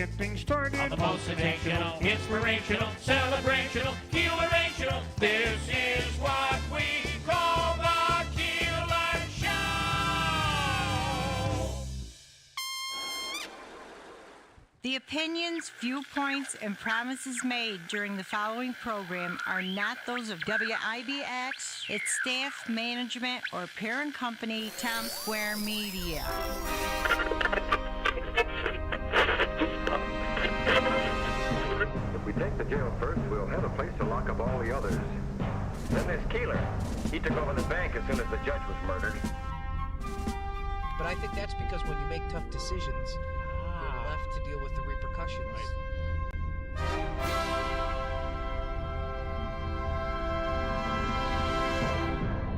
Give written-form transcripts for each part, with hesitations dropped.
get things started. On the most sensational, inspirational, celebrational, Keelerational, this is what we call the Keeler Show! The opinions, viewpoints, and promises made during the following program are not those of WIBX, its staff, management, or parent company, Tom Square Media. If we take the jail first, we'll have a place to lock up all the others. Then there's Keeler. He took over the bank as soon as the judge was murdered. But I think that's because when you make tough decisions, you're left to deal with the repercussions.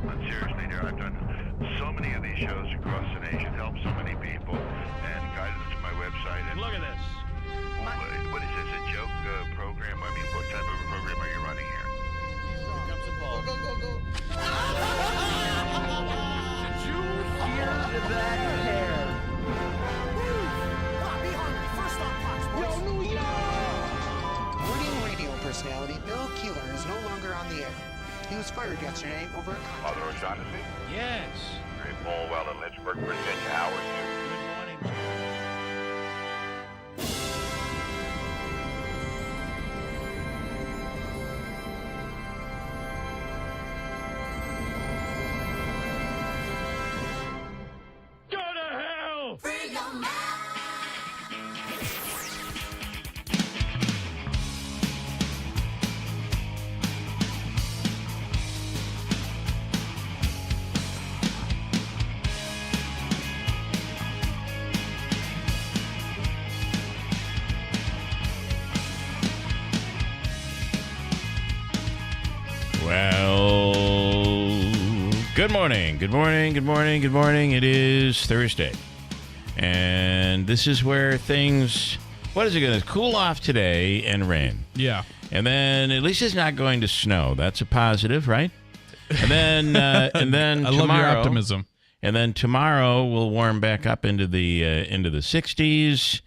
But seriously, dear, I've done so many of these shows across the nation, helped so many people, and guided them to my website. And Look at this. what is this, a joke program? I mean, what type of a program are you running here? Here comes the ball. Go. Did you hear that hair? Yo, New York! Morning radio personality Bill Keeler is no longer on the air. He was fired yesterday over a contract. Father O'Shaughnessy? Yes. Great Paul Well in Lynchburg, Virginia. How are you? Good morning, Jim. Go to hell! Well, good morning. It is Thursday. And this is where things, what is it going to cool off today and rain? Yeah. And then at least it's not going to snow. That's a positive, right? And then I love your optimism. And then tomorrow we'll warm back up into the 60s.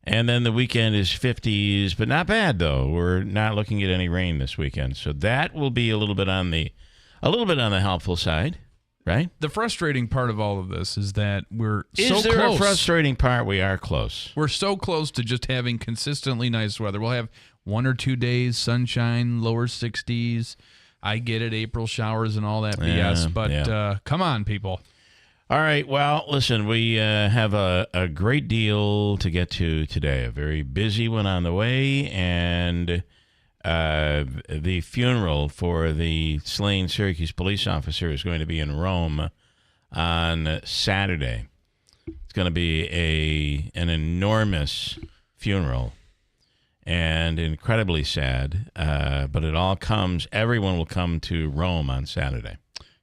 And then the weekend is 50s, but not bad though. We're not looking at any rain this weekend, so that will be a little bit on the helpful side, right? The frustrating part of all of this is that we're Is so there close. a frustrating part? We are close. We're so close to just having consistently nice weather. We'll have 1 or 2 days sunshine, lower 60s. I get it, April showers and all that BS, but come on, people. All right. Well, listen, we have a great deal to get to today. A very busy one on the way, and the funeral for the slain Syracuse police officer is going to be in Rome on Saturday. It's going to be an enormous funeral and incredibly sad, but everyone will come to Rome on Saturday.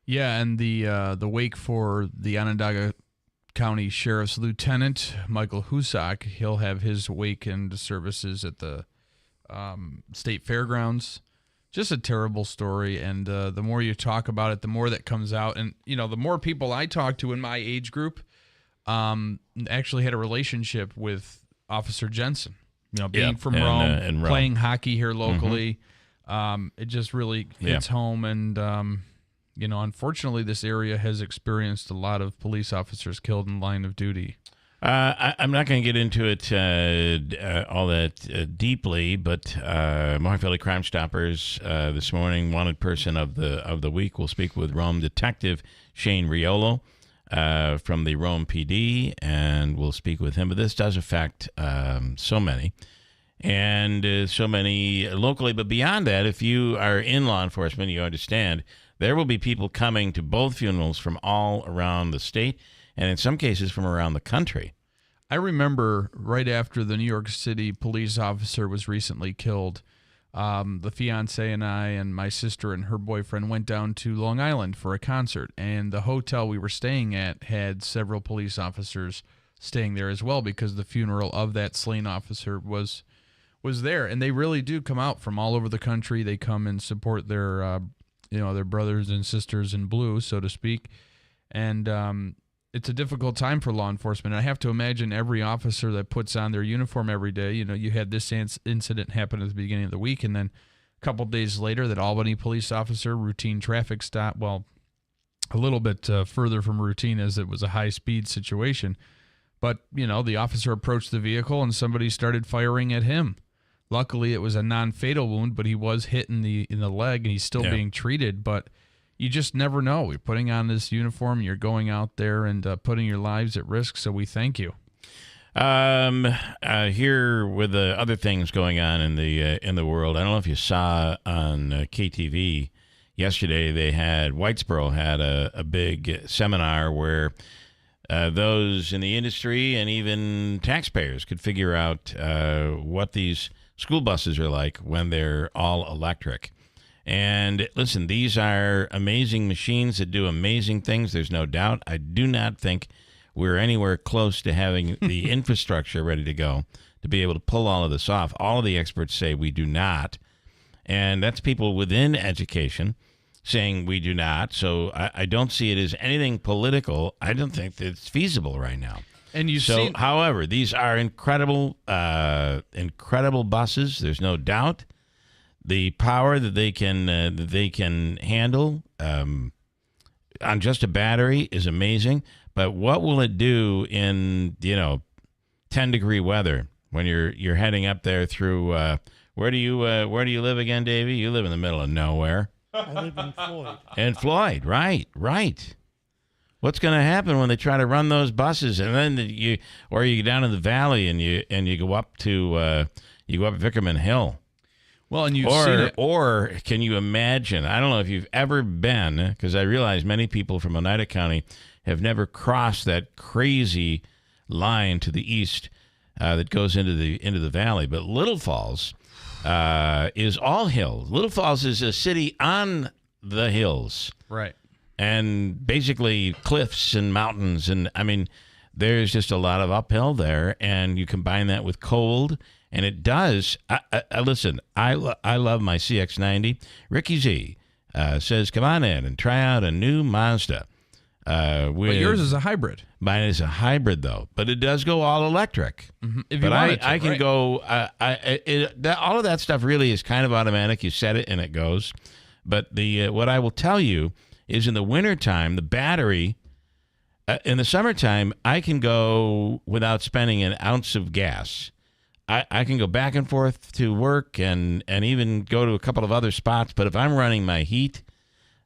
Yeah, and the wake for the Onondaga County Sheriff's Lieutenant, Michael Husak, he'll have his wake and services at the State Fairgrounds. Just a terrible story, and the more you talk about it, the more that comes out. And, the more people I talk to in my age group actually had a relationship with Officer Jensen. Being from Rome, and Rome, playing hockey here locally, it just really hits home, and unfortunately, this area has experienced a lot of police officers killed in line of duty. I'm not going to get into it all that deeply, but Mohawk Valley Crime Stoppers this morning, wanted person of the week. We'll speak with Rome Detective Shane Riolo from the Rome PD, and we'll speak with him. But this does affect so many, and so many locally. But beyond that, if you are in law enforcement, you understand there will be people coming to both funerals from all around the state, and in some cases from around the country. I remember right after the New York City police officer was recently killed, the fiance and I and my sister and her boyfriend went down to Long Island for a concert, and the hotel we were staying at had several police officers staying there as well because the funeral of that slain officer was there. And they really do come out from all over the country. They come and support their their brothers and sisters in blue, so to speak. And it's a difficult time for law enforcement. I have to imagine every officer that puts on their uniform every day, you had this incident happen at the beginning of the week, and then a couple days later, that Albany police officer, routine traffic stop, well, a little bit further from routine as it was a high-speed situation. But, the officer approached the vehicle and somebody started firing at him. Luckily, it was a non-fatal wound, but he was hit in the leg, and he's still being treated. But you just never know. You're putting on this uniform, you're going out there and putting your lives at risk, so we thank you. Here with the other things going on in the world, I don't know if you saw on KTV yesterday, Whitesboro had a big seminar where those in the industry and even taxpayers could figure out what these school buses are like when they're all electric. And listen, these are amazing machines that do amazing things. There's no doubt. I do not think we're anywhere close to having the infrastructure ready to go to be able to pull all of this off. All of the experts say we do not. And that's people within education saying we do not. So I don't see it as anything political. I don't think that it's feasible right now. And however, these are incredible buses. There's no doubt. The power that they can handle on just a battery is amazing. But what will it do in 10-degree weather when you're heading up there through where do you live again, Davey? You live in the middle of nowhere. I live in Floyd. In Floyd, right. What's going to happen when they try to run those buses and then you go down in the valley and you go up to Vickerman Hill? Well, and you've seen it. Or can you imagine? I don't know if you've ever been, because I realize many people from Oneida County have never crossed that crazy line to the east that goes into the valley. But Little Falls is all hills. Little Falls is a city on the hills, right? And basically cliffs and mountains, and I mean, there's just a lot of uphill there. And you combine that with cold. And it does. Listen, I love my CX-90. Ricky Z says, come on in and try out a new Mazda. But yours is a hybrid. Mine is a hybrid, though. But it does go all electric. Mm-hmm. If you want it to, I can go. All of that stuff really is kind of automatic. You set it and it goes. But what I will tell you is in the wintertime, the battery, in the summertime, I can go without spending an ounce of gas. I can go back and forth to work and even go to a couple of other spots. But if I'm running my heat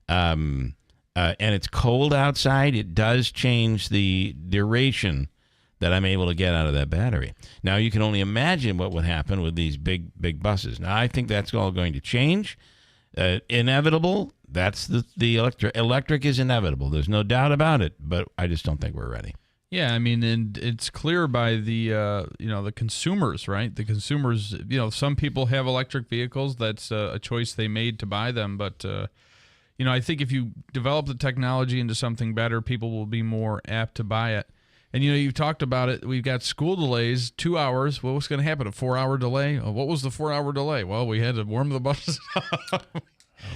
and it's cold outside, it does change the duration that I'm able to get out of that battery. Now, you can only imagine what would happen with these big buses. Now, I think that's all going to change. Inevitable. That's the electric is inevitable. There's no doubt about it. But I just don't think we're ready. Yeah, I mean, and it's clear by the the consumers, right? The consumers, some people have electric vehicles. That's a choice they made to buy them. But I think if you develop the technology into something better, people will be more apt to buy it. And you've talked about it. We've got school delays, 2 hours. What was going to happen? A 4-hour delay? What was the 4-hour delay? Well, we had to warm the buses up.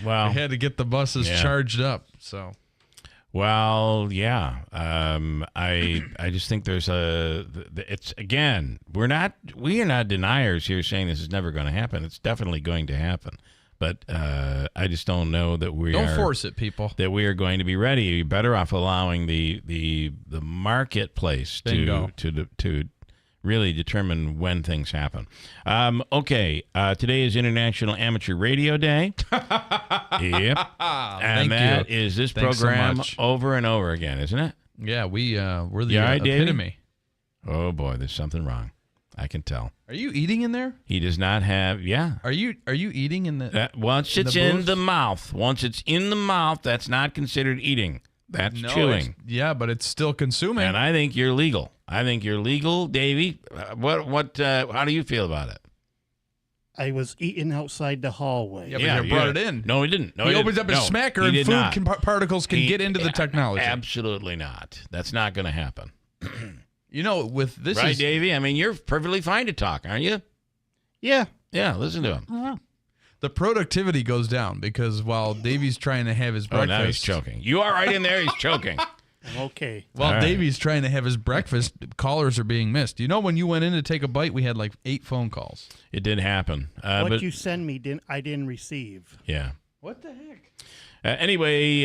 Wow. We had to get the buses charged up. So. Well, yeah. I just think there's it's again, we are not deniers here saying this is never going to happen. It's definitely going to happen. But I just don't know that don't force it, people. That we are going to be ready. You're better off allowing the marketplace to really determine when things happen. Okay, today is International Amateur Radio Day. Yep. And that is this program over and over again, isn't it? Yeah, we're the epitome. Oh boy, there's something wrong. I can tell. Are you eating in there? He does not have. Yeah. Are you eating in the? Once it's in the mouth. Once it's in the mouth, that's not considered eating. That's chewing. Yeah, but it's still consuming. And I think you're legal. Davey. What? How do you feel about it? I was eating outside the hallway. Yeah, but you brought it in. No, he didn't. He opens up his smacker and food particles can get into the technology. Absolutely not. That's not going to happen. With this right, Davey? I mean, you're perfectly fine to talk, aren't you? Yeah. Yeah, listen to him. Uh-huh. The productivity goes down because while Davey's trying to have his breakfast... now he's choking. You are right in there. He's choking. Okay. While All right. Davey's trying to have his breakfast, callers are being missed. You know, when you went in to take a bite, we had like 8 phone calls. It did happen. What But you send me, I didn't receive. yeah. What the heck? Anyway,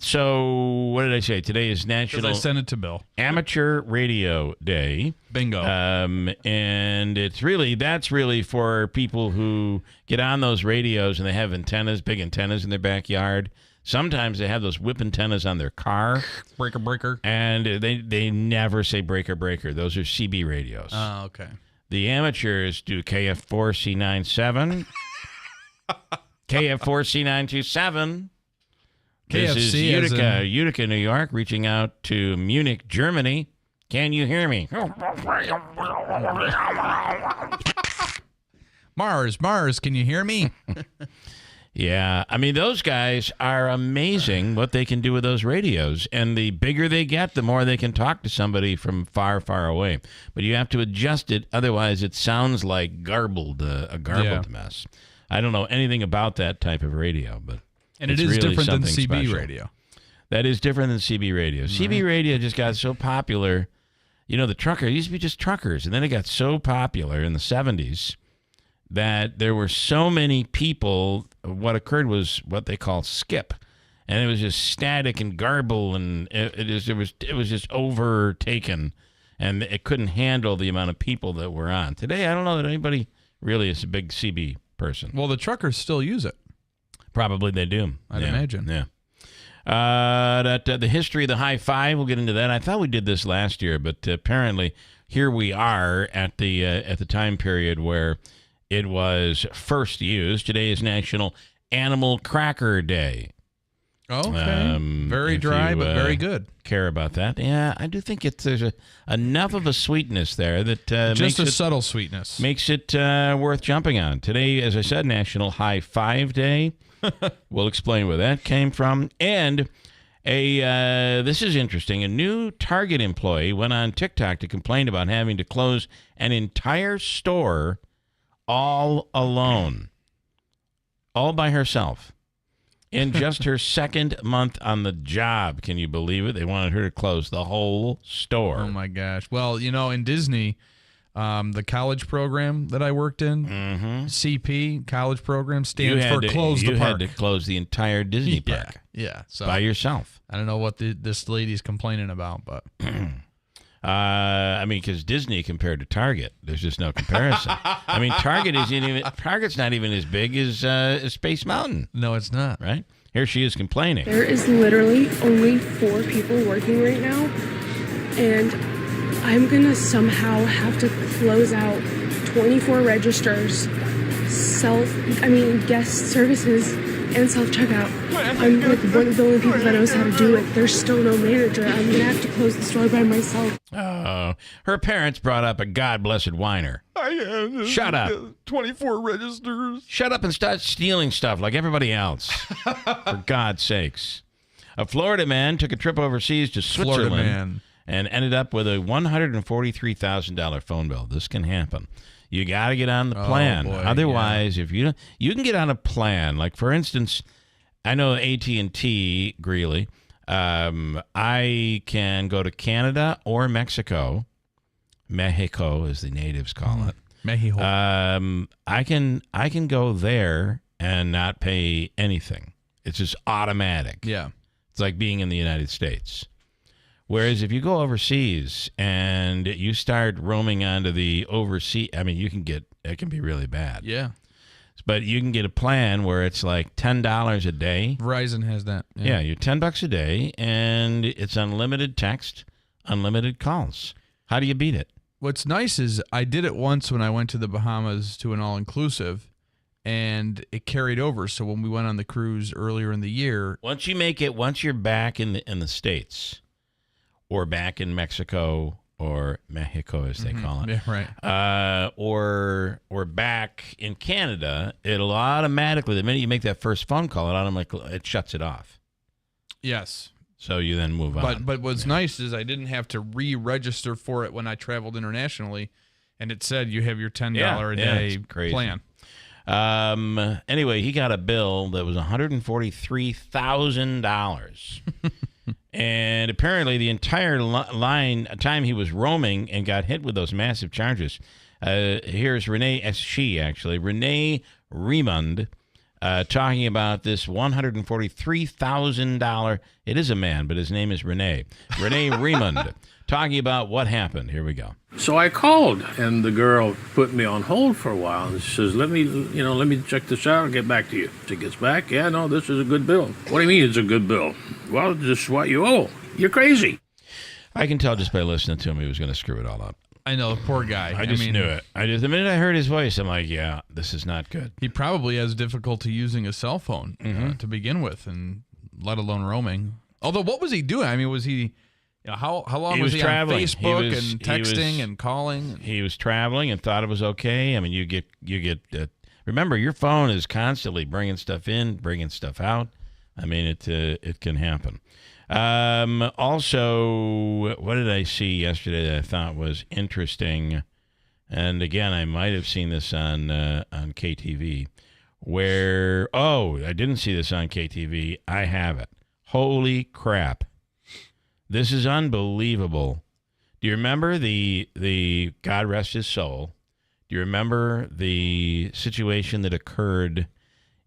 so what did I say? Today is Because I National sent it to Bill. Amateur Radio Day. Bingo. And that's really for people who get on those radios and they have antennas, big antennas in their backyard. Sometimes they have those whip antennas on their car. Breaker. And they never say breaker. Those are CB radios. Oh, okay. The amateurs do KF4C97. KF4C927. This is KFC as Utica, New York, reaching out to Munich, Germany. Can you hear me? Mars, can you hear me? Yeah, I mean, those guys are amazing what they can do with those radios. And the bigger they get, the more they can talk to somebody from far, far away. But you have to adjust it. Otherwise, it sounds like a garbled mess. I don't know anything about that type of radio, but And it it's is really different than something CB special. radio. That is different than CB radio. CB radio just got so popular. You know, the trucker used to be just truckers, and then it got so popular in the 70s that there were so many people. What occurred was what they call skip, and it was just static and garble, and it was just overtaken, and it couldn't handle the amount of people that were on. Today, I don't know that anybody really is a big CB person. Well, the truckers still use it. Probably they do. I'd imagine. Yeah. The history of the high five. We'll get into that. I thought we did this last year, but apparently here we are at the time period where it was first used. Today is National Animal Cracker Day. Okay. Very dry, but very good. Care about that? Yeah, I do think there's enough of a sweetness there that Just makes a subtle sweetness. Makes it worth jumping on. Today, as I said, National High Five Day. We'll explain where that came from. And this is interesting. A new Target employee went on TikTok to complain about having to close an entire store all alone, all by herself, in just her second month on the job. Can you believe it? They wanted her to close the whole store. Oh, my gosh. Well, you know, in Disney, the college program that I worked in, CP, college program, stands for Close the Park. You had to close the entire Disney park. Yeah. So by yourself. I don't know what this lady's complaining about, but... I mean, because Disney compared to Target, there's just no comparison. I mean, Target's not even as big as Space Mountain. No, it's not. Right? Here she is complaining. There is literally only 4 people working right now, and I'm gonna somehow have to close out 24 registers, guest services, and self-checkout. I'm like one of the only people that knows how to do it. There's still no manager. I'm gonna have to close the store by myself. Oh, her parents brought up a God-blessed whiner. Shut up. 24 registers. Shut up and start stealing stuff like everybody else. For God's sakes. A Florida man took a trip overseas to Switzerland and ended up with a $143,000 phone bill. This can happen. You got to get on the plan. Boy, Otherwise, if you can get on a plan. Like, for instance, I know AT&T, Greeley. I can go to Canada or Mexico. Mexico, as the natives call it. Mexico. I can go there and not pay anything. It's just automatic. Yeah. It's like being in the United States. Whereas if you go overseas and you start roaming onto the overseas, I mean, it can be really bad. Yeah. But you can get a plan where it's like $10 a day. Verizon has that. Yeah, you're $10 a day, and it's unlimited text, unlimited calls. How do you beat it? What's nice is I did it once when I went to the Bahamas to an all-inclusive, and it carried over. So when we went on the cruise earlier in the year, once you're back in the States, or back in Mexico, or Mexico as they call it, yeah, right, or back in Canada, it'll automatically, the minute you make that first phone call, it shuts it off. Yes. So you then move on. But what's nice is I didn't have to re-register for it when I traveled internationally, and it said you have your $10 a day plan. Anyway, he got a bill that was $143,000. And apparently the entire time he was roaming and got hit with those massive charges. Here's Renee Remond talking about this $143,000. It is a man, but his name is Renee. Renee Remond talking about what happened. Here we go. So I called, and the girl put me on hold for a while, and she says, let me check this out and get back to you. She gets back, yeah, no, this is a good bill. What do you mean it's a good bill? Well, this is what you owe. You're crazy. I can tell just by listening to him he was going to screw it all up. I know, poor guy. I just knew it. The minute I heard his voice, I'm like, yeah, this is not good. He probably has difficulty using a cell phone to begin with, and let alone roaming. Although, what was he doing? I mean, was he... how long was he traveling on Facebook and texting and calling? He was traveling and thought it was okay. I mean, you get. Remember, your phone is constantly bringing stuff in, bringing stuff out. I mean, it can happen. Also, what did I see yesterday that I thought was interesting? And again, I might have seen this on KTV. I didn't see this on KTV. I have it. Holy crap. This is unbelievable. Do you remember the God rest his soul? Do you remember the situation that occurred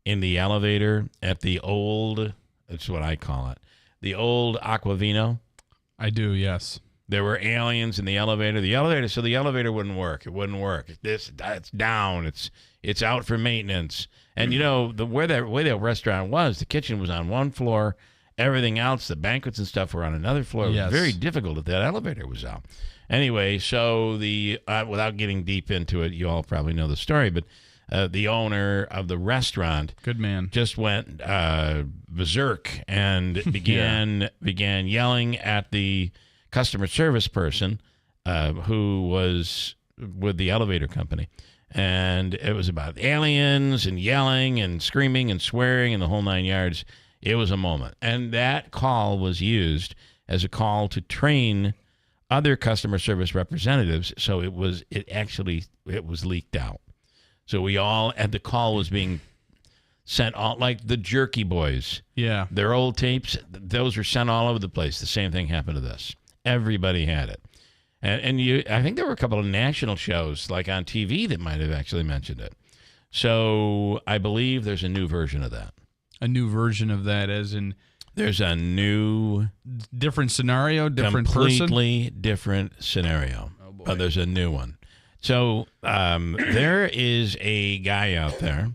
in the elevator at the old, that's what I call it, the old Aquavino? I do, yes. There were aliens in the elevator. The elevator wouldn't work. It wouldn't work. It's down. It's out for maintenance. And the way that restaurant was, the kitchen was on one floor. Everything else, the banquets and stuff, were on another floor. It was very difficult if that elevator was out. Anyway, so without getting deep into it, you all probably know the story, but the owner of the restaurant, good man, just went berserk and began yelling at the customer service person who was with the elevator company. And it was about aliens and yelling and screaming and swearing and the whole 9 yards. It was a moment. And that call was used as a call to train other customer service representatives. So it was leaked out. So the call was being sent out like the Jerky Boys. Yeah. Their old tapes, those were sent all over the place. The same thing happened to this. Everybody had it. And I think there were a couple of national shows like on TV that might have actually mentioned it. So I believe there's a new version of that. A new version of that, as in there's a new different scenario, completely different scenario. Oh boy. But there's a new one. So there is a guy out there,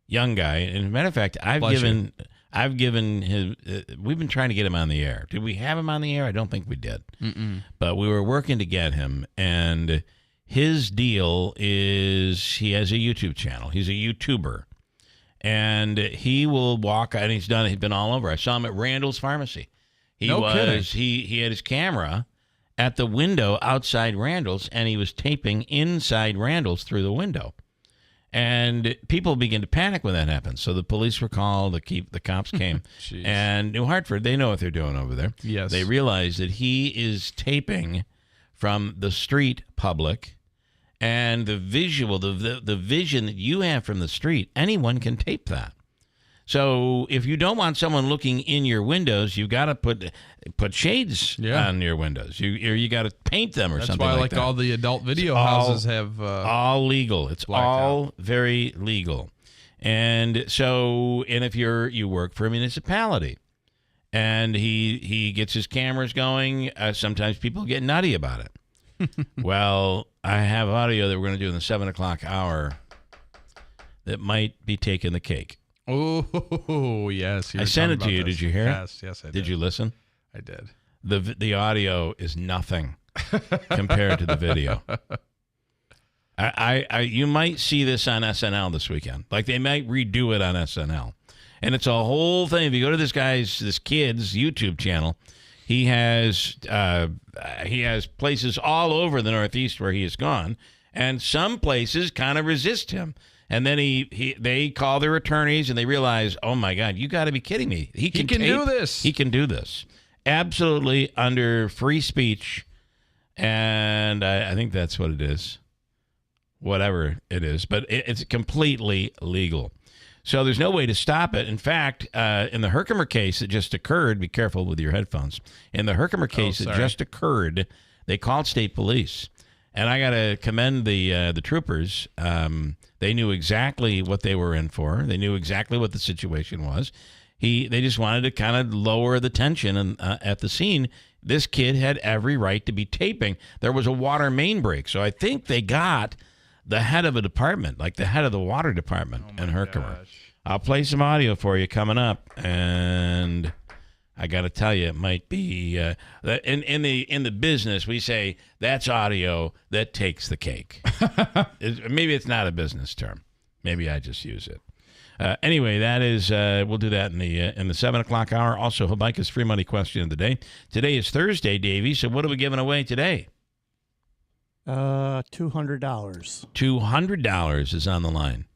young guy. And as a matter of fact, I've given his. We've been trying to get him on the air. Did we have him on the air? I don't think we did. But we were working to get him, and his deal is he has a YouTube channel. He's a YouTuber. And he will walk, and he's been all over. I saw him at Randall's Pharmacy. Kidding. He had his camera at the window outside Randall's, and he was taping inside Randall's through the window. And people begin to panic when that happens. So the police were called, the cops came. And New Hartford, they know what they're doing over there. Yes. They realize that he is taping from the street public. And the visual, the vision that you have from the street, anyone can tape that. So if you don't want someone looking in your windows, you got to put shades on your windows. You got to paint them or something like that. That's why all the adult video houses have all legal. It's all very legal. And so, and if you work for a municipality, and he gets his cameras going, sometimes people get nutty about it. Well, I have audio that we're going to do in the 7 o'clock hour that might be taking the cake. Oh, yes. I sent it to you. Did you hear it? Yes, I did. Did you listen? I did. The audio is nothing compared to the video. You might see this on SNL this weekend. Like they might redo it on SNL. And it's a whole thing. If you go to this kid's YouTube channel, he has places all over the Northeast where he has gone, and some places kind of resist him. And then they call their attorneys, and they realize, oh my God, you got to be kidding me! He can do this. He can do this, absolutely under free speech, and I think that's what it is, whatever it is. But it's completely legal. So there's no way to stop it. In fact, in the Herkimer case that just occurred, be careful with your headphones. In the Herkimer case that just occurred, they called state police. And I got to commend the troopers. They knew exactly what they were in for. They knew exactly what the situation was. They just wanted to kind of lower the tension at the scene. This kid had every right to be taping. There was a water main break. So I think they got the head of a department, like the head of the water department in Herkimer. Gosh. I'll play some audio for you coming up. And I got to tell you, it might be in the business, we say that's audio that takes the cake. Maybe it's not a business term. Maybe I just use it. Anyway, that is we'll do that in the 7 o'clock hour. Also, Habaika's free money question of the day. Today is Thursday, Davey. So what are we giving away today? $200. $200 is on the line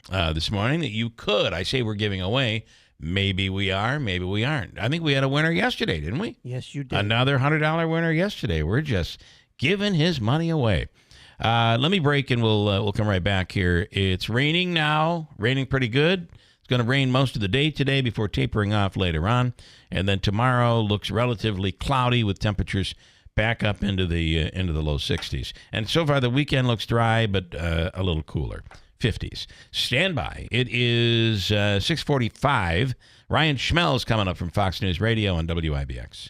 this morning that you could. I say we're giving away. Maybe we are, maybe we aren't. I think we had a winner yesterday, didn't we? Yes, you did. Another $100 winner yesterday. We're just giving his money away. Let me break and we'll come right back here. It's raining now, raining pretty good. It's going to rain most of the day today before tapering off later on. And then tomorrow looks relatively cloudy with temperatures back up into the low 60s. And so far the weekend looks dry, but a little cooler. 50s. Stand by. It is 6:45. Ryan Schmell is coming up from Fox News Radio on WIBX.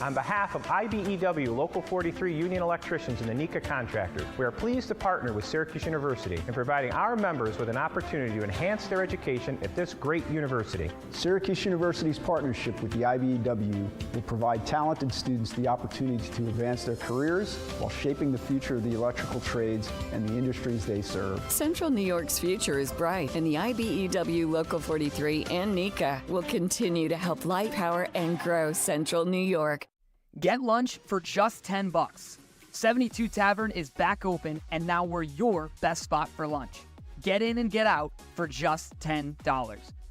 On behalf of IBEW Local 43 Union Electricians and the NECA Contractor, we are pleased to partner with Syracuse University in providing our members with an opportunity to enhance their education at this great university. Syracuse University's partnership with the IBEW will provide talented students the opportunity to advance their careers while shaping the future of the electrical trades and the industries they serve. Central New York's future is bright, and the IBEW Local 43 and NECA will continue to help light, power, and grow Central New York. Get lunch for just $10. 72 Tavern is back open, and now we're your best spot for lunch. Get in and get out for just $10.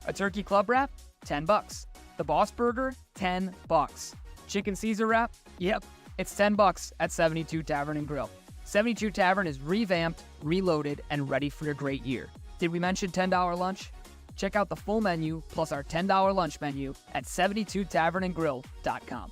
A turkey club wrap? $10. The Boss Burger? $10. Chicken Caesar wrap? Yep, it's $10 at 72 Tavern and Grill. 72 Tavern is revamped, reloaded, and ready for a great year. Did we mention $10 lunch? Check out the full menu plus our $10 lunch menu at 72tavernandgrill.com.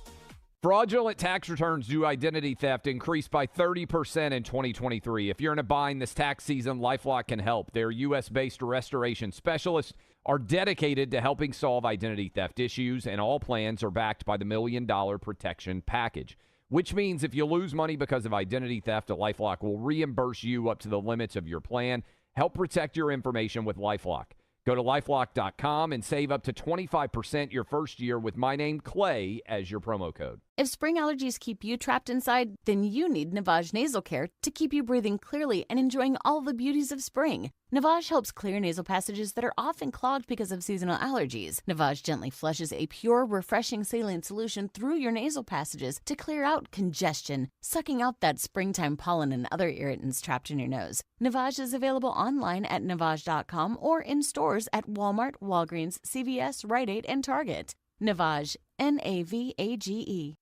Fraudulent tax returns due to identity theft increased by 30% in 2023. If you're in a bind this tax season, LifeLock can help. Their U.S.-based restoration specialists are dedicated to helping solve identity theft issues, and all plans are backed by the $1 Million Protection Package, which means if you lose money because of identity theft, LifeLock will reimburse you up to the limits of your plan. Help protect your information with LifeLock. Go to LifeLock.com and save up to 25% your first year with my name, Clay, as your promo code. If spring allergies keep you trapped inside, then you need Navage Nasal Care to keep you breathing clearly and enjoying all the beauties of spring. Navage helps clear nasal passages that are often clogged because of seasonal allergies. Navage gently flushes a pure, refreshing saline solution through your nasal passages to clear out congestion, sucking out that springtime pollen and other irritants trapped in your nose. Navage is available online at Navage.com or in stores at Walmart, Walgreens, CVS, Rite Aid, and Target. Navage, Navage.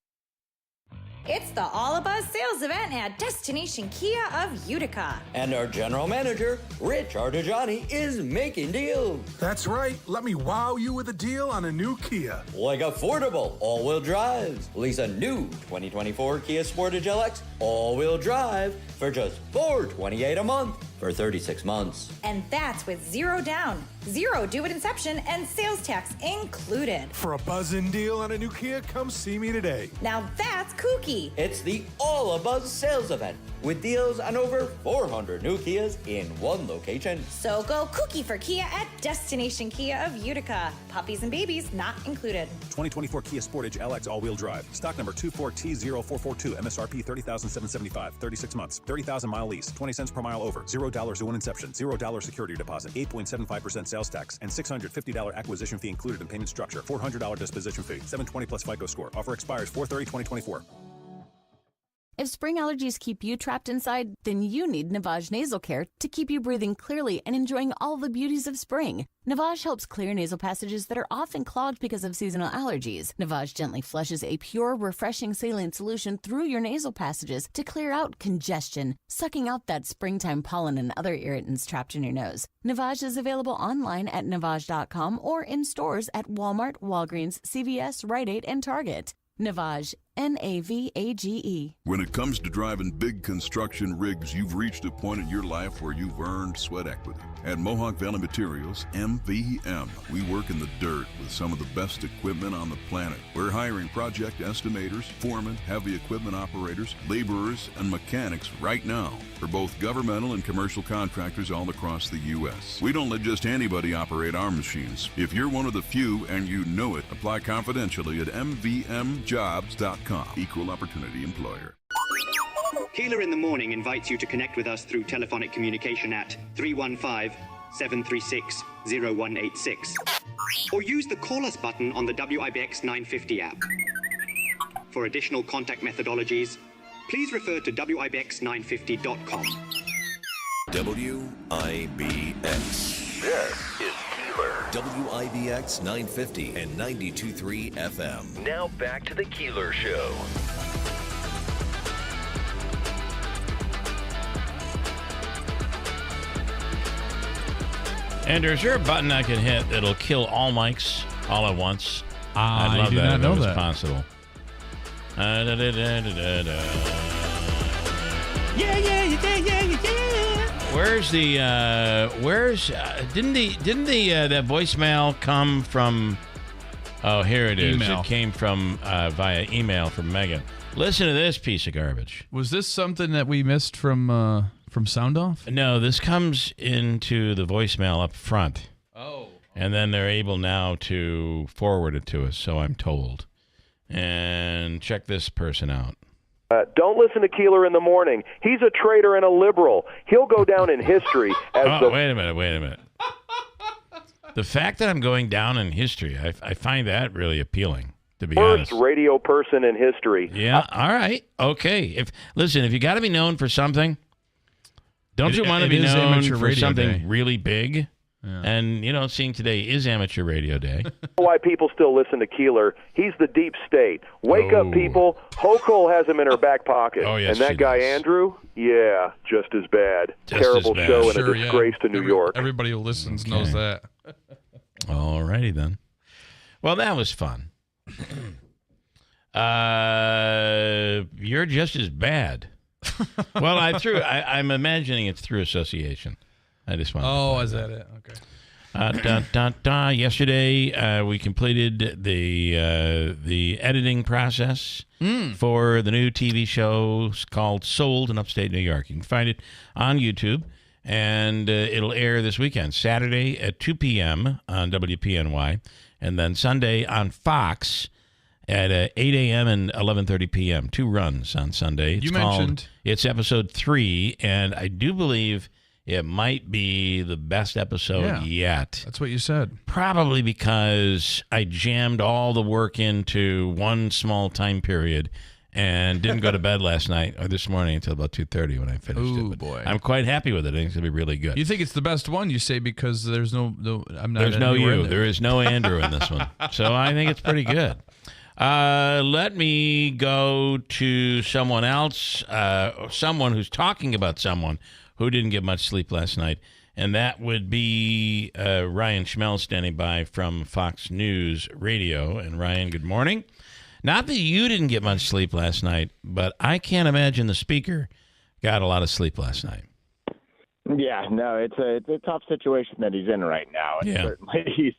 It's the All Abuzz sales event at Destination Kia of Utica. And our general manager, Rich Artigiani, is making deals. That's right. Let me wow you with a deal on a new Kia. Like affordable all-wheel drives. Lease a new 2024 Kia Sportage LX all-wheel drive for just $428 a month for 36 months. And that's with zero down, zero due at inception, and sales tax included. For a buzzin' deal on a new Kia, come see me today. Now that's kooky. It's the All Abuzz sales event with deals on over 400 new Kias in one location. So go kooky for Kia at Destination Kia of Utica. Puppies and babies not included. 2024 Kia Sportage LX all-wheel drive. Stock number 24T0442. MSRP $30,775. 36 months. 30,000-mile lease. 20 cents per mile over. $0 due in inception. $0 security deposit. 8.75% sales tax. And $650 acquisition fee included in payment structure. $400 disposition fee. 720 plus FICO score. Offer expires 4/30/2024. If spring allergies keep you trapped inside, then you need Navage Nasal Care to keep you breathing clearly and enjoying all the beauties of spring. Navage helps clear nasal passages that are often clogged because of seasonal allergies. Navage gently flushes a pure, refreshing saline solution through your nasal passages to clear out congestion, sucking out that springtime pollen and other irritants trapped in your nose. Navage is available online at Navage.com or in stores at Walmart, Walgreens, CVS, Rite Aid, and Target. Navage, Navage. When it comes to driving big construction rigs, you've reached a point in your life where you've earned sweat equity. At Mohawk Valley Materials, MVM, we work in the dirt with some of the best equipment on the planet. We're hiring project estimators, foremen, heavy equipment operators, laborers, and mechanics right now for both governmental and commercial contractors all across the U.S. We don't let just anybody operate our machines. If you're one of the few and you know it, apply confidentially at mvmjobs.com. Equal Opportunity Employer. Keeler in the Morning invites you to connect with us through telephonic communication at 315-736-0186. Or use the Call Us button on the WIBX 950 app. For additional contact methodologies, please refer to WIBX950.com. WIBX. This is Keeler. WIBX 950 and 92.3 FM. Now back to the Keeler Show. Andrew, is there a button I can hit that'll kill all mics all at once? I love do that not if know it was that. possible. Where's the didn't that voicemail come from? Oh, here it is. Email. It came from via email from Megan. Listen to this piece of garbage. Was this something that we missed from Sound Off? No, this comes into the voicemail up front. Oh. And then they're able now to forward it to us, so I'm told. And check this person out. Don't listen to Keeler in the Morning. He's a traitor and a liberal. He'll go down in history as Wait a minute. The fact that I'm going down in history, I find that really appealing, to be honest. worst radio person in history. Yeah, all right. Okay. If you got to be known for something, don't you want to be known for something really big? Yeah. And, seeing today is Amateur Radio Day. Why people still listen to Keeler. He's the deep state. Wake up, people. Hochul has him in her back pocket. Oh, yes, and that she guy, does. Andrew, yeah, just as bad. Just Terrible as bad. show and Sure, a disgrace to New York. Everybody who listens knows that. All righty then. Well, that was fun. You're just as bad. Well, I'm imagining it's through association. I just want. Oh, is that it? Okay. Yesterday, we completed the editing process for the new TV show called Sold in Upstate New York. You can find it on YouTube, and it'll air this weekend, Saturday at 2 p.m. on WPNY, and then Sunday on Fox at 8 a.m. and 11:30 p.m. 2 runs on Sunday. It's episode 3, and I do believe it might be the best episode yet. That's what you said. Probably because I jammed all the work into one small time period and didn't go to bed last night or this morning until about 2:30 when I finished it. But boy. I'm quite happy with it. I think it's going to be really good. You think it's the best one, you say, because there's no I'm not. There's no anywhere in you. There is no Andrew in this one. So I think it's pretty good. Let me go to someone else, someone who's talking about someone who didn't get much sleep last night, and that would be Ryan Schmell standing by from Fox News Radio. And Ryan, good morning. Not that you didn't get much sleep last night, but I can't imagine the speaker got a lot of sleep last night. Yeah, no, it's a tough situation that he's in right now. And certainly he's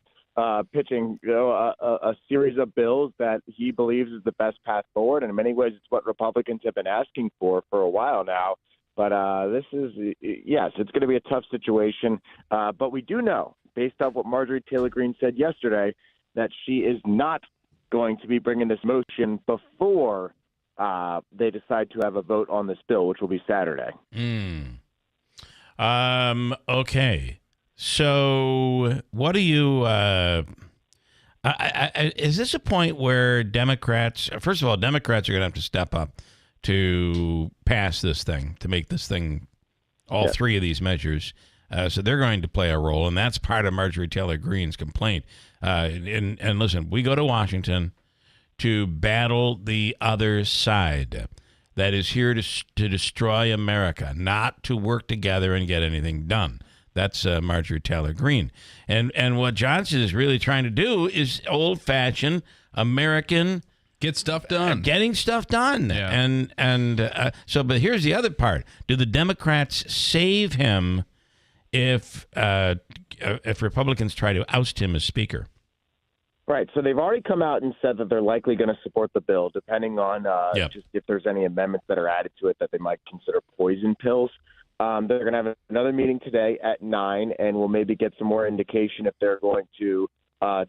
pitching a series of bills that he believes is the best path forward. And in many ways, it's what Republicans have been asking for a while now. But this is, yes, it's going to be a tough situation. But we do know, based on what Marjorie Taylor Greene said yesterday, that she is not going to be bringing this motion before they decide to have a vote on this bill, which will be Saturday. Okay. So what do you is this a point where Democrats, first of all, Democrats are going to have to step up to pass this thing, to make this thing, all three of these measures. So they're going to play a role, and that's part of Marjorie Taylor Greene's complaint. And listen, we go to Washington to battle the other side that is here to destroy America, not to work together and get anything done. That's Marjorie Taylor Greene. And what Johnson is really trying to do is old-fashioned American get stuff done, getting stuff done. Yeah. So, but here's the other part: do the Democrats save him if Republicans try to oust him as Speaker? Right. So they've already come out and said that they're likely going to support the bill, depending on just if there's any amendments that are added to it that they might consider poison pills. They're going to have another meeting today at 9, and we'll maybe get some more indication if they're going to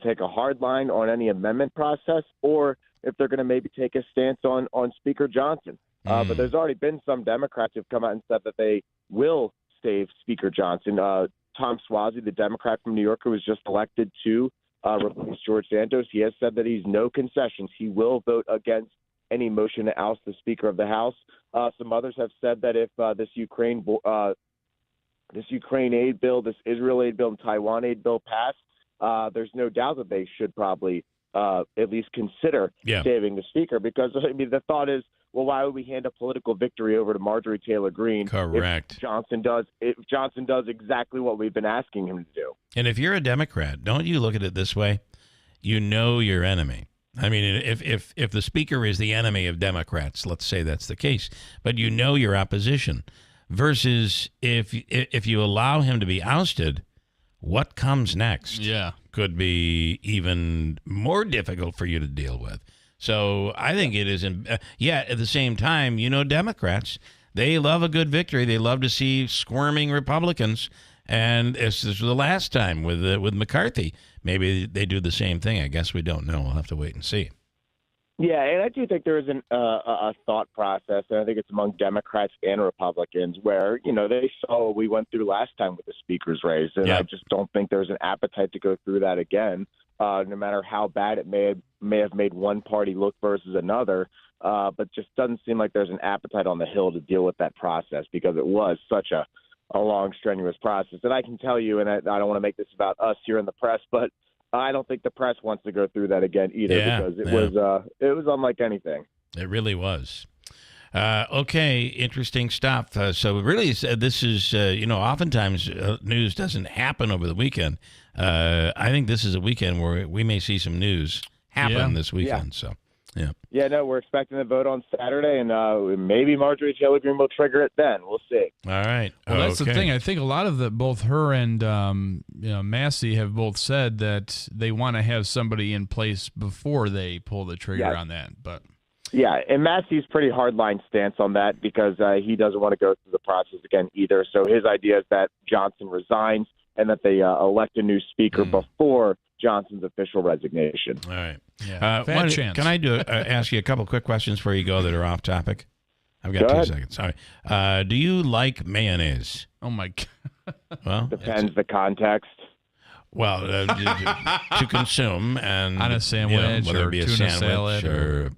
take a hard line on any amendment process, or if they're going to maybe take a stance on Speaker Johnson. But there's already been some Democrats who've come out and said that they will save Speaker Johnson. Tom Suozzi, the Democrat from New York who was just elected to replace George Santos, he has said that he's no concessions. He will vote against any motion to oust the Speaker of the House. Some others have said that if this Ukraine aid bill, this Israel aid bill, and Taiwan aid bill pass, there's no doubt that they should probably at least consider saving the Speaker, because I mean the thought is, well, why would we hand a political victory over to Marjorie Taylor Greene? Correct. If Johnson does exactly what we've been asking him to do. And if you're a Democrat, don't you look at it this way? You know your enemy. I mean, if the Speaker is the enemy of Democrats, let's say that's the case, but you know your opposition. Versus if you allow him to be ousted, what comes next? Could be even more difficult for you to deal with. So I think it is, at the same time, Democrats, they love a good victory. They love to see squirming Republicans. And this is the last time with McCarthy. Maybe they do the same thing. I guess we don't know. We'll have to wait and see. Yeah, and I do think there is a thought process, and I think it's among Democrats and Republicans, where, they saw what we went through last time with the Speaker's race, and I just don't think there's an appetite to go through that again, no matter how bad it may have made one party look versus another, but just doesn't seem like there's an appetite on the Hill to deal with that process, because it was such a long, strenuous process. And I can tell you, and I don't want to make this about us here in the press, but I don't think the press wants to go through that again either, because it was unlike anything. It really was. Okay, interesting stuff. So really, this is, oftentimes news doesn't happen over the weekend. I think this is a weekend where we may see some news happen this weekend. So, we're expecting a vote on Saturday, and maybe Marjorie Taylor Greene will trigger it then. We'll see. All right. Well, that's the thing. I think a lot of both her and Massey have both said that they want to have somebody in place before they pull the trigger on that. But and Massey's pretty hardline stance on that, because he doesn't want to go through the process again either. So his idea is that Johnson resigns and that they elect a new speaker before Johnson's official resignation. All right. Fat chance. Can I ask you a couple quick questions before you go that are off topic? I've got 2 seconds. Sorry. Do you like mayonnaise? Oh, my God. Well, depends the context. Well, to consume and on a sandwich, whether or it be a tuna sandwich salad, or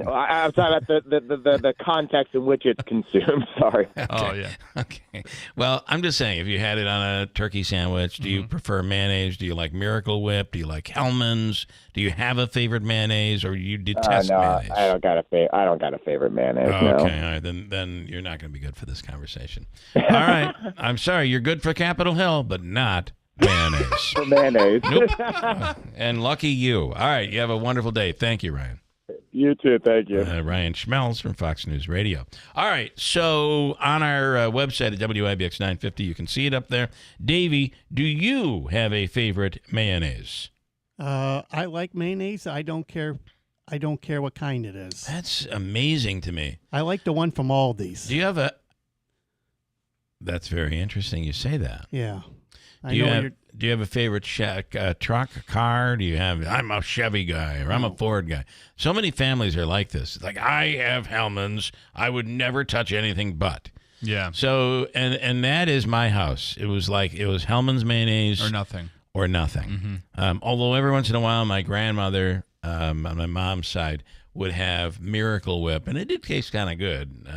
I'm talking about the context in which it's consumed. Sorry. Okay. Oh yeah. Okay. Well, I'm just saying, if you had it on a turkey sandwich, do you prefer mayonnaise? Do you like Miracle Whip? Do you like Hellmann's? Do you have a favorite mayonnaise, or you detest mayonnaise? I don't got a favorite mayonnaise. Okay. All right. Then you're not going to be good for this conversation. All right. I'm sorry. You're good for Capitol Hill, but not mayonnaise. For mayonnaise. Nope. And lucky you. All right. You have a wonderful day. Thank you, Ryan. You too. Thank you. Ryan Schmell from Fox News Radio. All right. So on our website at WIBX 950, you can see it up there. Davey, do you have a favorite mayonnaise? I like mayonnaise. I don't care what kind it is. That's amazing to me. I like the one from Aldi's. Do you have a... That's very interesting you say that. Yeah. Do you have a favorite truck, car? Do you have? I'm a Chevy guy, or I'm a Ford guy. So many families are like this. Like, I have Hellmann's. I would never touch anything but. Yeah. So and that is my house. It was Hellmann's mayonnaise or nothing. Although every once in a while, my grandmother on my mom's side would have Miracle Whip, and it did taste kind of good,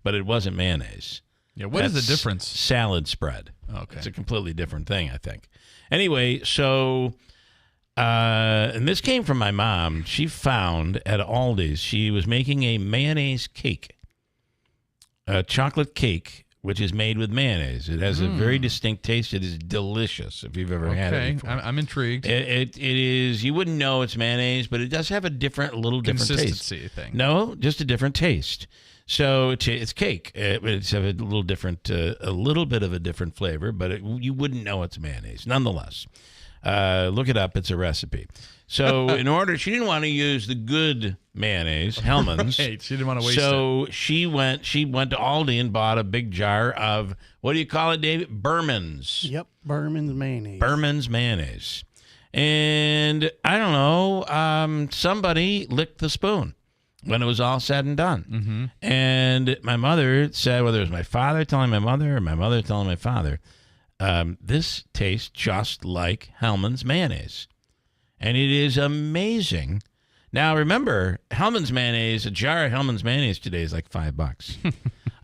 but it wasn't mayonnaise. Yeah, what is the difference? Salad spread. Okay. It's a completely different thing, I think. Anyway, so, and this came from my mom. She found at Aldi's, she was making a mayonnaise cake, a chocolate cake, which is made with mayonnaise. It has a very distinct taste. It is delicious if you've ever had it before. I'm intrigued. It is, you wouldn't know it's mayonnaise, but it does have a little different taste. Consistency thing. No, just a different taste. So it's cake. It's a little different, a little bit of a different flavor, but you wouldn't know it's mayonnaise. Nonetheless, look it up. It's a recipe. So she didn't want to use the good mayonnaise, Hellman's. Right. She didn't want to waste it. So she went to Aldi and bought a big jar of, what do you call it, David? Berman's. Yep, Berman's mayonnaise. Berman's mayonnaise. And I don't know, somebody licked the spoon when it was all said and done. Mm-hmm. And my mother said, whether it was my father telling my mother or my mother telling my father, this tastes just like Hellman's mayonnaise. And it is amazing. Now, remember, Hellman's mayonnaise, a jar of Hellman's mayonnaise today is like $5.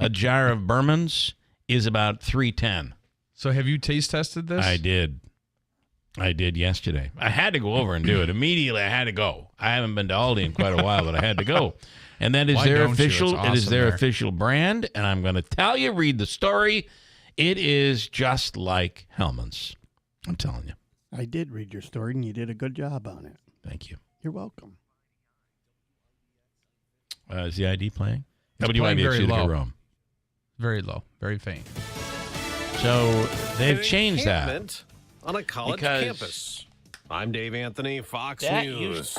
A jar of Berman's is about $3.10. So have you taste tested this? I did yesterday. I had to go over and do it. Immediately, I had to go. I haven't been to Aldi in quite a while, but I had to go. And that is their official. It is their official brand. And I'm going to tell you, read the story. It is just like Hellman's. I'm telling you. I did read your story, and you did a good job on it. Thank you. You're welcome. Is the ID playing? It's playing very low. Rome. Very low. Very faint. So they've changed that. On a college campus. I'm Dave Anthony, Fox News.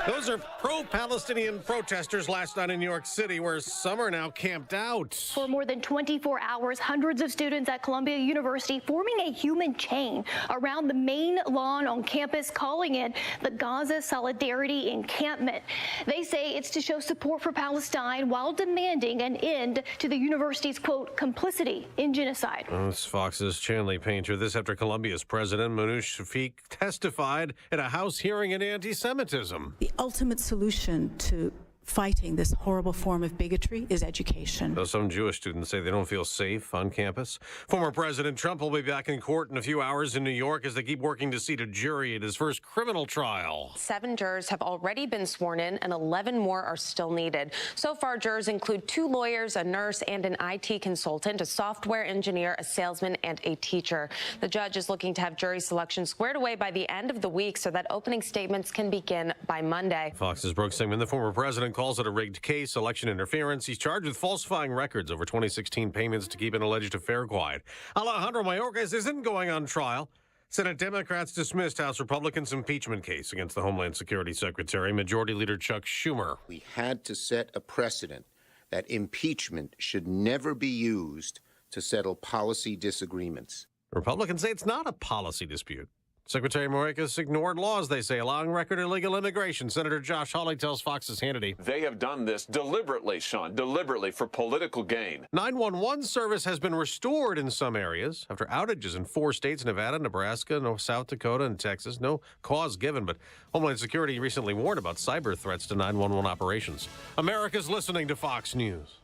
Those are pro-Palestinian protesters last night in New York City, where some are now camped out. For more than 24 hours, hundreds of students at Columbia University forming a human chain around the main lawn on campus, calling it the Gaza Solidarity Encampment. They say it's to show support for Palestine while demanding an end to the university's, quote, complicity in genocide. It's Fox's Chanley Painter. This after Columbia's president, Manoush Shafiq, testified at a House hearing on anti-Semitism. The ultimate solution to fighting this horrible form of bigotry is education. Though some Jewish students say they don't feel safe on campus. Former President Trump will be back in court in a few hours in New York as they keep working to seat a jury at his first criminal trial. 7 jurors have already been sworn in and 11 more are still needed. So far, jurors include 2 lawyers, a nurse, and an IT consultant, a software engineer, a salesman, and a teacher. The judge is looking to have jury selection squared away by the end of the week so that opening statements can begin by Monday. Fox's Brooke Singman, the former president, calls it a rigged case, election interference. He's charged with falsifying records over 2016 payments to keep an alleged affair quiet. Alejandro Mayorkas isn't going on trial. Senate Democrats dismissed House Republicans' impeachment case against the Homeland Security Secretary, Majority Leader Chuck Schumer. We had to set a precedent that impeachment should never be used to settle policy disagreements. Republicans say it's not a policy dispute. Secretary Mayorkas ignored laws, they say, allowing record illegal immigration. Senator Josh Hawley tells Fox's Hannity. They have done this deliberately, Sean, deliberately for political gain. 911 service has been restored in some areas after outages in 4 states, Nevada, Nebraska, South Dakota, and Texas. No cause given, but Homeland Security recently warned about cyber threats to 911 operations. America's listening to Fox News.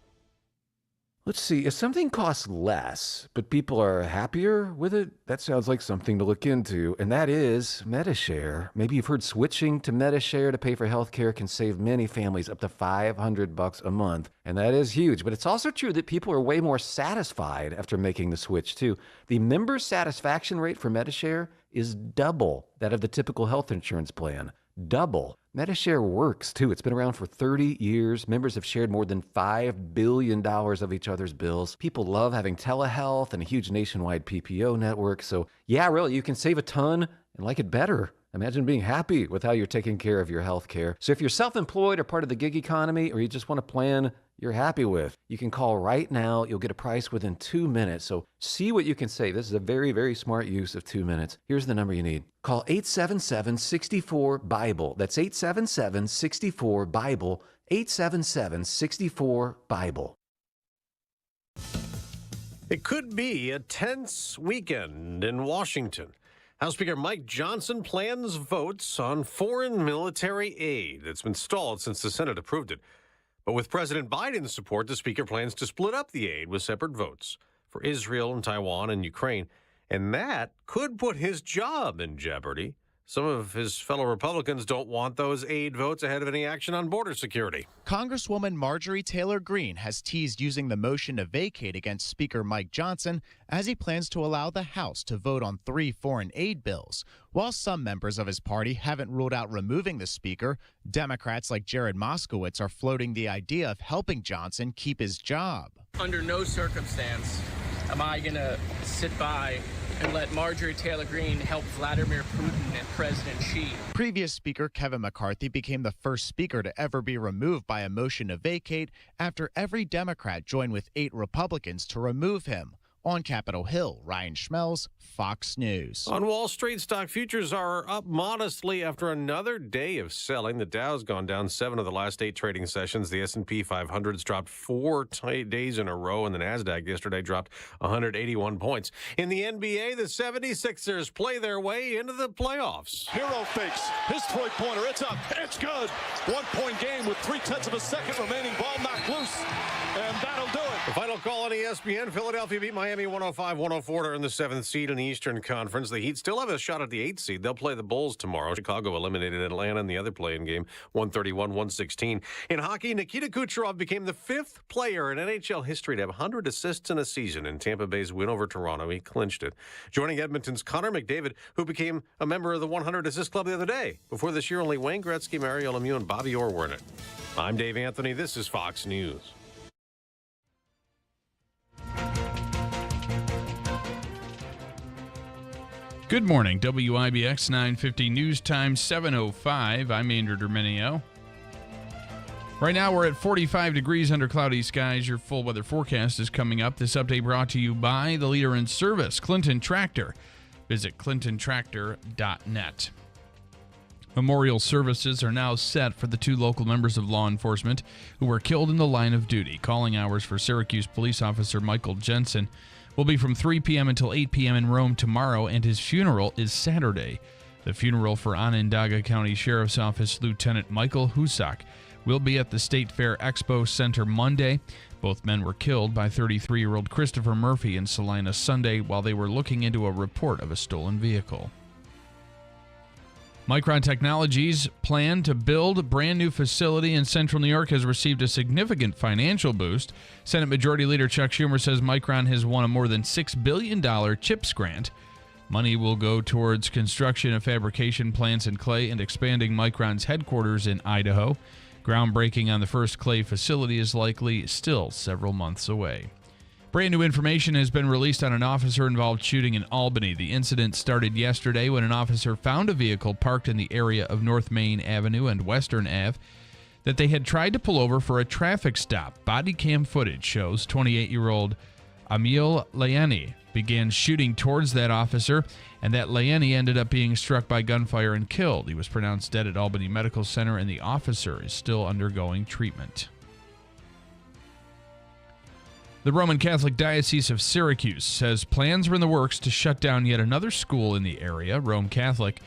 Let's see, if something costs less, but people are happier with it, that sounds like something to look into, and that is Medi-Share. Maybe you've heard switching to Medi-Share to pay for healthcare can save many families up to $500 a month, and that is huge. But it's also true that people are way more satisfied after making the switch, too. The member satisfaction rate for Medi-Share is double that of the typical health insurance plan. Double. Medi-Share works, too. It's been around for 30 years. Members have shared more than $5 billion of each other's bills. People love having telehealth and a huge nationwide PPO network. So, yeah, really, you can save a ton and like it better. Imagine being happy with how you're taking care of your health care. So if you're self-employed or part of the gig economy, or you just want a plan you're happy with, you can call right now. You'll get a price within 2 minutes. So see what you can save. This is a very, very smart use of 2 minutes. Here's the number you need. Call 877-64-BIBLE. That's 877-64-BIBLE. 877-64-BIBLE. It could be a tense weekend in Washington. House Speaker Mike Johnson plans votes on foreign military aid that's been stalled since the Senate approved it. But with President Biden's support, the Speaker plans to split up the aid with separate votes for Israel and Taiwan and Ukraine. And that could put his job in jeopardy. Some of his fellow Republicans don't want those aid votes ahead of any action on border security. Congresswoman Marjorie Taylor Greene has teased using the motion to vacate against Speaker Mike Johnson as he plans to allow the House to vote on 3 foreign aid bills. While some members of his party haven't ruled out removing the Speaker, Democrats like Jared Moskowitz are floating the idea of helping Johnson keep his job. Under no circumstance am I going to sit by and let Marjorie Taylor Greene help Vladimir Putin and President Xi. Previous Speaker Kevin McCarthy became the first Speaker to ever be removed by a motion to vacate after every Democrat joined with 8 Republicans to remove him. On Capitol Hill, Ryan Schmell, Fox News. On Wall Street, stock futures are up modestly after another day of selling. The Dow's gone down 7 of the last 8 trading sessions. The S&P 500's dropped 4 days in a row, and the Nasdaq yesterday dropped 181 points. In the NBA, the 76ers play their way into the playoffs. Hero fakes his three-pointer. It's up. It's good. 1-point game with 0.3 of a second remaining. Ball knocked loose, and that'll do it. The final call on ESPN. Philadelphia beat Miami 105-104 to earn the 7th seed in the Eastern Conference. The Heat still have a shot at the 8th seed. They'll play the Bulls tomorrow. Chicago eliminated Atlanta in the other play-in game, 131-116. In hockey, Nikita Kucherov became the 5th player in NHL history to have 100 assists in a season. In Tampa Bay's win over Toronto, he clinched it. Joining Edmonton's Connor McDavid, who became a member of the 100 Assist Club the other day. Before this year, only Wayne Gretzky, Mario Lemieux, and Bobby Orr were in it. I'm Dave Anthony. This is Fox News. Good morning, WIBX 950 News Time 7:05. I'm Andrew Derminio. Right now we're at 45 degrees under cloudy skies. Your full weather forecast is coming up. This update brought to you by the leader in service, Clinton Tractor. Visit clintontractor.net. Memorial services are now set for the 2 local members of law enforcement who were killed in the line of duty. Calling hours for Syracuse police officer Michael Jensen will be from 3 p.m. until 8 p.m. in Rome tomorrow, and his funeral is Saturday. The funeral for Onondaga County Sheriff's Office Lieutenant Michael Husak will be at the State Fair Expo Center Monday. Both men were killed by 33-year-old Christopher Murphy in Salina Sunday while they were looking into a report of a stolen vehicle. Micron Technology's plan to build a brand new facility in central New York has received a significant financial boost. Senate Majority Leader Chuck Schumer says Micron has won a more than $6 billion CHIPS grant. Money will go towards construction of fabrication plants in clay and expanding Micron's headquarters in Idaho. Groundbreaking on the first clay facility is likely still several months away. Brand new information has been released on an officer-involved shooting in Albany. The incident started yesterday when an officer found a vehicle parked in the area of North Main Avenue and Western Ave that they had tried to pull over for a traffic stop. Body cam footage shows 28-year-old Emil Layani began shooting towards that officer, and that Layani ended up being struck by gunfire and killed. He was pronounced dead at Albany Medical Center, and the officer is still undergoing treatment. The Roman Catholic Diocese of Syracuse says plans are in the works to shut down yet another school in the area, Rome Catholic,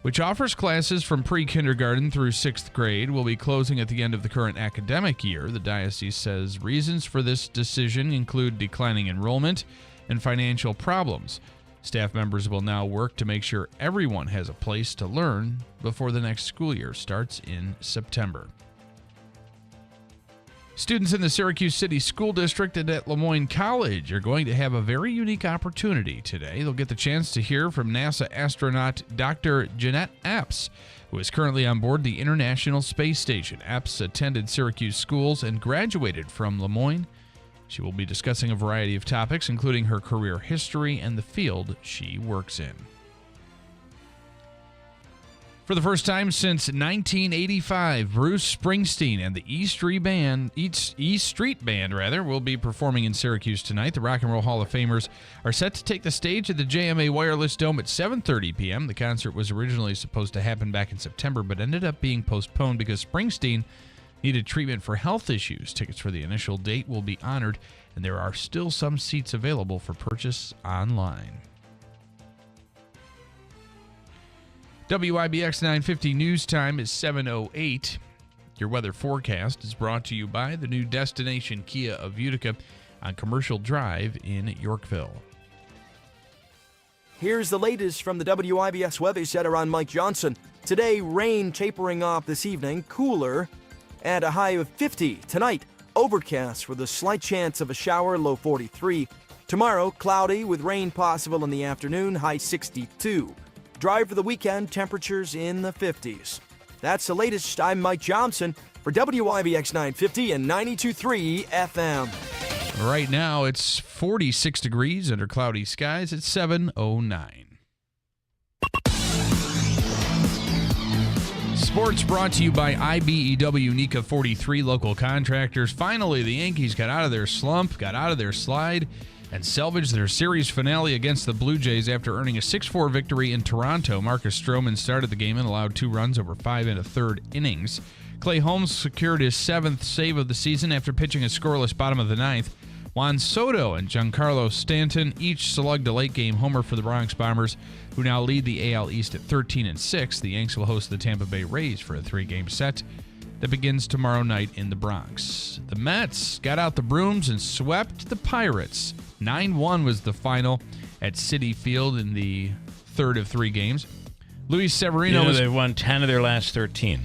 which offers classes from pre-kindergarten through 6th grade, will be closing at the end of the current academic year. The diocese says reasons for this decision include declining enrollment and financial problems. Staff members will now work to make sure everyone has a place to learn before the next school year starts in September. Students in the Syracuse City School District and at Lemoyne College are going to have a very unique opportunity today. They'll get the chance to hear from NASA astronaut Dr. Jeanette Epps, who is currently on board the International Space Station. Epps attended Syracuse schools and graduated from Lemoyne. She will be discussing a variety of topics, including her career history and the field she works in. For the first time since 1985, Bruce Springsteen and the E Street Band will be performing in Syracuse tonight. The Rock and Roll Hall of Famers are set to take the stage at the JMA Wireless Dome at 7:30 p.m. The concert was originally supposed to happen back in September, but ended up being postponed because Springsteen needed treatment for health issues. Tickets for the initial date will be honored, and there are still some seats available for purchase online. WIBX 950 news time is 7:08. Your weather forecast is brought to you by the new destination Kia of Utica on Commercial Drive in Yorkville. Here's the latest from the WIBX Weather Center. I'm Mike Johnson. Today, rain tapering off this evening, cooler, and a high of 50. Tonight, overcast with a slight chance of a shower, low 43. Tomorrow, cloudy with rain possible in the afternoon, high 62. Dry for the weekend, temperatures in the 50s. That's the latest. I'm Mike Johnson for WIBX 950 and 92.3 FM. Right now, it's 46 degrees under cloudy skies at 7:09. Sports brought to you by IBEW NECA 43 local contractors. Finally, the Yankees got out of their slump, got out of their slide, and salvaged their series finale against the Blue Jays after earning a 6-4 victory in Toronto. Marcus Stroman started the game and allowed 2 runs over 5 1/3 innings. Clay Holmes secured his 7th save of the season after pitching a scoreless bottom of the 9th. Juan Soto and Giancarlo Stanton each slugged a late-game homer for the Bronx Bombers, who now lead the AL East at 13-6. The Yanks will host the Tampa Bay Rays for a 3-game set that begins tomorrow night in the Bronx. The Mets got out the brooms and swept the Pirates. 9-1 was the final at Citi Field in the third of 3 games. Luis Severino they've won 10 of their last 13.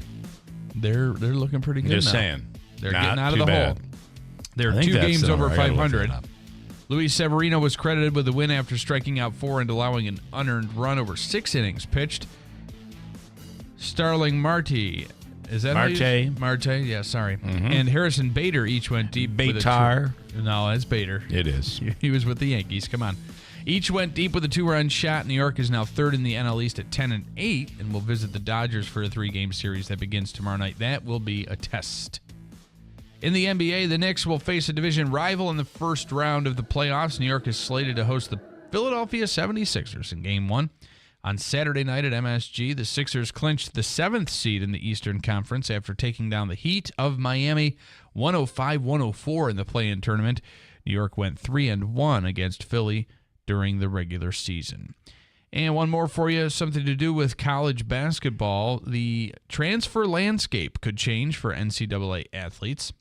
They're looking pretty good. Just now. saying. They're Not getting out of too the bad. hole. They're I think 2 that's games the over number. I gotta look 500. that up. Luis Severino was credited with the win after striking out 4 and allowing an unearned run over 6 innings pitched. Starling Marte. Is that Marte? Marte, yeah, sorry. Mm-hmm. And Harrison Bader each went deep. Batar. No, that's Bader. It is. He was with the Yankees. Come on. Each went deep with a 2-run shot. New York is now 3rd in the NL East at 10-8 and will visit the Dodgers for a 3-game series that begins tomorrow night. That will be a test. In the NBA, the Knicks will face a division rival in the first round of the playoffs. New York is slated to host the Philadelphia 76ers in Game 1. On Saturday night at MSG, the Sixers clinched the 7th seed in the Eastern Conference after taking down the Heat of Miami 105-104 in the play-in tournament. New York went 3-1 against Philly during the regular season. And one more for you, something to do with college basketball. The transfer landscape could change for NCAA athletes.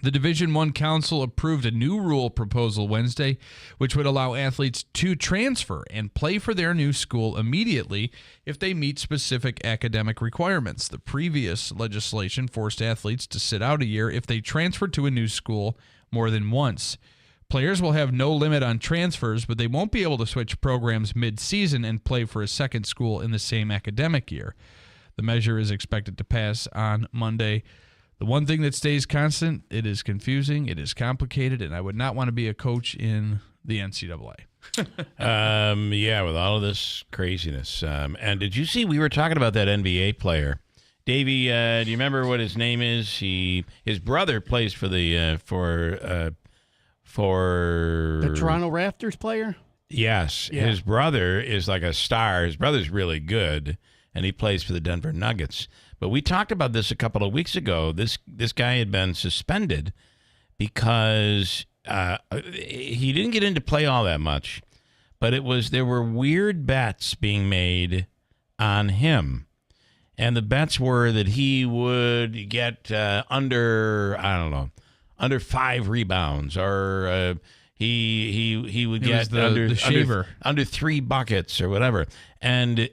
The Division I Council approved a new rule proposal Wednesday, which would allow athletes to transfer and play for their new school immediately if they meet specific academic requirements. The previous legislation forced athletes to sit out a year if they transferred to a new school more than once. Players will have no limit on transfers, but they won't be able to switch programs mid-season and play for a second school in the same academic year. The measure is expected to pass on Monday. The one thing that stays constant, it is confusing, it is complicated, and I would not want to be a coach in the NCAA. Yeah, with all of this craziness. And did you see, we were talking about that NBA player. Davey, do you remember what his name is? His brother plays for the The Toronto Raptors player? Yes. Yeah. His brother is like a star. His brother's really good, and he plays for the Denver Nuggets. But we talked about this a couple of weeks ago. This guy had been suspended because he didn't get into play all that much, but there were weird bets being made on him. And the bets were that he would get under 5 rebounds, or he would get under 3 buckets or whatever. And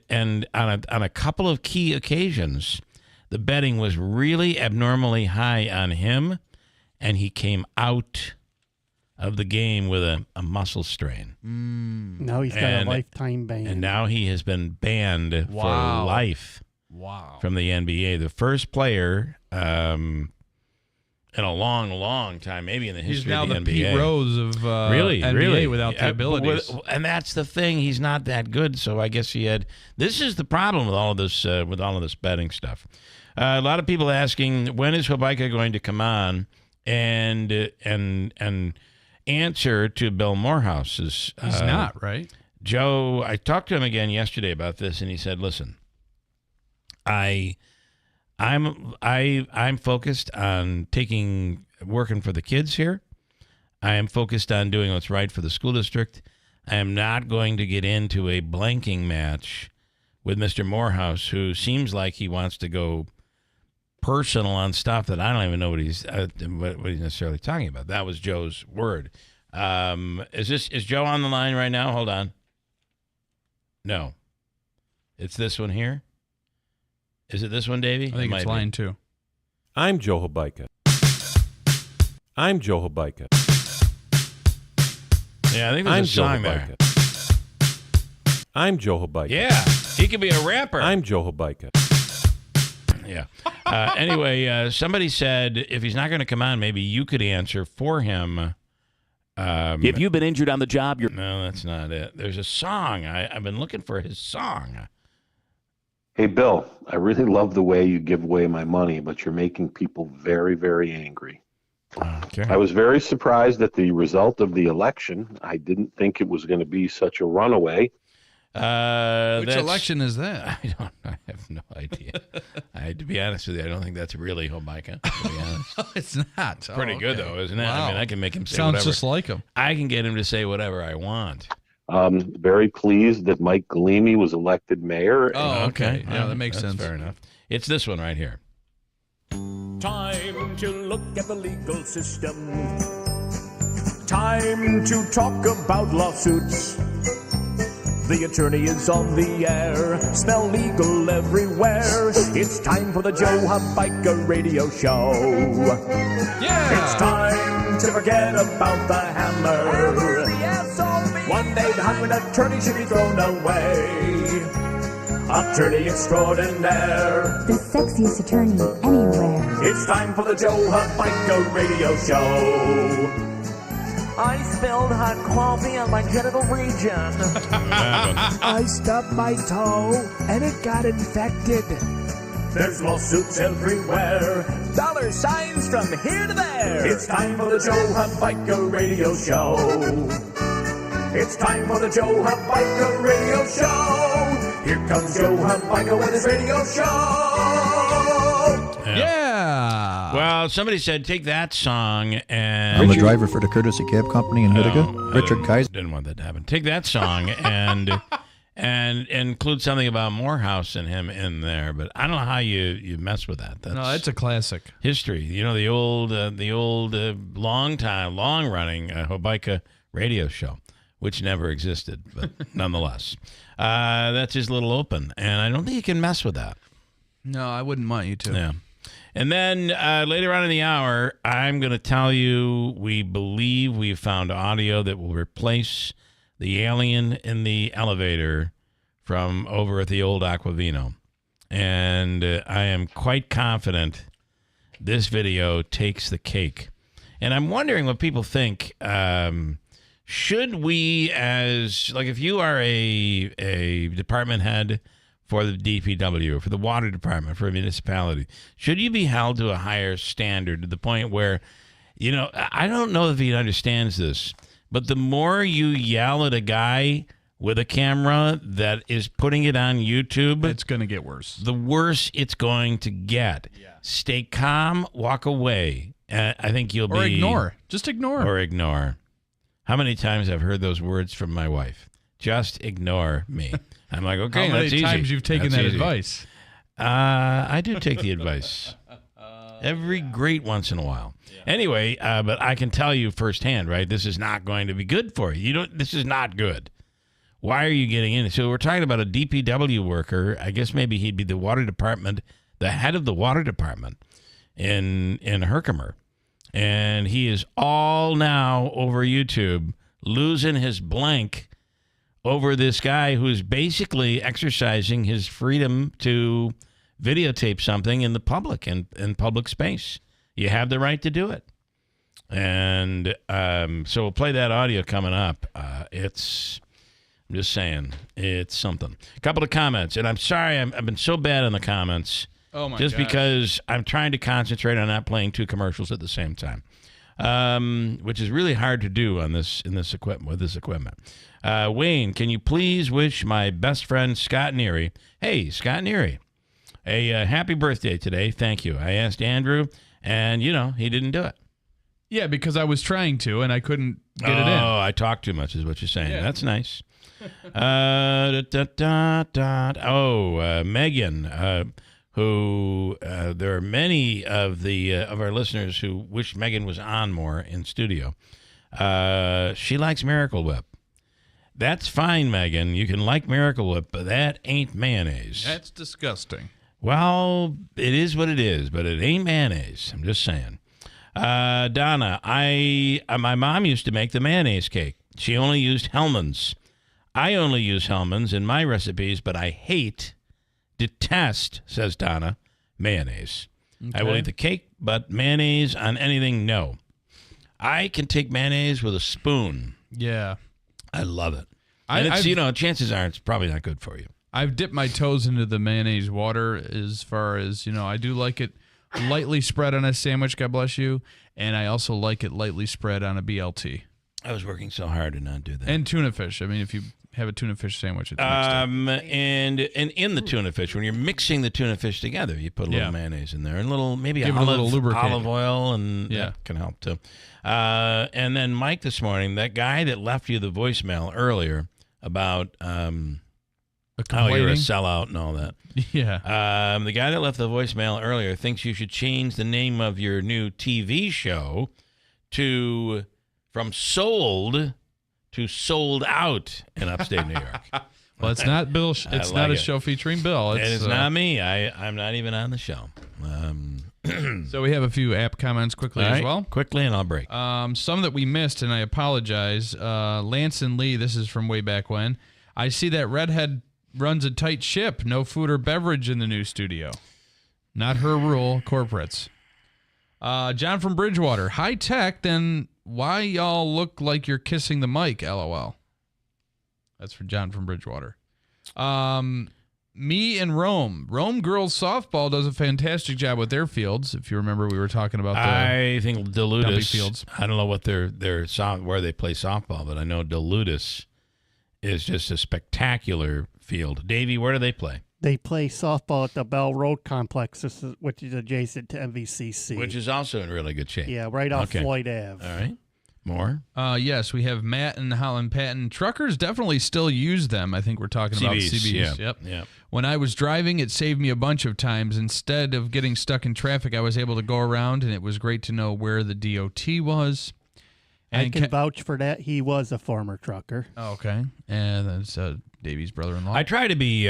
on a couple of key occasions, the betting was really abnormally high on him, and he came out of the game with a muscle strain. Now he's got a lifetime ban. And now he has been banned for life from the NBA. The first player in a long, long time, maybe in the history of the NBA. He's now the Pete Rose of NBA without the abilities. And that's the thing. He's not that good, so I guess he had... This is the problem with all of this betting stuff. A lot of people asking, when is Hobeika going to come on and answer to Bill Morehouse's... He's not, right? Joe, I talked to him again yesterday about this, and he said, listen, I'm focused on working for the kids here. I am focused on doing what's right for the school district. I am not going to get into a blanking match with Mr. Morehouse, who seems like he wants to go personal on stuff that I don't even know what he's necessarily talking about. That was Joe's word. Is Joe on the line right now? Hold on. No. It's this one here. Is it this one, Davey? I think it's line 2. I'm Joe Habaika. I'm Joe Habaika. Yeah, I think there's a song there. I'm Joe Habaika. Yeah, he could be a rapper. I'm Joe Habaika. Yeah. Anyway, somebody said if he's not going to come on, maybe you could answer for him. If you've been injured on the job, you're... No, that's not it. There's a song. I've been looking for his song. Hey, Bill, I really love the way you give away my money, but you're making people very, very angry. Okay. I was very surprised at the result of the election. I didn't think it was going to be such a runaway. Which election is that? I have no idea. To be honest with you, I don't think that's really Habaika, to be honest. It's not. It's pretty good, though, isn't it? Wow. I mean, I can make him say Sounds whatever. just like him. I can get him to say whatever I want. Very pleased that Mike Galimi was elected mayor. Oh, okay. Yeah, that makes sense. Fair enough. It's this one right here. Time to look at the legal system. Time to talk about lawsuits. The attorney is on the air. Smell legal everywhere. It's time for the Joe Habaika radio show. Yeah. It's time to forget about the hammer. 1-800-attorney should be thrown away. Attorney extraordinaire. The sexiest attorney anywhere. It's time for the Joe Habaika radio show. I spilled hot coffee on my genital region. I stubbed my toe and it got infected. There's lawsuits everywhere. Dollar signs from here to there. It's time for the Joe Habaika radio show. It's time for the Joe Habaika radio show. Here comes Joe Habaika with his radio show. Yeah. Well, somebody said take that song and... I'm a driver for the Courtesy Cab Company in Utica. Richard Kaiser. Didn't want that to happen. Take that song and include something about Morehouse and him in there. But I don't know how you mess with that. No, it's a classic. History. You know, the old long-running Habaika radio show, which never existed, but nonetheless. That's his little open, and I don't think you can mess with that. No, I wouldn't want you to. Yeah. And then later on in the hour, I'm going to tell you we believe we've found audio that will replace the alien in the elevator from over at the old Aquavino. And I am quite confident this video takes the cake. And I'm wondering what people think. Should we, as, like, if you are a department head for the DPW, or for the water department, for a municipality, should you be held to a higher standard to the point where, you know, I don't know if he understands this, but the more you yell at a guy with a camera that is putting it on YouTube, it's going to get worse. The worse it's going to get. Yeah. Stay calm, walk away. I think you'll be... Or ignore. Just ignore. Or ignore. How many times I've heard those words from my wife? Just ignore me. I'm like, okay, how many that's easy. times you've taken that's that easy. advice? I do take the advice every great once in a while. Yeah. Anyway, but I can tell you firsthand, right? This is not going to be good for you. This is not good. Why are you getting in it? So we're talking about a DPW worker. I guess maybe he'd be the water department, the head of the water department in Herkimer. And he is all now over YouTube losing his blank over this guy who's basically exercising his freedom to videotape something in the public, in public space. You have the right to do it. And so we'll play that audio coming up. I'm just saying, it's something. A couple of comments, and I'm sorry, I've been so bad on the comments. Oh my just gosh. because I'm trying to concentrate on not playing two commercials at the same time, which is really hard to do on this equipment. Wayne, can you please wish my best friend Scott Neary, hey Scott Neary, a happy birthday today? Thank you. I asked Andrew, and he didn't do it. Yeah, because I was trying to, and I couldn't get it in. Oh, I talk too much, is what you're saying. Yeah. That's nice. Megan, who there are many of our listeners who wish Megan was on more in studio. She likes Miracle Whip. That's fine, Megan. You can like Miracle Whip, but that ain't mayonnaise. That's disgusting. Well, it is what it is, but it ain't mayonnaise. I'm just saying. Donna, my mom used to make the mayonnaise cake. She only used Hellmann's. I only use Hellmann's in my recipes, but I detest, says Donna, mayonnaise. Okay. I will eat the cake, but mayonnaise on anything, no. I can take mayonnaise with a spoon. Yeah. I love it. And it's, chances are it's probably not good for you. I've dipped my toes into the mayonnaise water as far as, I do like it lightly spread on a sandwich, God bless you, and I also like it lightly spread on a BLT. I was working so hard to not do that. And tuna fish. I mean, if you have a tuna fish sandwich, it's mixed up. And in the tuna fish, when you're mixing the tuna fish together, you put a little mayonnaise in there and maybe Give it a little lubricate. olive oil, and that can help too. And then Mike this morning, that guy that left you the voicemail earlier about how you're a sellout and all that. Yeah. The guy that left the voicemail earlier thinks you should change the name of your new TV show from Sold to Sold Out in upstate New York. Well, it's not Bill. It's not a show featuring Bill. It's not me. I'm not even on the show. So we have a few app comments quickly as well. Quickly, and I'll break. Some that we missed, and I apologize. Lance and Lee, this is from way back when. I see that Redhead runs a tight ship. No food or beverage in the new studio. Not her rule, corporates. John from Bridgewater. High tech, then why y'all look like you're kissing the mic, LOL. That's for John from Bridgewater. Me and Rome. Rome girls softball does a fantastic job with their fields. If you remember, we were talking about I think Duluthus fields. I don't know what where they play softball, but I know Duluthus is just a spectacular field. Davey, where do they play? They play softball at the Bell Road Complex, which is adjacent to MVCC. Which is also in really good shape. Yeah, right off Floyd Ave. All right. More? Yes, we have Matt and Holland Patton. Truckers definitely still use them. I think we're talking about CBs. Yeah. Yep. When I was driving, it saved me a bunch of times. Instead of getting stuck in traffic, I was able to go around, and it was great to know where the DOT was. And I can vouch for that. He was a former trucker. Oh, okay. And that's Davey's brother-in-law. I try to be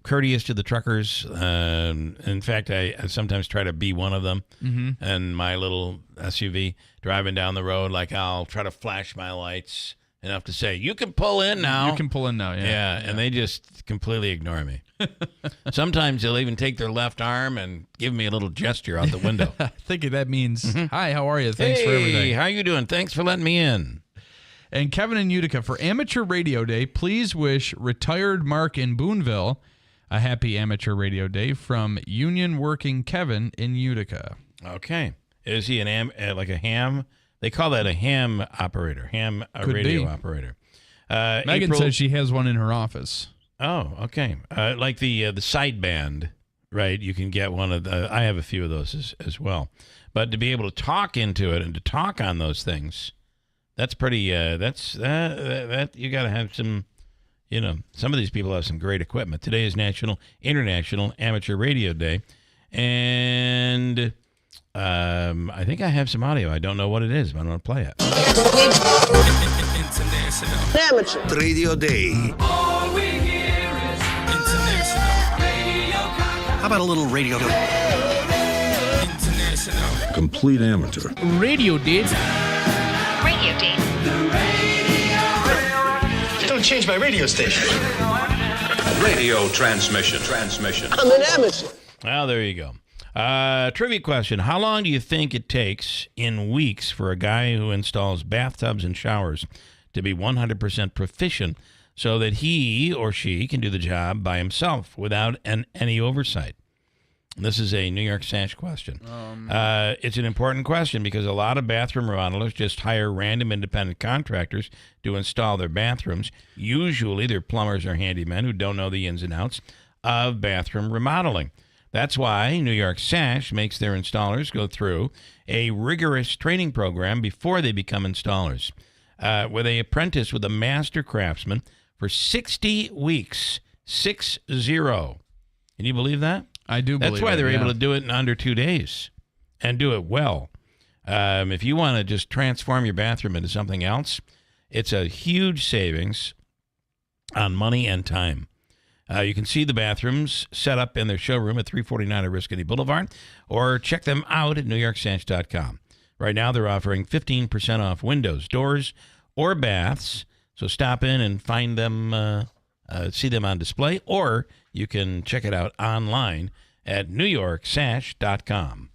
courteous to the truckers. In fact, I sometimes try to be one of them. Mm-hmm. And my little SUV driving down the road, I'll try to flash my lights enough to say, you can pull in now. You can pull in now, yeah. Yeah, and they just completely ignore me. Sometimes they'll even take their left arm and give me a little gesture out the window. I think that means, hi, how are you? Thanks for everything. Hey, how you doing? Thanks for letting me in. And Kevin in Utica, for Amateur Radio Day, please wish retired Mark in Boonville a happy Amateur Radio Day from Union Working Kevin in Utica. Okay. Is he like a ham? They call that a ham operator, Could radio be. operator. Megan says she has one in her office. Oh, okay. Like the sideband, right? You can get one of the. I have a few of those as well. But to be able to talk into it and to talk on those things, that's pretty. That you got to have some. Some of these people have some great equipment. Today is International Amateur Radio Day, and I think I have some audio. I don't know what it is, but I'm going to play it. Amateur Radio Day. All we hear is international radio. How about a little radio? International. Complete amateur. Radio Day. Radio Day. Don't change my radio station. Radio transmission. I'm an amateur. Well, there you go. Trivia question. How long do you think it takes in weeks for a guy who installs bathtubs and showers to be 100% proficient so that he or she can do the job by himself without any oversight? This is a New York Sash question. It's an important question because a lot of bathroom remodelers just hire random independent contractors to install their bathrooms. Usually they're plumbers or handymen who don't know the ins and outs of bathroom remodeling. That's why New York Sash makes their installers go through a rigorous training program before they become installers, where they apprentice with a master craftsman for 60 weeks. 6-0. Can you believe that? I do believe That's why it, they're yeah. able to do it in under 2 days and do it well. If you want to just transform your bathroom into something else, it's a huge savings on money and time. You can see the bathrooms set up in their showroom at 349 Oriskany Boulevard, or check them out at NewYorkSanch.com. Right now, they're offering 15% off windows, doors, or baths. So stop in and find them, see them on display, or you can check it out online at NewYorkSanch.com.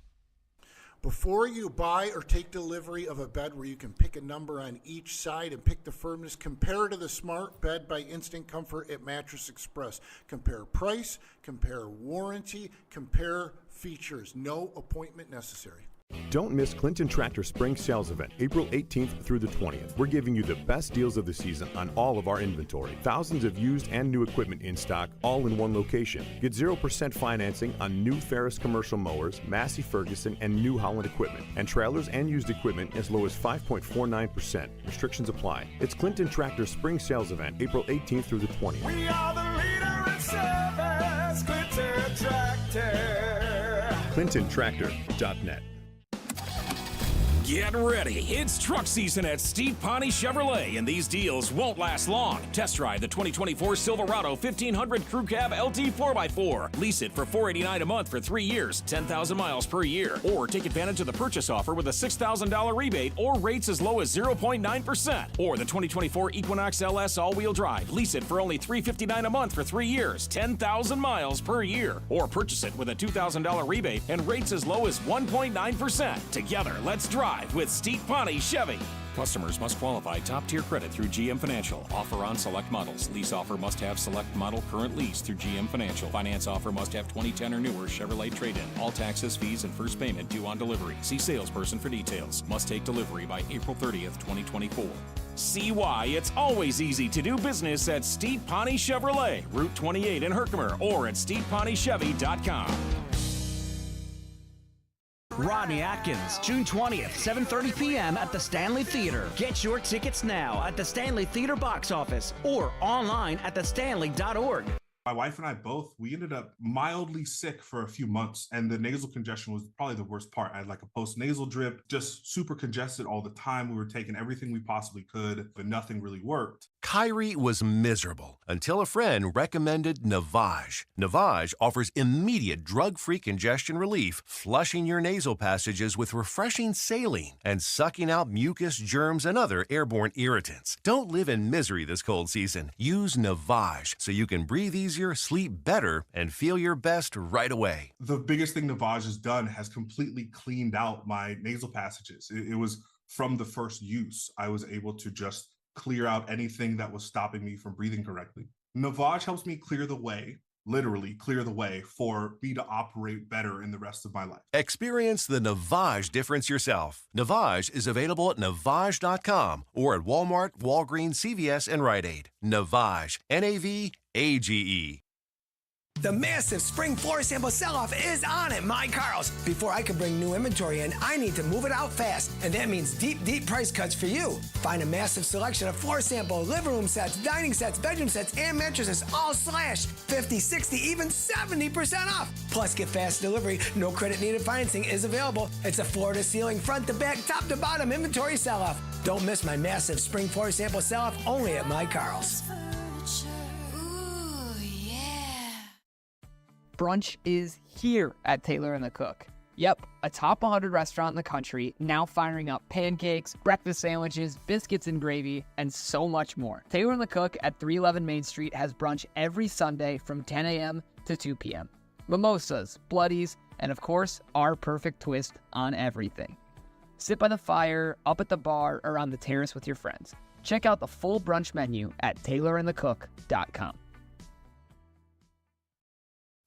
Before you buy or take delivery of a bed where you can pick a number on each side and pick the firmness, compare to the Smart Bed by Instant Comfort at Mattress Express. Compare price, compare warranty, compare features. No appointment necessary. Don't miss Clinton Tractor Spring Sales Event, April 18th through the 20th. We're giving you the best deals of the season on all of our inventory. Thousands of used and new equipment in stock, all in one location. Get 0% financing on new Ferris commercial mowers, Massey Ferguson, and New Holland equipment. And trailers and used equipment as low as 5.49%. Restrictions apply. It's Clinton Tractor Spring Sales Event, April 18th through the 20th. We are the leader in service, Clinton Tractor. ClintonTractor.net. Get ready. It's truck season at Steve Pawnee Chevrolet, and these deals won't last long. Test drive the 2024 Silverado 1500 Crew Cab LT 4x4. Lease it for $489 a month for 3 years, 10,000 miles per year. Or take advantage of the purchase offer with a $6,000 rebate or rates as low as 0.9%. Or the 2024 Equinox LS all-wheel drive. Lease it for only $359 a month for 3 years, 10,000 miles per year. Or purchase it with a $2,000 rebate and rates as low as 1.9%. Together, let's drive with Steve Pawnee Chevy. Customers must qualify top-tier credit through GM Financial. Offer on select models. Lease offer must have select model current lease through GM Financial. Finance offer must have 2010 or newer Chevrolet trade-in. All taxes, fees, and first payment due on delivery. See salesperson for details. Must take delivery by April 30th, 2024. See why it's always easy to do business at Steve Pawnee Chevrolet, Route 28 in Herkimer, or at StevePawneeChevy.com. Rodney Atkins, June 20th, 7:30 p.m. at the Stanley Theater. Get your tickets now at the Stanley Theater box office or online at thestanley.org. My wife and I both, we ended up mildly sick for a few months, and the nasal congestion was probably the worst part. I had like a post-nasal drip, just super congested all the time. We were taking everything we possibly could, but nothing really worked. Kyrie was miserable until a friend recommended Navage. Navage offers immediate drug-free congestion relief, flushing your nasal passages with refreshing saline and sucking out mucus, germs, and other airborne irritants. Don't live in misery this cold season. Use Navage so you can breathe easier, sleep better, and feel your best right away. The biggest thing Navage has done has completely cleaned out my nasal passages. It was from the first use. I was able to just clear out anything that was stopping me from breathing correctly. Navage helps me clear the way, literally clear the way for me to operate better in the rest of my life. Experience the Navage difference yourself. Navage is available at Navage.com or at Walmart, Walgreens, CVS, and Rite Aid. Navage, N-A-V-A-G-E. The massive spring floor sample sell-off is on at My Carl's. Before I can bring new inventory in, I need to move it out fast, and that means deep, deep price cuts for you. Find a massive selection of floor sample, living room sets, dining sets, bedroom sets, and mattresses, all slashed 50, 60, even 70% off. Plus, get fast delivery. No credit needed financing is available. It's a floor-to-ceiling, front-to-back, top-to-bottom inventory sell-off. Don't miss my massive spring floor sample sell-off only at My Carl's. Brunch is here at Taylor and the Cook. Yep, a top 100 restaurant in the country, now firing up pancakes, breakfast sandwiches, biscuits and gravy, and so much more. Taylor and the Cook at 311 Main Street has brunch every Sunday from 10 a.m. to 2 p.m. Mimosas, bloodies, and of course, our perfect twist on everything. Sit by the fire, up at the bar, or on the terrace with your friends. Check out the full brunch menu at taylorandthecook.com.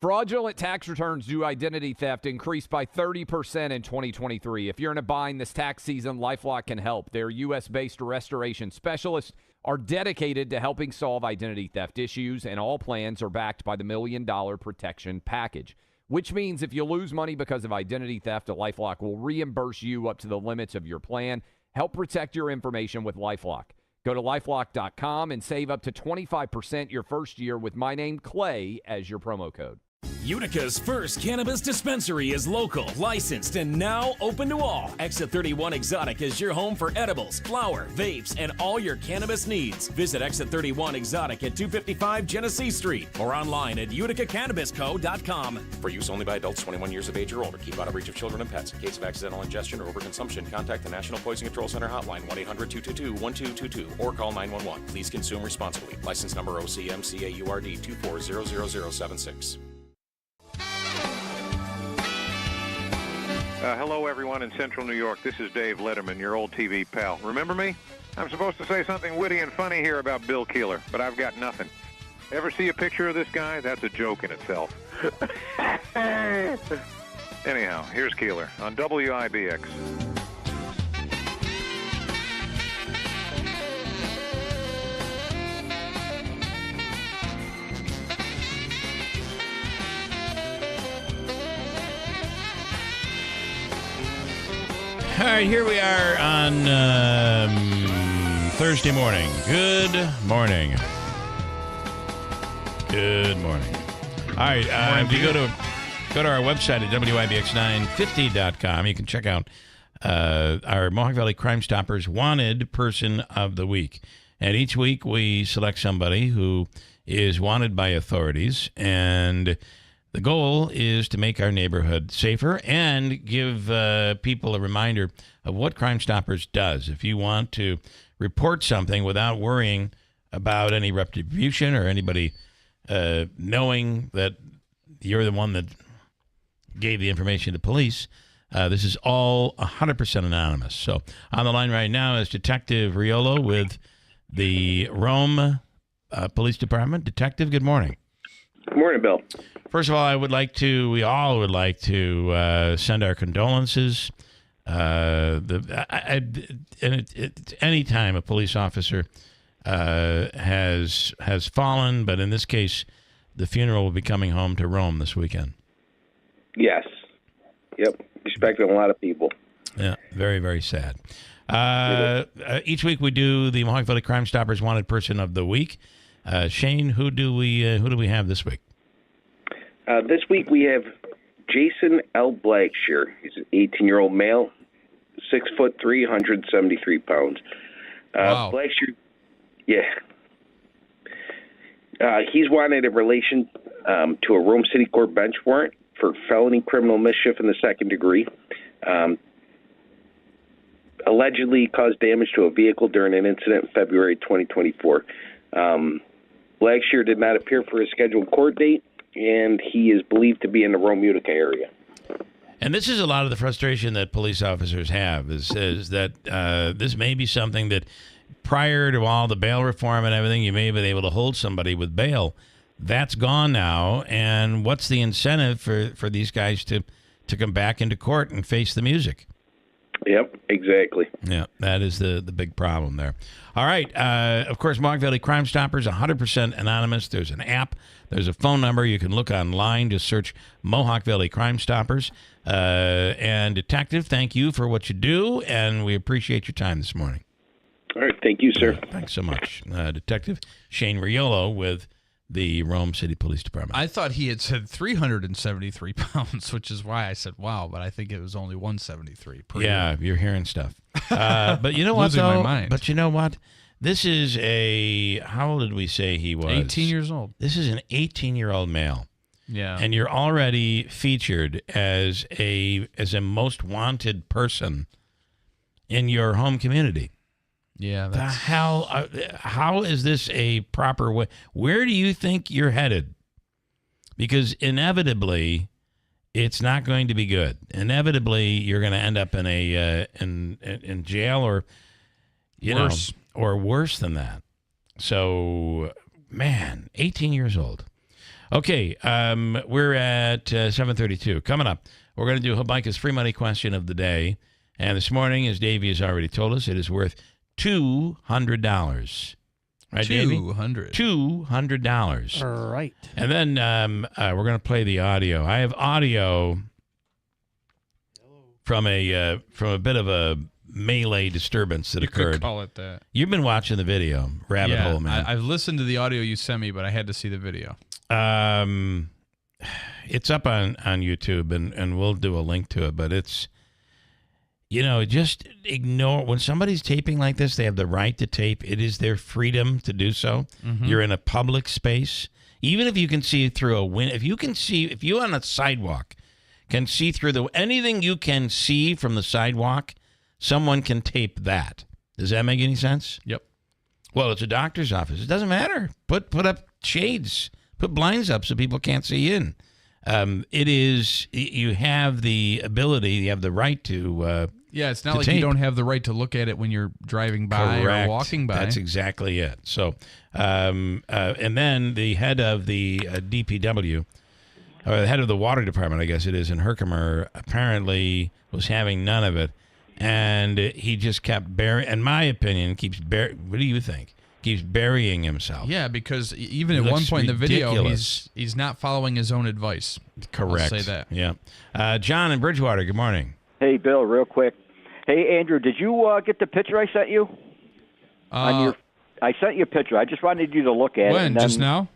Fraudulent tax returns due to identity theft increased by 30% in 2023. If you're in a bind this tax season, LifeLock can help. Their U.S.-based restoration specialists are dedicated to helping solve identity theft issues, and all plans are backed by the $1 Million Protection Package, which means if you lose money because of identity theft, LifeLock will reimburse you up to the limits of your plan. Help protect your information with LifeLock. Go to LifeLock.com and save up to 25% your first year with my name, Clay, as your promo code. Utica's first cannabis dispensary is local, licensed, and now open to all. Exit 31 Exotic is your home for edibles, flower, vapes, and all your cannabis needs. Visit Exit 31 Exotic at 255 Genesee Street or online at uticacannabisco.com. For use only by adults 21 years of age or older. Keep out of reach of children and pets. In case of accidental ingestion or overconsumption, contact the National Poison Control Center hotline 1-800-222-1222 or call 911. Please consume responsibly. License number OCMCAURD 2400076. Hello, everyone in Central New York. This is Dave Letterman, your old TV pal. Remember me? I'm supposed to say something witty and funny here about Bill Keeler, but I've got nothing. Ever see a picture of this guy? That's a joke in itself. Anyhow, here's Keeler on WIBX. All right, here we are on Thursday morning. Good morning. Good morning. All right, if you go to our website at WIBX950.com, you can check out our Mohawk Valley Crime Stoppers Wanted Person of the Week. And each week we select somebody who is wanted by authorities, and the goal is to make our neighborhood safer and give people a reminder of what Crime Stoppers does. If you want to report something without worrying about any retribution or anybody knowing that you're the one that gave the information to police, this is all 100% anonymous. So on the line right now is Detective Riolo with the Rome Police Department. Detective, good morning. Good morning, Bill. First of all, we all would like to send our condolences. Anytime a police officer has fallen, but in this case, the funeral will be coming home to Rome this weekend. Yes. Yep. Respecting a lot of people. Yeah. Very, very sad. Each week we do the Mohawk Valley Crime Stoppers Wanted Person of the Week. Shane, who do we have this week? This week we have Jason L. Blackshear. He's an 18-year-old male, 6'3", 173 pounds. Wow. Blackshear, yeah. He's wanted in relation to a Rome City Court bench warrant for felony criminal mischief in the second degree. Allegedly caused damage to a vehicle during an incident in February 2024. Blackshear did not appear for his scheduled court date, and he is believed to be in the Rome, Utica area. And this is a lot of the frustration that police officers have, is that this may be something that prior to all the bail reform and everything, you may have been able to hold somebody with bail. That's gone now, and what's the incentive for these guys to come back into court and face the music? Yep, exactly. Yeah, that is the big problem there. All right. Of course, Mohawk Valley Crime Stoppers, 100% anonymous. There's an app. There's a phone number. You can look online. Just search Mohawk Valley Crime Stoppers. And Detective, thank you for what you do, and we appreciate your time this morning. All right. Thank you, sir. Thanks so much. Detective Shane Riolo with the Rome City Police Department. I thought he had said 373 pounds, which is why I said, wow, but I think it was only 173 per year. You're hearing stuff. But you know what, Losing though? my mind. But you know what? This is how old did we say he was? 18 years old. This is an 18-year-old male. Yeah. And you're already featured as a most wanted person in your home community. Yeah. The hell? How is this a proper way? Where do you think you're headed? Because inevitably, it's not going to be good. Inevitably, you're going to end up in a in jail or Worse. or worse than that. So, man, 18 years old. Okay, we're at 7:32. Coming up, we're going to do Habaika's free money question of the day. And this morning, as Davey has already told us, it is worth $200. Right, Davey? $200. All right. And then we're going to play the audio. I have audio from a bit of a melee disturbance that You occurred. could call it that. You've been watching the video, Rabbit Hole, man. I've listened to the audio you sent me, but I had to see the video. It's up on YouTube, and we'll do a link to it, but it's, just ignore, when somebody's taping like this, they have the right to tape. It is their freedom to do so. Mhm. You're in a public space. Even if you can see through a window, if you on a sidewalk can see through anything you can see from the sidewalk, someone can tape that. Does that make any sense? Yep. Well, it's a doctor's office. It doesn't matter. Put up shades. Put blinds up so people can't see in. It is, you have the ability, you have the right to It's not like tape. you don't have the right to look at it when you're driving by Correct. or walking by. That's exactly it. So, and then the head of the DPW, or the head of the water department, I guess it is, in Herkimer, apparently was having none of it. And he just kept burying, in my opinion, what do you think? Keeps burying himself. Yeah, because even He at one looks point in the video, ridiculous. he's not following his own advice. Correct. I'll say that. Yeah. John in Bridgewater, good morning. Hey, Bill, real quick. Hey, Andrew, did you get the picture I sent you? I sent you a picture. I just wanted you to look at it. When? And then, Just now?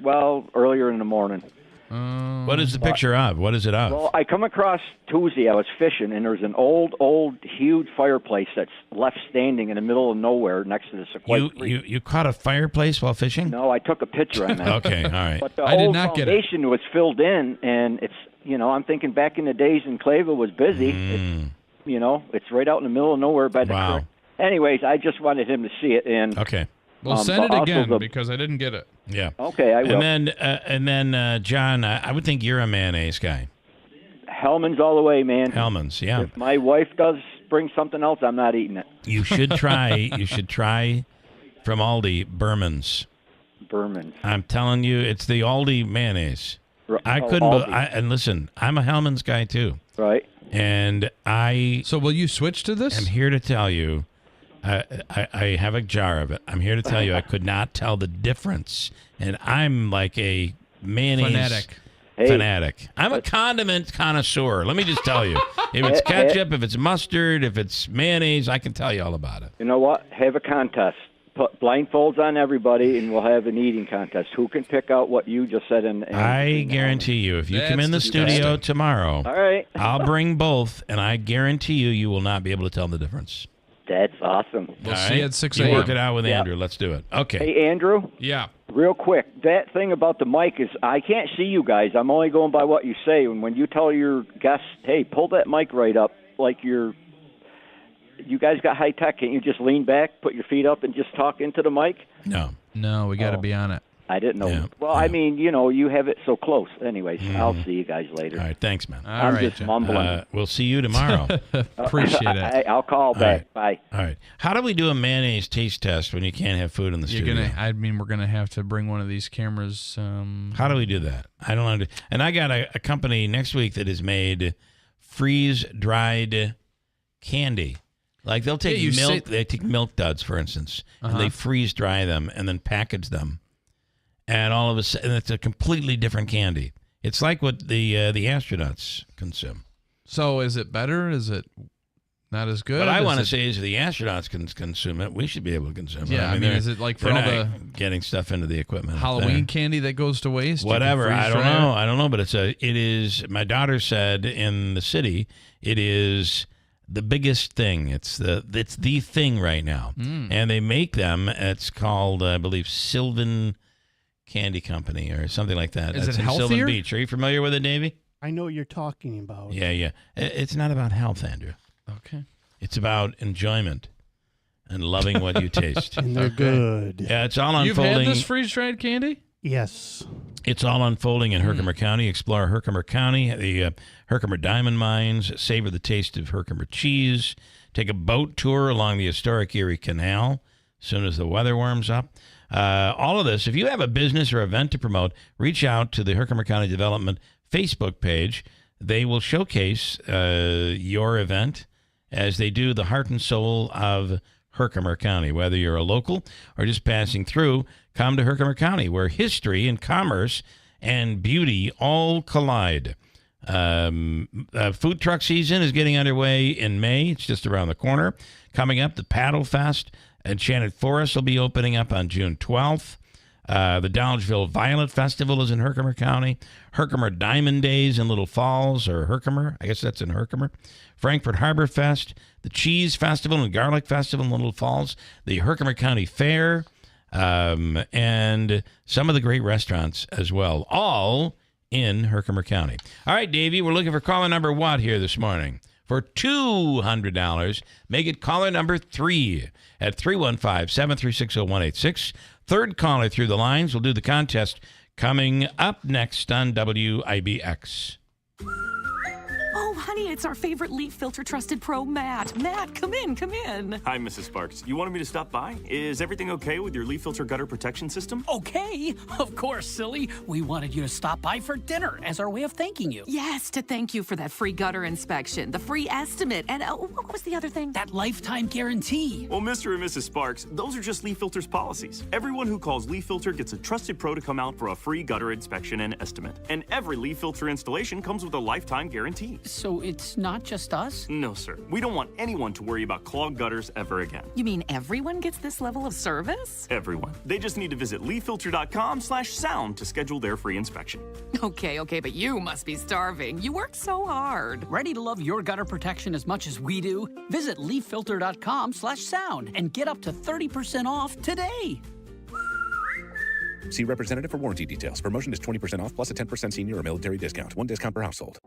Well, earlier in the morning. What is the picture of? What is it of? Well, I come across Tuesday. I was fishing, and there's an old, huge fireplace that's left standing in the middle of nowhere next to the Sequoia Creek. You caught a fireplace while fishing? No, I took a picture on that. Okay, all right. But the I did old not get it. foundation was filled in, and it's, I'm thinking back in the days when Clayville was busy. It's right out in the middle of nowhere by the creek. Anyways, I just wanted him to see it. And okay. Well, send it also again because I didn't get it. Yeah. Okay, I will. And then John, I would think you're a mayonnaise guy. Hellman's all the way, man. Hellman's, yeah. If my wife does bring something else, I'm not eating it. You should try. You should try from Aldi Berman's. Berman's. I'm telling you, it's the Aldi mayonnaise. I oh, couldn't. Aldi. And listen, I'm a Hellman's guy too. Right. And So will you switch to this? I'm here to tell you. I have a jar of it. I'm here to tell you I could not tell the difference. And I'm like a mayonnaise fanatic. I'm a condiment connoisseur. Let me just tell you. If it's ketchup, if it's mustard, if it's mayonnaise, I can tell you all about it. You know what? Have a contest. Put blindfolds on everybody, and we'll have an eating contest. Who can pick out what you just said? I guarantee you, if you come in the studio tomorrow, all right. I'll bring both, and I guarantee you will not be able to tell the difference. That's awesome. We'll see you at 6 You a.m. work it out with Andrew. Let's do it. Okay. Hey, Andrew? Yeah. Real quick, that thing about the mic is, I can't see you guys. I'm only going by what you say. And when you tell your guests, hey, pull that mic right up, like you guys got high tech. Can't you just lean back, put your feet up, and just talk into the mic? No, we got to be on it. I didn't know. I mean, you have it so close. Anyways, I'll see you guys later. All right, thanks, man. I'm just mumbling. We'll see you tomorrow. Appreciate it. I'll call back. Right. Bye. All right. How do we do a mayonnaise taste test when you can't have food in the studio? We're gonna have to bring one of these cameras. How do we do that? I don't understand. And I got a company next week that has made freeze-dried candy. Like they'll take milk. They take Milk Duds, for instance, and they freeze-dry them and then package them. And all of a sudden, it's a completely different candy. It's like what the astronauts consume. So is it better? Is it not as good? What I want to say is, if the astronauts can consume it, we should be able to consume it. Yeah, I mean is it like for all the getting stuff into the equipment? Halloween candy that goes to waste? Whatever. I don't know. But it is. My daughter said in the city, it is the biggest thing. It's the thing right now, and they make them. It's called, I believe, Sylvan Candy Company or something like that. Is That's it in healthier? Sylvan Beach. Are you familiar with it, Davey? I know what you're talking about. Yeah. It's not about health, Andrew. Okay. It's about enjoyment and loving what you taste. And they're good. Yeah, it's all You've unfolding. had this freeze-dried candy? Yes. It's all unfolding in Herkimer County. Explore Herkimer County, the Herkimer Diamond Mines. Savor the taste of Herkimer cheese. Take a boat tour along the historic Erie Canal as soon as the weather warms up. All of this, if you have a business or event to promote, reach out to the Herkimer County Development Facebook page. They will showcase your event as they do the heart and soul of Herkimer County. Whether you're a local or just passing through, come to Herkimer County, where history and commerce and beauty all collide. Food truck season is getting underway in May. It's just around the corner. Coming up, the Paddle Fest Enchanted Forest will be opening up on June 12th. The Dolgeville Violet Festival is in Herkimer County. Herkimer Diamond Days in Little Falls, or Herkimer. I guess that's in Herkimer. Frankfurt Harbor Fest. The Cheese Festival and Garlic Festival in Little Falls. The Herkimer County Fair. And some of the great restaurants as well. All in Herkimer County. All right, Davey, we're looking for caller number what here this morning? For $200, make it caller number 3 at 315-736-0186. Third caller through the lines will do the contest coming up next on WIBX. Oh, honey, it's our favorite leaf filter trusted pro, Matt. Matt, come in, come in. Hi, Mrs. Sparks. You wanted me to stop by? Is everything okay with your leaf filter gutter protection system? Okay, of course, silly. We wanted you to stop by for dinner as our way of thanking you. Yes, to thank you for that free gutter inspection, the free estimate, and what was the other thing? That lifetime guarantee. Well, Mr. and Mrs. Sparks, those are just Leaf Filter's policies. Everyone who calls Leaf Filter gets a trusted pro to come out for a free gutter inspection and estimate. And every Leaf Filter installation comes with a lifetime guarantee. So it's not just us? No, sir. We don't want anyone to worry about clogged gutters ever again. You mean everyone gets this level of service? Everyone. They just need to visit leaffilter.com/sound to schedule their free inspection. Okay, but you must be starving. You work so hard. Ready to love your gutter protection as much as we do? Visit leaffilter.com/sound and get up to 30% off today. See representative for warranty details. Promotion is 20% off plus a 10% senior or military discount. One discount per household.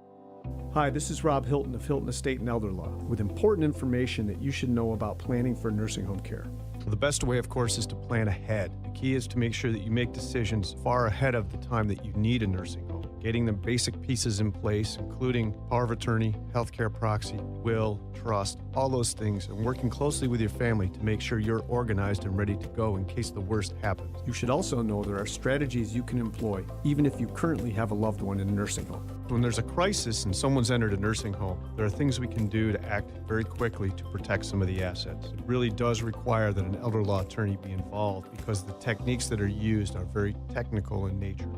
Hi, this is Rob Hilton of Hilton Estate and Elder Law with important information that you should know about planning for nursing home care. Well, the best way, of course, is to plan ahead. The key is to make sure that you make decisions far ahead of the time that you need a nursing home. Getting the basic pieces in place, including power of attorney, healthcare proxy, will, trust, all those things, and working closely with your family to make sure you're organized and ready to go in case the worst happens. You should also know there are strategies you can employ, even if you currently have a loved one in a nursing home. When there's a crisis and someone's entered a nursing home, there are things we can do to act very quickly to protect some of the assets. It really does require that an elder law attorney be involved because the techniques that are used are very technical in nature.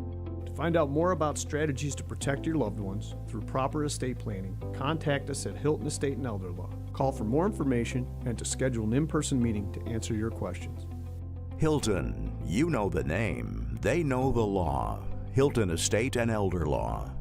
To find out more about strategies to protect your loved ones through proper estate planning, contact us at Hilton Estate and Elder Law. Call for more information and to schedule an in-person meeting to answer your questions. Hilton, you know the name, they know the law. Hilton Estate and Elder Law.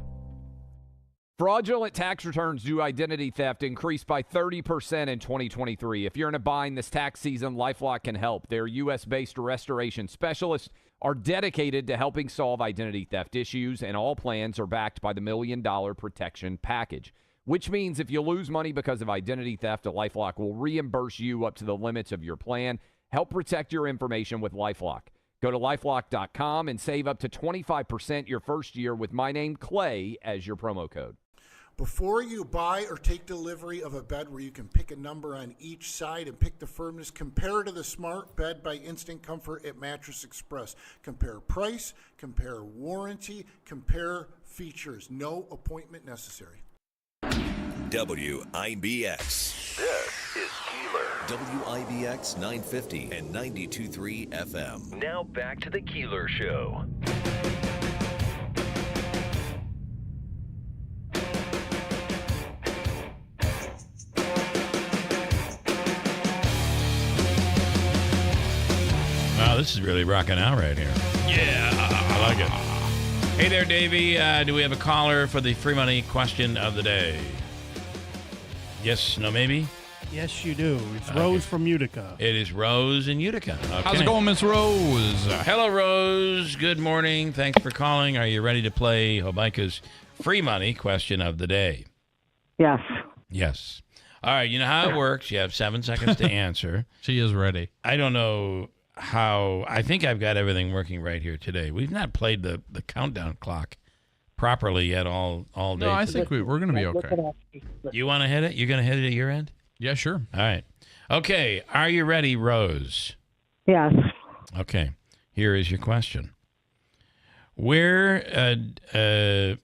Fraudulent tax returns due to identity theft increased by 30% in 2023. If you're in a bind this tax season, LifeLock can help. Their U.S.-based restoration specialists are dedicated to helping solve identity theft issues, and all plans are backed by the $1 Million Protection Package, which means if you lose money because of identity theft, LifeLock will reimburse you up to the limits of your plan. Help protect your information with LifeLock. Go to LifeLock.com and save up to 25% your first year with my name, Clay, as your promo code. Before you buy or take delivery of a bed where you can pick a number on each side and pick the firmness, compare to the Smart Bed by Instant Comfort at Mattress Express. Compare price, compare warranty, compare features. No appointment necessary. WIBX. This is Keeler. WIBX 950 and 92.3 FM. Now back to the Keeler Show. Wow, this is really rocking out right here. Yeah, I like it. Hey there, Davey. Do we have a caller for the free money question of the day? Yes, no, maybe? Yes, you do. It's Rose from Utica. It is Rose in Utica. Okay. How's it going, Miss Rose? Hello, Rose. Good morning. Thanks for calling. Are you ready to play Hobica's free money question of the day? Yes. Yes. All right, you know how it works. You have 7 seconds to answer. She is ready. I don't know how. I think I've got everything working right here today. We've not played the countdown clock properly yet all day. No, I today. think we're going to be okay. You want to hit it? You're going to hit it at your end? Yeah, sure. All right. Okay. Are you ready, Rose? Yes. Okay. Here is your question. Where in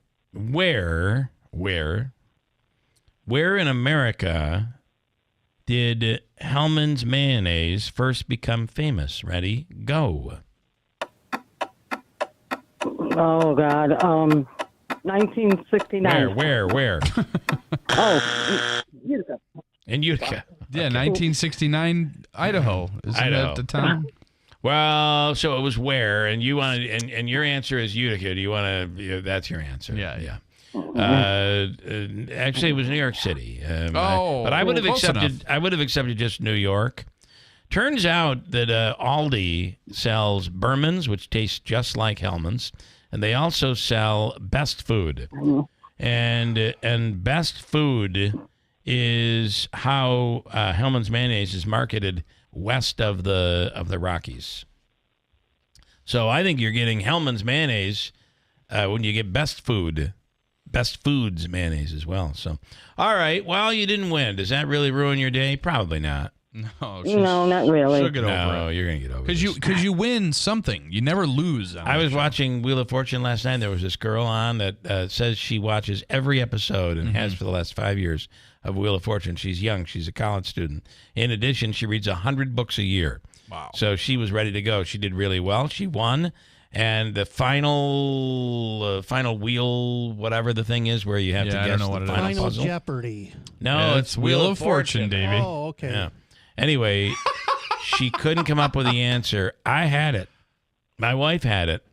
America did Hellman's Mayonnaise first become famous? Ready? Go. Oh, God. 1969. Where? Oh, Utica. In Utica. Yeah, 1969 Idaho. Isn't that the town? Well, so it was where, and you wanted, and your answer is Utica. Do you want to? That's your answer. Yeah. Actually, it was New York City. But I would have close accepted. enough. I would have accepted just New York. Turns out that Aldi sells Berman's, which tastes just like Hellman's, and they also sell Best Food, and Best Food is how Hellman's mayonnaise is marketed west of the Rockies. So I think you're getting Hellman's mayonnaise when you get Best Foods mayonnaise as well. So, all right. Well, you didn't win. Does that really ruin your day? Probably not. No, not really. She'll get over it. No, you're gonna get over it. Because you win something. You never lose. I was watching Wheel of Fortune last night. There was this girl on that says she watches every episode and has for the last 5 years of Wheel of Fortune. She's young. She's a college student. In addition, she reads 100 books a year. Wow. So she was ready to go. She did really well. She won. And the final wheel, whatever the thing is, where you have to guess the final puzzle. Jeopardy. No, it's Wheel of Fortune, Davey. Oh, okay. Yeah. Anyway, she couldn't come up with the answer. I had it. My wife had it.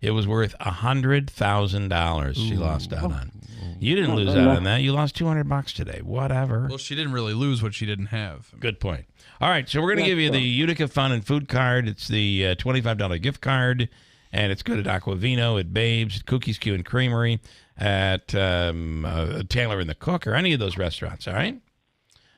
It was worth $100,000 she lost out on. You didn't lose out on that. You lost $200 today. Whatever. Well, she didn't really lose what she didn't have. Good point. All right, so we're going to give you the Utica Fun and Food card. It's the $25 gift card, and it's good at Aquavino, at Babes, at Cookies Q and Creamery, at Taylor and the Cook, or any of those restaurants. All right.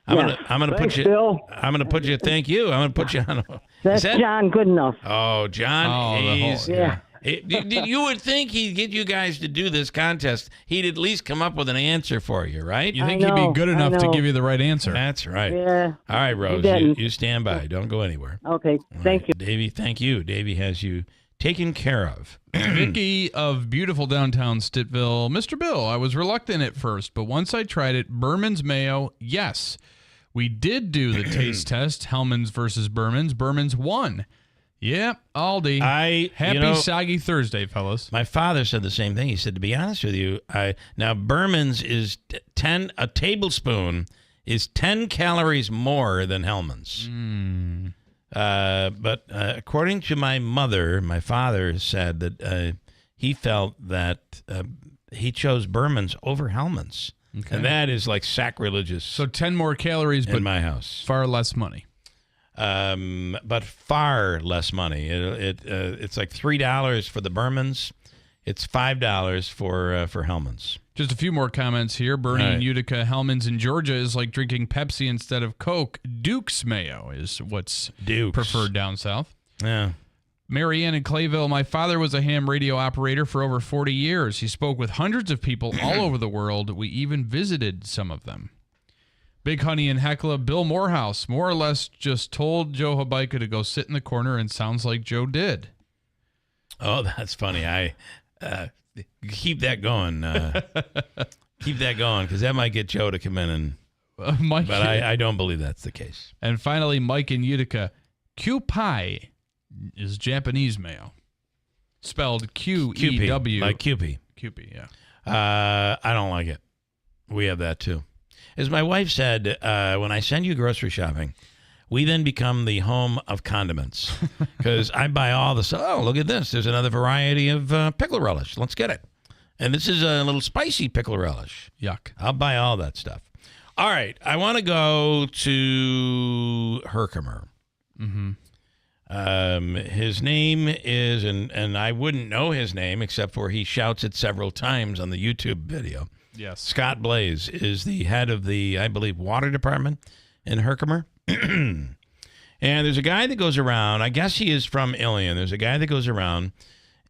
I'm gonna put you. Bill. I'm gonna put you. Thank you. I'm gonna put you on. That's John good enough. Oh, John. yeah. You would think he'd get you guys to do this contest. He'd at least come up with an answer for you, right? You think he'd be good enough to give you the right answer? That's right. Yeah. All right, Rose. You stand by. Don't go anywhere. Okay. Thank you. Davey, thank you. Davey has you taken care of. Vicky of beautiful downtown Stittville. Mr. Bill, I was reluctant at first, but once I tried it, Berman's mayo, yes. We did do the taste test, Hellman's versus Berman's. Berman's won. Yep, Aldi. Happy Soggy Thursday, fellas. My father said the same thing. He said, to be honest with you, now Berman's is a tablespoon is 10 calories more than Hellman's. But according to my father said that he felt that he chose Berman's over Hellman's. Okay. And that is like sacrilegious. So 10 more calories, in but my house. Far less money. But far less money. It's like $3 for the Berman's. It's $5 for Hellman's. Just a few more comments here. Bernie in Utica, Hellman's in Georgia is like drinking Pepsi instead of Coke. Duke's mayo is what's preferred down south. Yeah. Marianne in Clayville, my father was a ham radio operator for over 40 years. He spoke with hundreds of people all over the world. We even visited some of them. Big Honey in Hecla, Bill Morehouse more or less just told Joe Habaika to go sit in the corner, and sounds like Joe did. Oh, that's funny. I keep that going. Keep that going, because that might get Joe to come in and. But I don't believe that's the case. And finally, Mike in Utica, Q-Pie is Japanese mayo, spelled Q-E-W. Like Kewpie. Kewpie, yeah. I don't like it. We have that too. As my wife said, when I send you grocery shopping, we then become the home of condiments, because I buy all the stuff. Oh, look at this. There's another variety of pickle relish. Let's get it. And this is a little spicy pickle relish. Yuck. I'll buy all that stuff. All right. I want to go to Herkimer. Mm-hmm. His name is, and I wouldn't know his name except for he shouts it several times on the YouTube video. Yes. Scott Blaze is the head of the, I believe, water department in Herkimer. And there's a guy that goes around, I guess he is from Ilion. There's a guy that goes around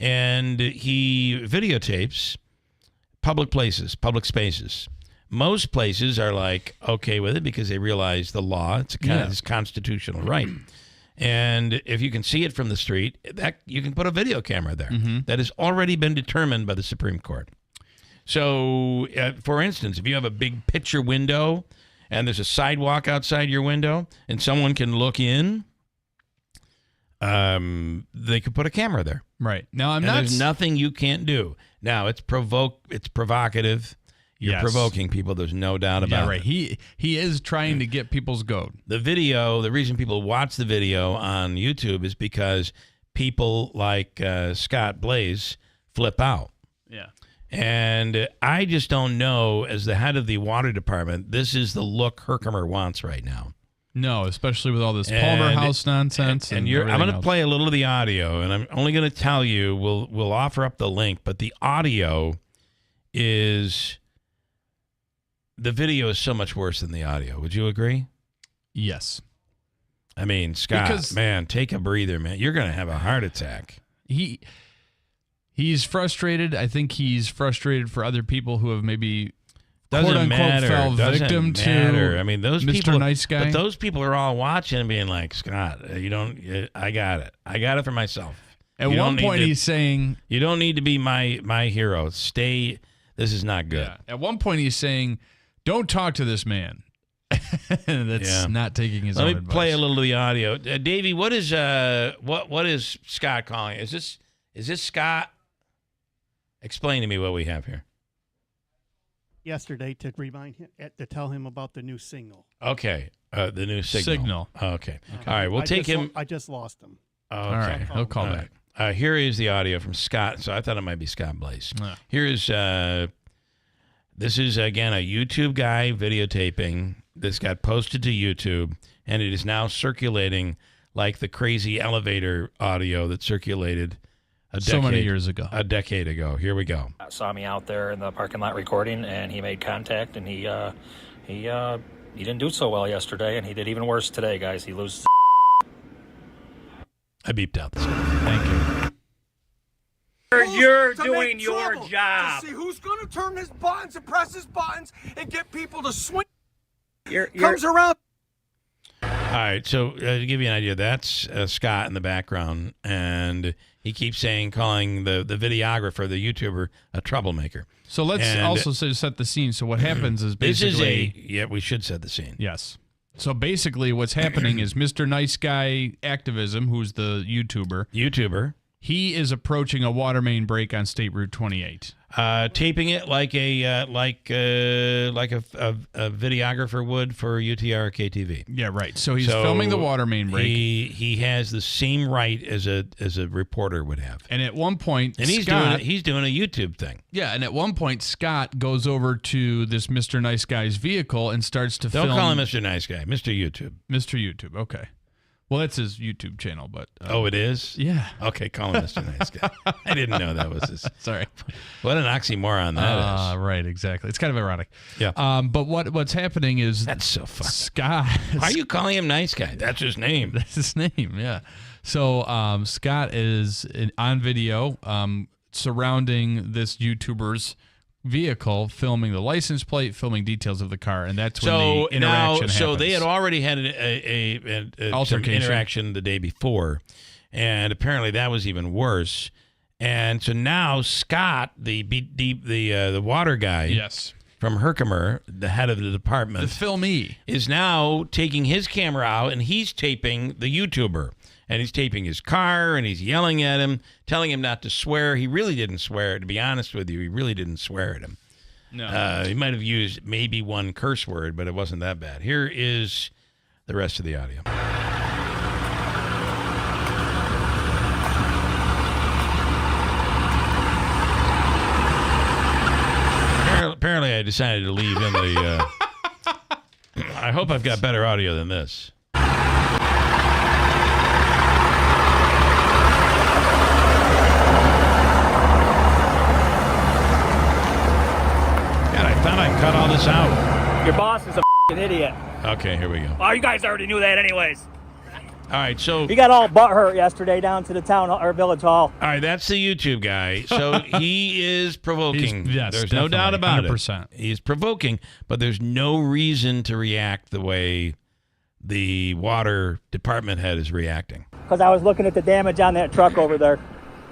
and he videotapes public places, public spaces. Most places are like okay with it because they realize the law. It's it's constitutional right. And if you can see it from the street, that you can put a video camera there. That has already been determined by the Supreme Court. So, for instance, if you have a big picture window and there's a sidewalk outside your window and someone can look in, they could put a camera there. Right. Now, there's nothing you can't do. Now, it's provocative. You're provoking people. There's no doubt about it. Yeah, right. He is trying to get people's goat. The reason people watch the video on YouTube is because people like Scott Blaze flip out. Yeah. And I just don't know, as the head of the water department, this is the look Herkimer wants right now. No, especially with all this Palmer House nonsense. And I'm going to play a little of the audio, and I'm only going to tell you, we'll offer up the link, but the audio is... The video is so much worse than the audio. Would you agree? Yes. I mean, Scott, man, take a breather, man. You're going to have a heart attack. He's frustrated. I think he's frustrated for other people who have maybe Doesn't matter. fell victim matter. to I mean, those Mr. people, Nice Guy. But those people are all watching and being like, Scott, you don't. I got it. I got it for myself. At one point, he's saying, "You don't need to be my hero. Stay. This is not good." Yeah. At one point, he's saying, "Don't talk to this man." That's not taking his own advice. Let me play a little of the audio. Davey, what is Scott calling? Is this Scott? Explain to me what we have here. Yesterday to remind him, to tell him about the new signal. Okay, the new signal. Okay. All right, we'll take him. I just lost him. Okay. All right, he'll call back. Here is the audio from Scott. So I thought it might be Scott Blaze. Here is this is again a YouTube guy videotaping. This got posted to YouTube, and it is now circulating like the crazy elevator audio that circulated so many years ago. A decade ago. Here we go. Saw me out there in the parking lot recording, and he made contact, and he didn't do so well yesterday, and he did even worse today, guys. He loses. I beeped out this. Thank you. You're doing your job. To see who's going to turn his buttons and press his buttons and get people to swing. Comes around. All right, so to give you an idea, that's Scott in the background, and he keeps calling the videographer, the YouTuber, a troublemaker. So let's also set the scene. So what happens is basically... we should set the scene. Yes. So basically what's happening is Mr. Nice Guy Activism, who's the YouTuber, he is approaching a water main break on State Route 28. Taping it like a videographer would for UTR KTV. Yeah, right. So he's filming the water main break. He has the same right as a reporter would have. And at one point, he's doing a YouTube thing. Yeah, and at one point, Scott goes over to this Mr. Nice Guy's vehicle and starts to film. Don't call him Mr. Nice Guy, Mr. YouTube. Mr. YouTube, okay. Well, that's his YouTube channel, but... oh, it is? Yeah. Okay, call him Mr. Nice Guy. I didn't know that was his... Sorry. What an oxymoron that is. Right, exactly. It's kind of ironic. Yeah. But what's happening is... That's so funny. Scott... Why are you calling him Nice Guy? That's his name. That's his name, yeah. So Scott is on video surrounding this YouTuber's vehicle, filming the license plate, filming details of the car, and that's when the interaction happens. So they had already had an interaction the day before, and apparently that was even worse. And so now Scott, the water guy, from Herkimer, the head of the department, the filmee, is now taking his camera out and he's taping the YouTuber. And he's taping his car, and he's yelling at him, telling him not to swear. He really didn't swear. To be honest with you, he really didn't swear at him. No. He might have used maybe one curse word, but it wasn't that bad. Here is the rest of the audio. Apparently, I decided to leave in the... I hope I've got better audio than this. I thought I cut all this out. Your boss is a idiot. Okay, here we go. Oh, you guys already knew that anyways. All right, so... He got all butthurt yesterday down to the town or village hall. All right, that's the YouTube guy. So he is provoking. Yes, there's no doubt about 100%. it. He's provoking, but there's no reason to react the way the water department head is reacting. Because I was looking at the damage on that truck over there,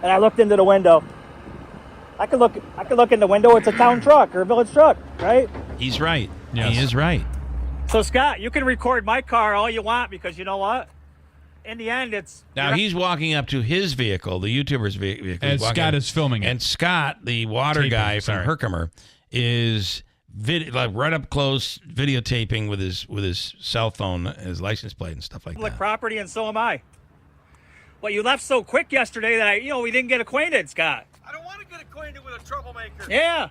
and I looked into the window. I could look in the window. It's a town truck or a village truck, right? He's right. Yes. He is right. So Scott, you can record my car all you want because you know what? in the end, it's Now he's walking up to his vehicle, the YouTuber's vehicle. And Scott is filming it. And Scott, the water Taping, guy from sorry. Herkimer, is like right up close videotaping with his cell phone, his license plate and stuff like public that. property, and so am I. But you left so quick yesterday that we didn't get acquainted, Scott. I don't want to get acquainted with a troublemaker. Yeah,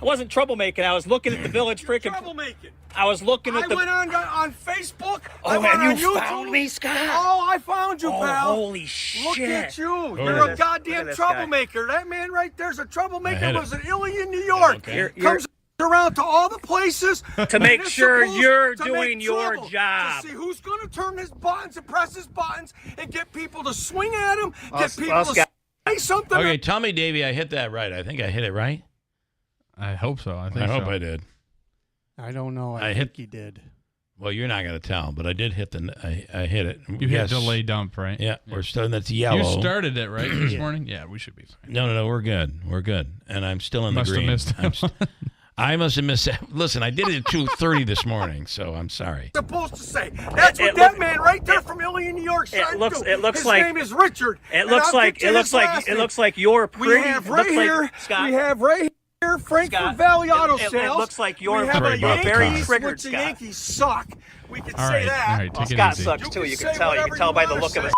I wasn't troublemaking. I was looking at the village freaking. Troublemaking. I was looking at I the. went on Facebook. Oh, I went and on you YouTube. found me, Scott? Oh, I found you, Oh, pal. holy shit. Look at you. Look You're at a this. goddamn Look at this troublemaker. That man right there's a I troublemaker. hit Was it. in Ilion, New York. Okay. Comes around to all the places To make sure municipals you're to doing make your trouble, job. To see who's going to turn his buttons and press his buttons and get people to swing at him, Well, get people well, to Scott- say something. Okay, tell me, Davey, I hit that right. I think I hit it right. I hope so. I hope I did. I don't know. I I hit- think you did. Well, you're not going to tell, but I did hit I hit it. You hit delay dump, right? Yeah, we're starting. That's yellow. You started it, right, this Yeah. morning? Yeah, we should be fine. No, we're good. We're good. And I'm still in Must the have green. missed I must have missed it. Listen, I did it at 2:30 this morning, so I'm sorry. Supposed to say. That's what that man right there from Ilion, New York. It looks His like name is Richard. It and looks I'll like get you it looks his like last it name. looks like you're pretty. We have it right looks like- here. Scott, We have right here Frankfurt Scott, Valley Auto it Sales. looks like you're we have pretty a about Yankees, time. Triggered, which the Scott. Yankees suck. We can All say right, that. all right, Well, take it Scott easy. sucks too. can You say can tell. You whatever can tell you by the wanna look of say. his.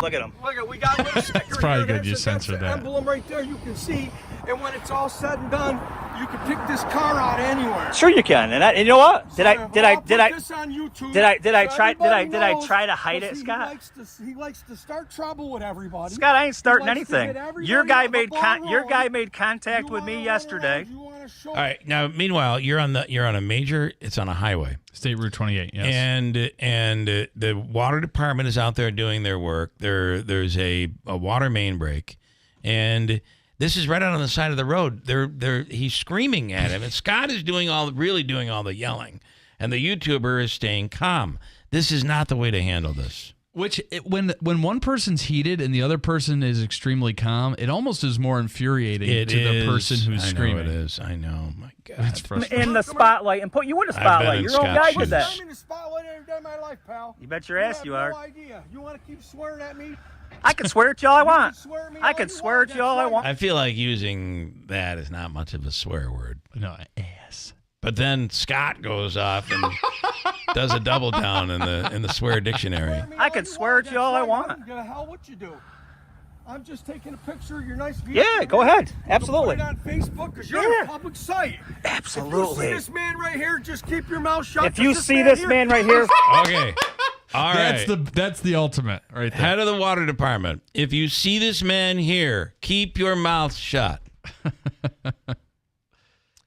Look at him. Look, we got a little sticker probably here. good you That's censored the that. emblem right there. You can see, and when it's all said and done, you can pick this car out anywhere. Sure you can. And you know what? So I'll put this on YouTube Did I so try everybody try to knows, hide it, 'cause Scott? He likes to start trouble with everybody. Scott, I ain't starting He likes to anything. get everybody Your guy off the made ball your guy rolling. made contact with me yesterday. All right. Now, meanwhile, you're on a major. It's on a highway. State Route 28. Yes. And the water department is out there doing their work. There's a water main break, and this is right out on the side of the road. He's screaming at him, and Scott is doing all the yelling, and the YouTuber is staying calm. This is not the way to handle this. When one person's heated and the other person is extremely calm, it almost is more infuriating the person who's screaming. I know it is. I know. My God. It's frustrating. In the spotlight and put you in the I've been spotlight. in Your own Scott's guy did shoes. that. I'm in the spotlight every day of my life, pal. You bet your ass have you no are. idea. You want to keep swearing at me? I can swear at you all I want. Swear at me I all can you swear want, at you all I that's want. I feel like using that is not much of a swear word. No, ass. But then Scott goes off and does a double down in the swear dictionary. I can swear at you all I want. I don't give a hell what you do. I'm just taking a picture of your nice vehicle. Yeah, go ahead. Absolutely. Put it on Facebook because you're a public site. Absolutely. If you see this man right here, just keep your mouth shut. If you see this man right here, Okay. All right. That's the ultimate right there. Head of the water department. If you see this man here, keep your mouth shut.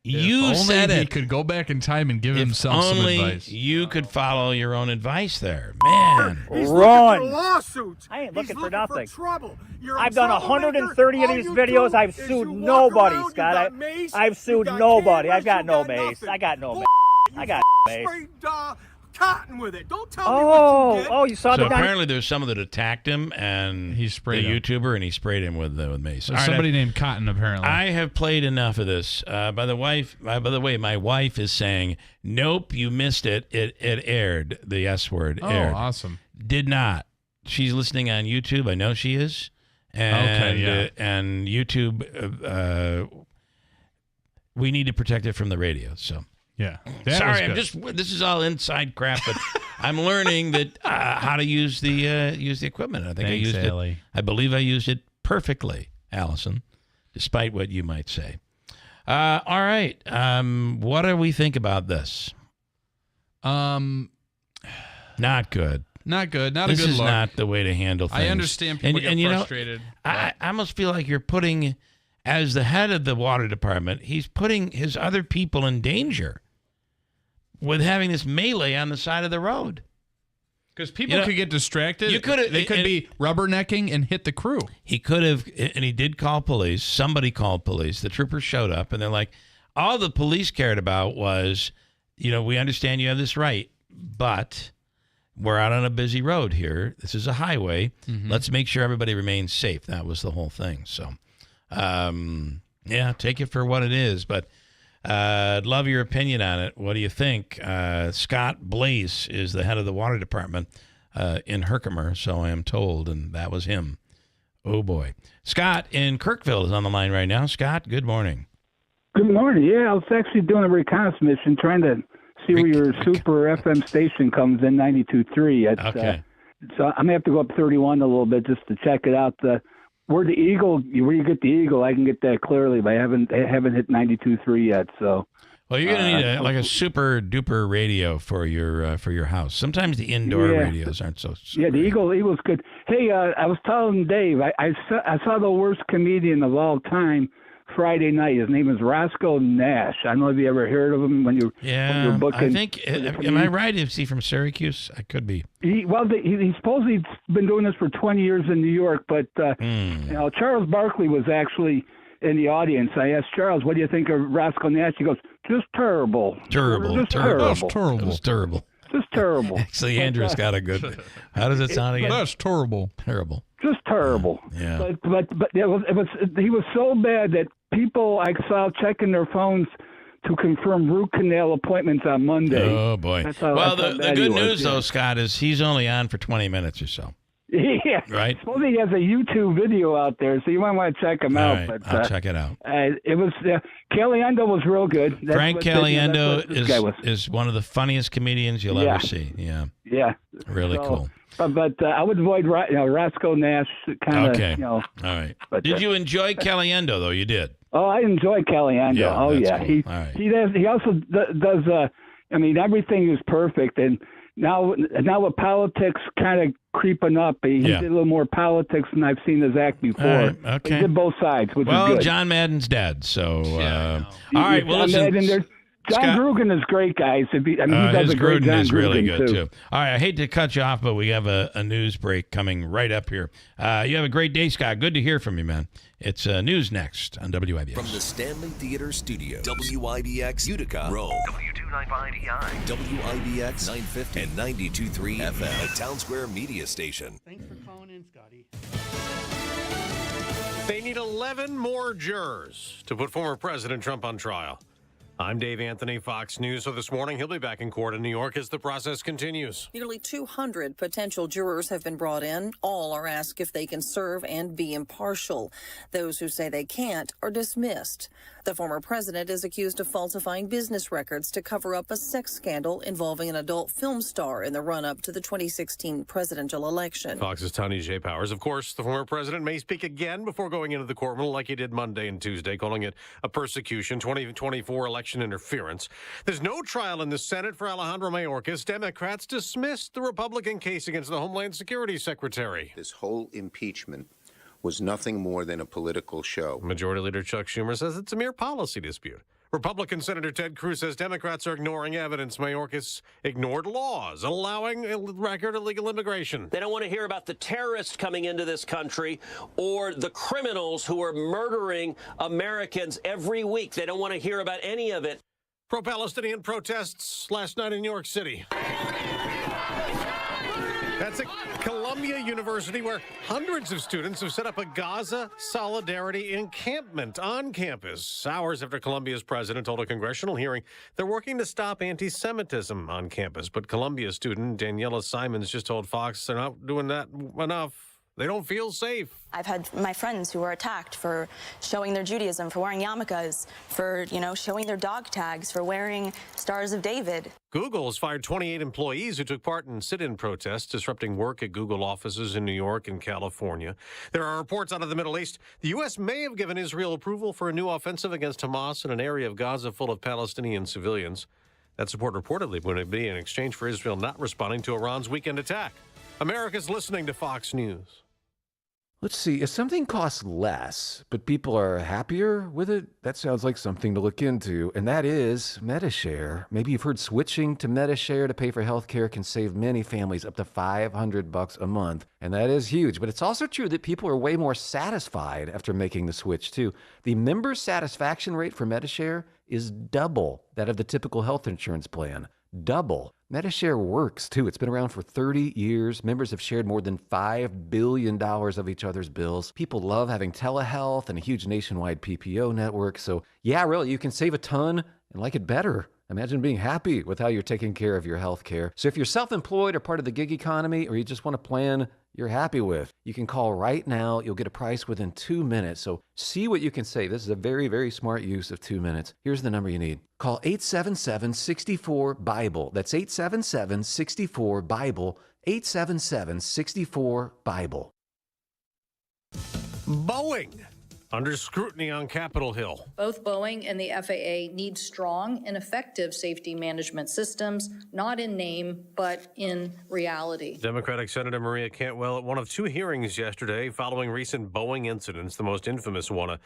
You If only said he it. could go back in time and give If himself some only advice. you could follow your own advice there, man. He's Run. looking for lawsuits. I ain't He's looking for nothing. trouble. You're a I've done troublemaker. 130 of All these you videos. do I've is sued you walk nobody, around, you Scott. got mace, I've you sued got nobody. cameras, I've got you no got mace. nothing. I got no mace. I got mace. Sprayed cotton with it. Don't tell me what you did. Oh, you saw So the guy. apparently there's someone that attacked him, and He sprayed the him. YouTuber, and he sprayed him with mace. All right, Somebody named Cotton, apparently. I have played enough of this. By the way, my wife is saying, "Nope, you missed it. It aired. The S word aired. Awesome. Did not. She's listening on YouTube. I know she is. And, Okay, yeah. And YouTube, we need to protect it from the radio. So Yeah. That sorry, was good. this is all inside crap, but I'm learning that how to use the equipment. I think I Thanks, used Allie. it. I believe I used it perfectly, Allison, despite what you might say. All right. What do we think about this? Not good. Not good. Not This a good is look. not the way to handle things. I understand people get frustrated. I almost feel like you're putting, as the head of the water department, he's putting his other people in danger with having this melee on the side of the road. Because people could get distracted. You could They could be rubbernecking and hit the crew. He could have, and he did call police. Somebody called police. The troopers showed up, and they're like, all the police cared about was, we understand you have this right, but we're out on a busy road here. This is a highway. Mm-hmm. Let's make sure everybody remains safe. That was the whole thing. So, take it for what it is. But I'd love your opinion on it. What do you think? Scott Blaze is the head of the water department. in Herkimer, so I am told, and that was him. Oh, boy. Scott in Kirkville is on the line right now. Scott, good morning. Good morning. Yeah, I was actually doing a reconnaissance mission, trying to see where your super FM station comes in, 92.3. Okay. So I'm going to have to go up 31 a little bit just to check it out. Where you get the Eagle, I can get that clearly, but I haven't hit 92.3 yet. So. Well, you're going to need a super duper radio for your house. Sometimes the indoor radios aren't so. Yeah, the Eagle's good. Hey, I was telling Dave, I saw the worst comedian of all time Friday night. His name is Roscoe Nash. I don't know if you ever heard of him when you're booking. I think. Am I right? Is he from Syracuse? I could be. He supposedly been doing this for 20 years in New York, but Charles Barkley was actually in the audience. I asked Charles, "What do you think of Roscoe Nash?" He goes, "Just terrible. Terrible. Just terrible. terrible. Terrible. It was terrible. Just terrible." Actually, Andrew's got a good. How does it sound again? That's terrible. Terrible. Just terrible. Yeah. But he was so bad that people I saw checking their phones to confirm root canal appointments on Monday. Oh boy. Well, the good news though, Scott, is he's only on for 20 minutes or so. Yeah. Right. Supposedly he has a YouTube video out there, so you might want to check him out. Right. But I'll check it out. It was Caliendo was real good. Frank Caliendo is one of the funniest comedians you'll ever see. Yeah. Yeah. Really cool. But I would avoid Roscoe Nash kind of. Okay. All right. Did you enjoy Caliendo though? You did. Oh, I enjoy Caliendo. Yeah, Cool. He also does. I mean, everything is perfect, and now with politics kind of creeping up, he did a little more politics than I've seen his act before. All right, okay. He did both sides, which is good. John Madden's dead, so all right. Well, listen. John Gruden is great, guys. He does a great Gruden John is really Gruden, good too. All right, I hate to cut you off, but we have a news break coming right up here. You have a great day, Scott. Good to hear from you, man. It's news next on WIBX. From the Stanley Theater Studio, WIBX Utica, Rome, W295EI, WIBX 950 and 92.3 FM, a Town Square media station. Thanks for calling in, Scotty. They need 11 more jurors to put former President Trump on trial. I'm Dave Anthony, Fox News. So this morning, he'll be back in court in New York as the process continues. Nearly 200 potential jurors have been brought in. All are asked if they can serve and be impartial. Those who say they can't are dismissed. The former president is accused of falsifying business records to cover up a sex scandal involving an adult film star in the run-up to the 2016 presidential election. Fox's Tony J. Powers. Of course, the former president may speak again before going into the courtroom like he did Monday and Tuesday, calling it a persecution, 2024 election interference. There's no trial in the Senate for Alejandro Mayorkas. Democrats dismissed the Republican case against the Homeland Security Secretary. This whole impeachment was nothing more than a political show. Majority Leader Chuck Schumer says it's a mere policy dispute. Republican Senator Ted Cruz says Democrats are ignoring evidence Mayorkas ignored laws allowing a record of illegal immigration. They don't want to hear about the terrorists coming into this country or the criminals who are murdering Americans every week. They don't want to hear about any of it. Pro-Palestinian protests last night in New York City. That's at Columbia University, where hundreds of students have set up a Gaza solidarity encampment on campus. Hours after Columbia's president told a congressional hearing they're working to stop anti-Semitism on campus. But Columbia student Daniela Simons just told Fox they're not doing that enough. They don't feel safe. I've had my friends who were attacked for showing their Judaism, for wearing yarmulkes, for, showing their dog tags, for wearing Stars of David. Google has fired 28 employees who took part in sit-in protests disrupting work at Google offices in New York and California. There are reports out of the Middle East. The U.S. may have given Israel approval for a new offensive against Hamas in an area of Gaza full of Palestinian civilians. That support reportedly would be in exchange for Israel not responding to Iran's weekend attack. America's listening to Fox News. Let's see, if something costs less, but people are happier with it, that sounds like something to look into, and that is MediShare. Maybe you've heard switching to MediShare to pay for healthcare can save many families up to $500 a month, and that is huge. But it's also true that people are way more satisfied after making the switch, too. The member satisfaction rate for MediShare is double that of the typical health insurance plan. Double. MediShare works, too. It's been around for 30 years. Members have shared more than $5 billion of each other's bills. People love having telehealth and a huge nationwide PPO network. So, yeah, really, you can save a ton and like it better. Imagine being happy with how you're taking care of your health care. So if you're self-employed or part of the gig economy, or you just want a plan you're happy with, you can call right now. You'll get a price within 2 minutes. So see what you can save. This is a very, very smart use of 2 minutes. Here's the number you need. Call 877-64-BIBLE. That's 877-64-BIBLE. 877-64-BIBLE. Boeing under scrutiny on Capitol Hill. Both Boeing and the FAA need strong and effective safety management systems, not in name, but in reality. Democratic Senator Maria Cantwell at one of two hearings yesterday following recent Boeing incidents, the most infamous one, a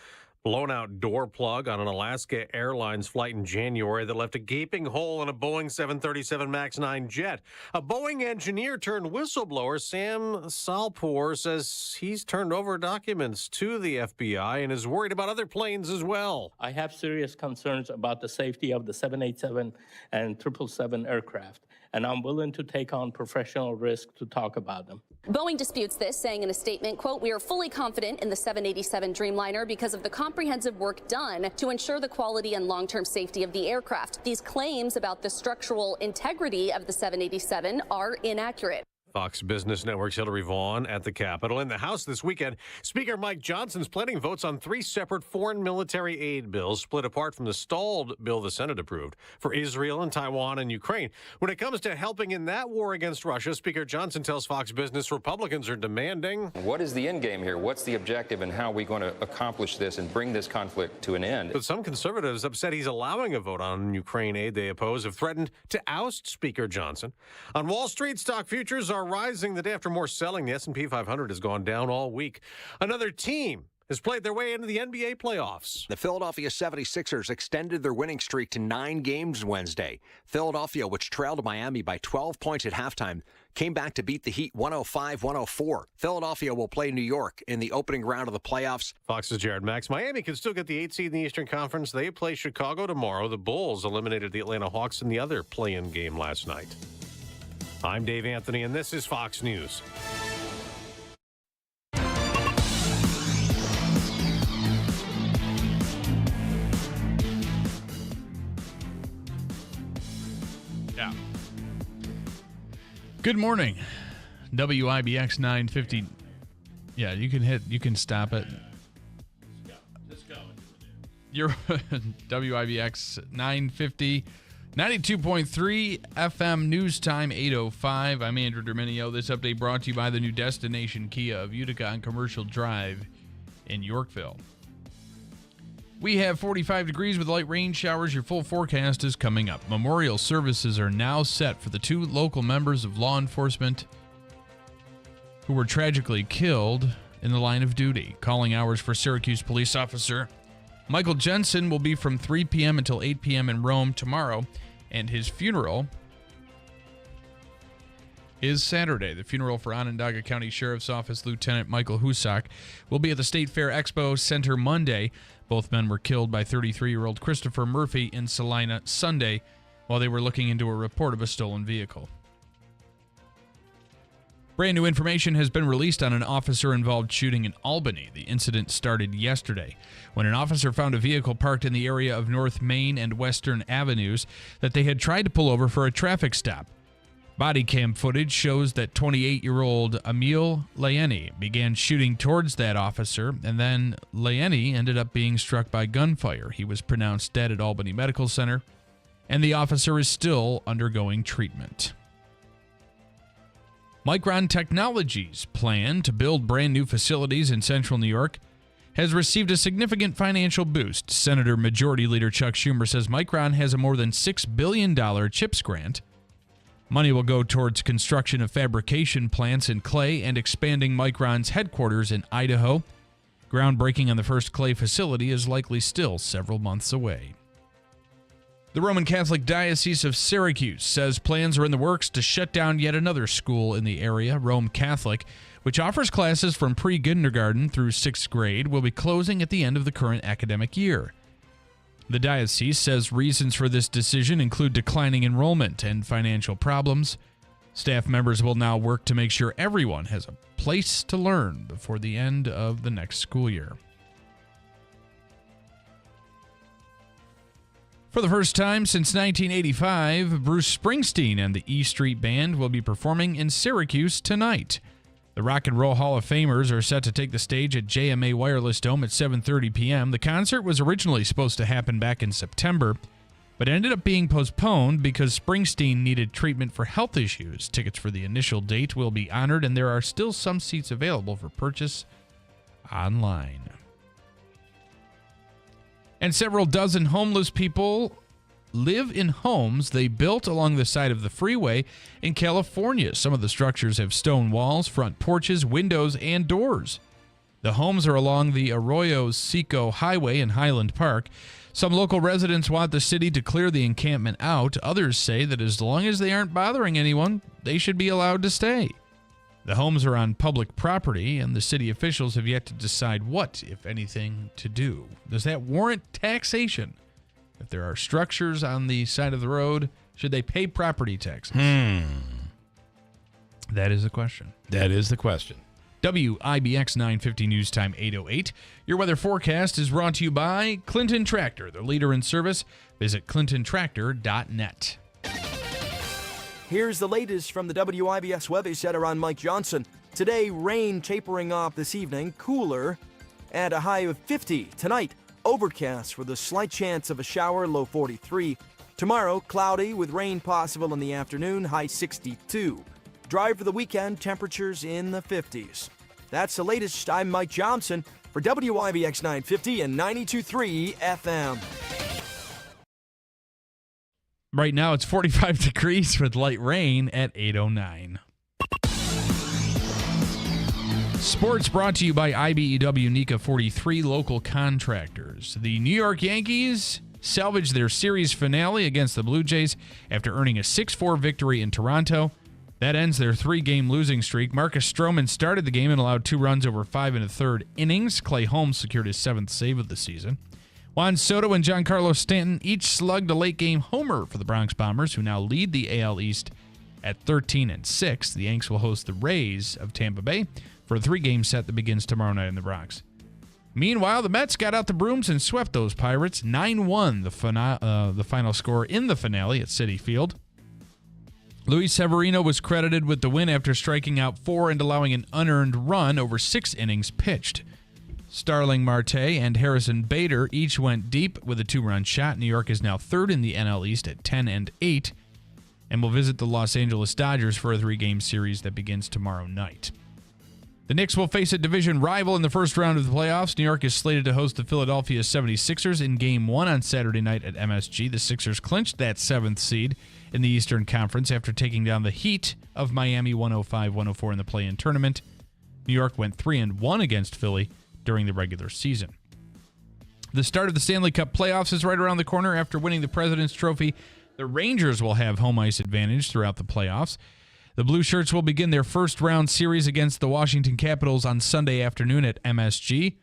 blown-out door plug on an Alaska Airlines flight in January that left a gaping hole in a Boeing 737 MAX 9 jet. A Boeing engineer turned whistleblower, Sam Salpour, says he's turned over documents to the FBI and is worried about other planes as well. I have serious concerns about the safety of the 787 and 777 aircraft, and I'm willing to take on professional risk to talk about them. Boeing disputes this, saying in a statement, quote, "We are fully confident in the 787 Dreamliner because of the comprehensive work done to ensure the quality and long-term safety of the aircraft. These claims about the structural integrity of the 787 are inaccurate." Fox Business Network's Hillary Vaughn at the Capitol. In the House this weekend, Speaker Mike Johnson's planning votes on 3 separate foreign military aid bills split apart from the stalled bill the Senate approved for Israel and Taiwan and Ukraine. When it comes to helping in that war against Russia, Speaker Johnson tells Fox Business Republicans are demanding. What is the end game here? What's the objective, and how are we going to accomplish this and bring this conflict to an end? But some conservatives upset he's allowing a vote on Ukraine aid they oppose have threatened to oust Speaker Johnson. On Wall Street, stock futures are rising the day after more selling. The S&P 500 has gone down all week. Another team has played their way into the NBA playoffs. The Philadelphia 76ers extended their winning streak to 9 games Wednesday. Philadelphia, which trailed Miami by 12 points at halftime, came back to beat the Heat 105-104. Philadelphia will play New York in the opening round of the playoffs. Fox's Jared Max. Miami can still get the 8th seed in the Eastern Conference. They play Chicago tomorrow. The Bulls eliminated the Atlanta Hawks in the other play-in game last night. I'm Dave Anthony, and this is Fox News. Yeah. Good morning. WIBX 950. Yeah, you can stop it. Just go. You're WIBX 950. 92.3 FM News Time 8:05. I'm Andrew Derminio. This update brought to you by the new Destination Kia of Utica on Commercial Drive in Yorkville. We have 45 degrees with light rain showers. Your full forecast is coming up. Memorial services are now set for the 2 local members of law enforcement who were tragically killed in the line of duty. Calling hours for Syracuse police officer Michael Jensen will be from 3 p.m. until 8 p.m. in Rome tomorrow, and his funeral is Saturday. The funeral for Onondaga County Sheriff's Office Lieutenant Michael Husak will be at the State Fair Expo Center Monday. Both men were killed by 33-year-old Christopher Murphy in Salina Sunday while they were looking into a report of a stolen vehicle. Brand new information has been released on an officer-involved shooting in Albany. The incident started yesterday when an officer found a vehicle parked in the area of North Main and Western Avenues that they had tried to pull over for a traffic stop. Body cam footage shows that 28-year-old Emil Leeni began shooting towards that officer, and then Leeni ended up being struck by gunfire. He was pronounced dead at Albany Medical Center, and the officer is still undergoing treatment. Micron Technologies' plan to build brand new facilities in central New York has received a significant financial boost. Senator Majority Leader Chuck Schumer says Micron has a more than $6 billion CHIPS grant. Money will go towards construction of fabrication plants in Clay and expanding Micron's headquarters in Idaho. Groundbreaking on the first Clay facility is likely still several months away. The Roman Catholic Diocese of Syracuse says plans are in the works to shut down yet another school in the area, Rome Catholic, which offers classes from pre-kindergarten through 6th grade, will be closing at the end of the current academic year. The diocese says reasons for this decision include declining enrollment and financial problems. Staff members will now work to make sure everyone has a place to learn before the end of the next school year. For the first time since 1985, Bruce Springsteen and the E Street Band will be performing in Syracuse tonight. The Rock and Roll Hall of Famers are set to take the stage at JMA Wireless Dome at 7:30 p.m. The concert was originally supposed to happen back in September, but ended up being postponed because Springsteen needed treatment for health issues. Tickets for the initial date will be honored, and there are still some seats available for purchase online. And several dozen homeless people live in homes they built along the side of the freeway in California. Some of the structures have stone walls, front porches, windows, and doors. The homes are along the Arroyo Seco Highway in Highland Park. Some local residents want the city to clear the encampment out. Others say that as long as they aren't bothering anyone, they should be allowed to stay. The homes are on public property, and the city officials have yet to decide what, if anything, to do. Does that warrant taxation? If there are structures on the side of the road, should they pay property taxes? That is the question. That is the question. WIBX 950 News Time 8:08. Your weather forecast is brought to you by Clinton Tractor, the leader in service. Visit clintontractor.net. Here's the latest from the WIBS Weather Center. I'm Mike Johnson. Today, rain tapering off this evening, cooler, and a high of 50. Tonight, overcast with a slight chance of a shower, low 43. Tomorrow, cloudy with rain possible in the afternoon, high 62. Dry for the weekend, temperatures in the 50s. That's the latest. I'm Mike Johnson for WIBX 950 and 92.3 FM. Right now, it's 45 degrees with light rain at 8:09. Sports brought to you by IBEW NECA 43 local contractors. The New York Yankees salvaged their series finale against the Blue Jays after earning a 6-4 victory in Toronto. That ends their 3-game losing streak. Marcus Stroman started the game and allowed 2 runs over 5 1/3 innings. Clay Holmes secured his 7th save of the season. Juan Soto and Giancarlo Stanton each slugged a late-game homer for the Bronx Bombers, who now lead the AL East at 13-6. The Yanks will host the Rays of Tampa Bay for a 3-game set that begins tomorrow night in the Bronx. Meanwhile, the Mets got out the brooms and swept those Pirates. 9-1, the final score in the finale at Citi Field. Luis Severino was credited with the win after striking out 4 and allowing an unearned run over 6 innings pitched. Starling Marte and Harrison Bader each went deep with a 2-run shot. New York is now 3rd in the NL East at 10-8 and will visit the Los Angeles Dodgers for a 3-game series that begins tomorrow night. The Knicks will face a division rival in the first round of the playoffs. New York is slated to host the Philadelphia 76ers in Game 1 on Saturday night at MSG. The Sixers clinched that 7th seed in the Eastern Conference after taking down the Heat of Miami 105-104 in the play-in tournament. New York went 3-1 against Philly during the regular season. The start of the Stanley Cup playoffs is right around the corner. After winning the President's Trophy, the Rangers will have home ice advantage throughout the playoffs. The Blue Shirts will begin their first-round series against the Washington Capitals on Sunday afternoon at MSG.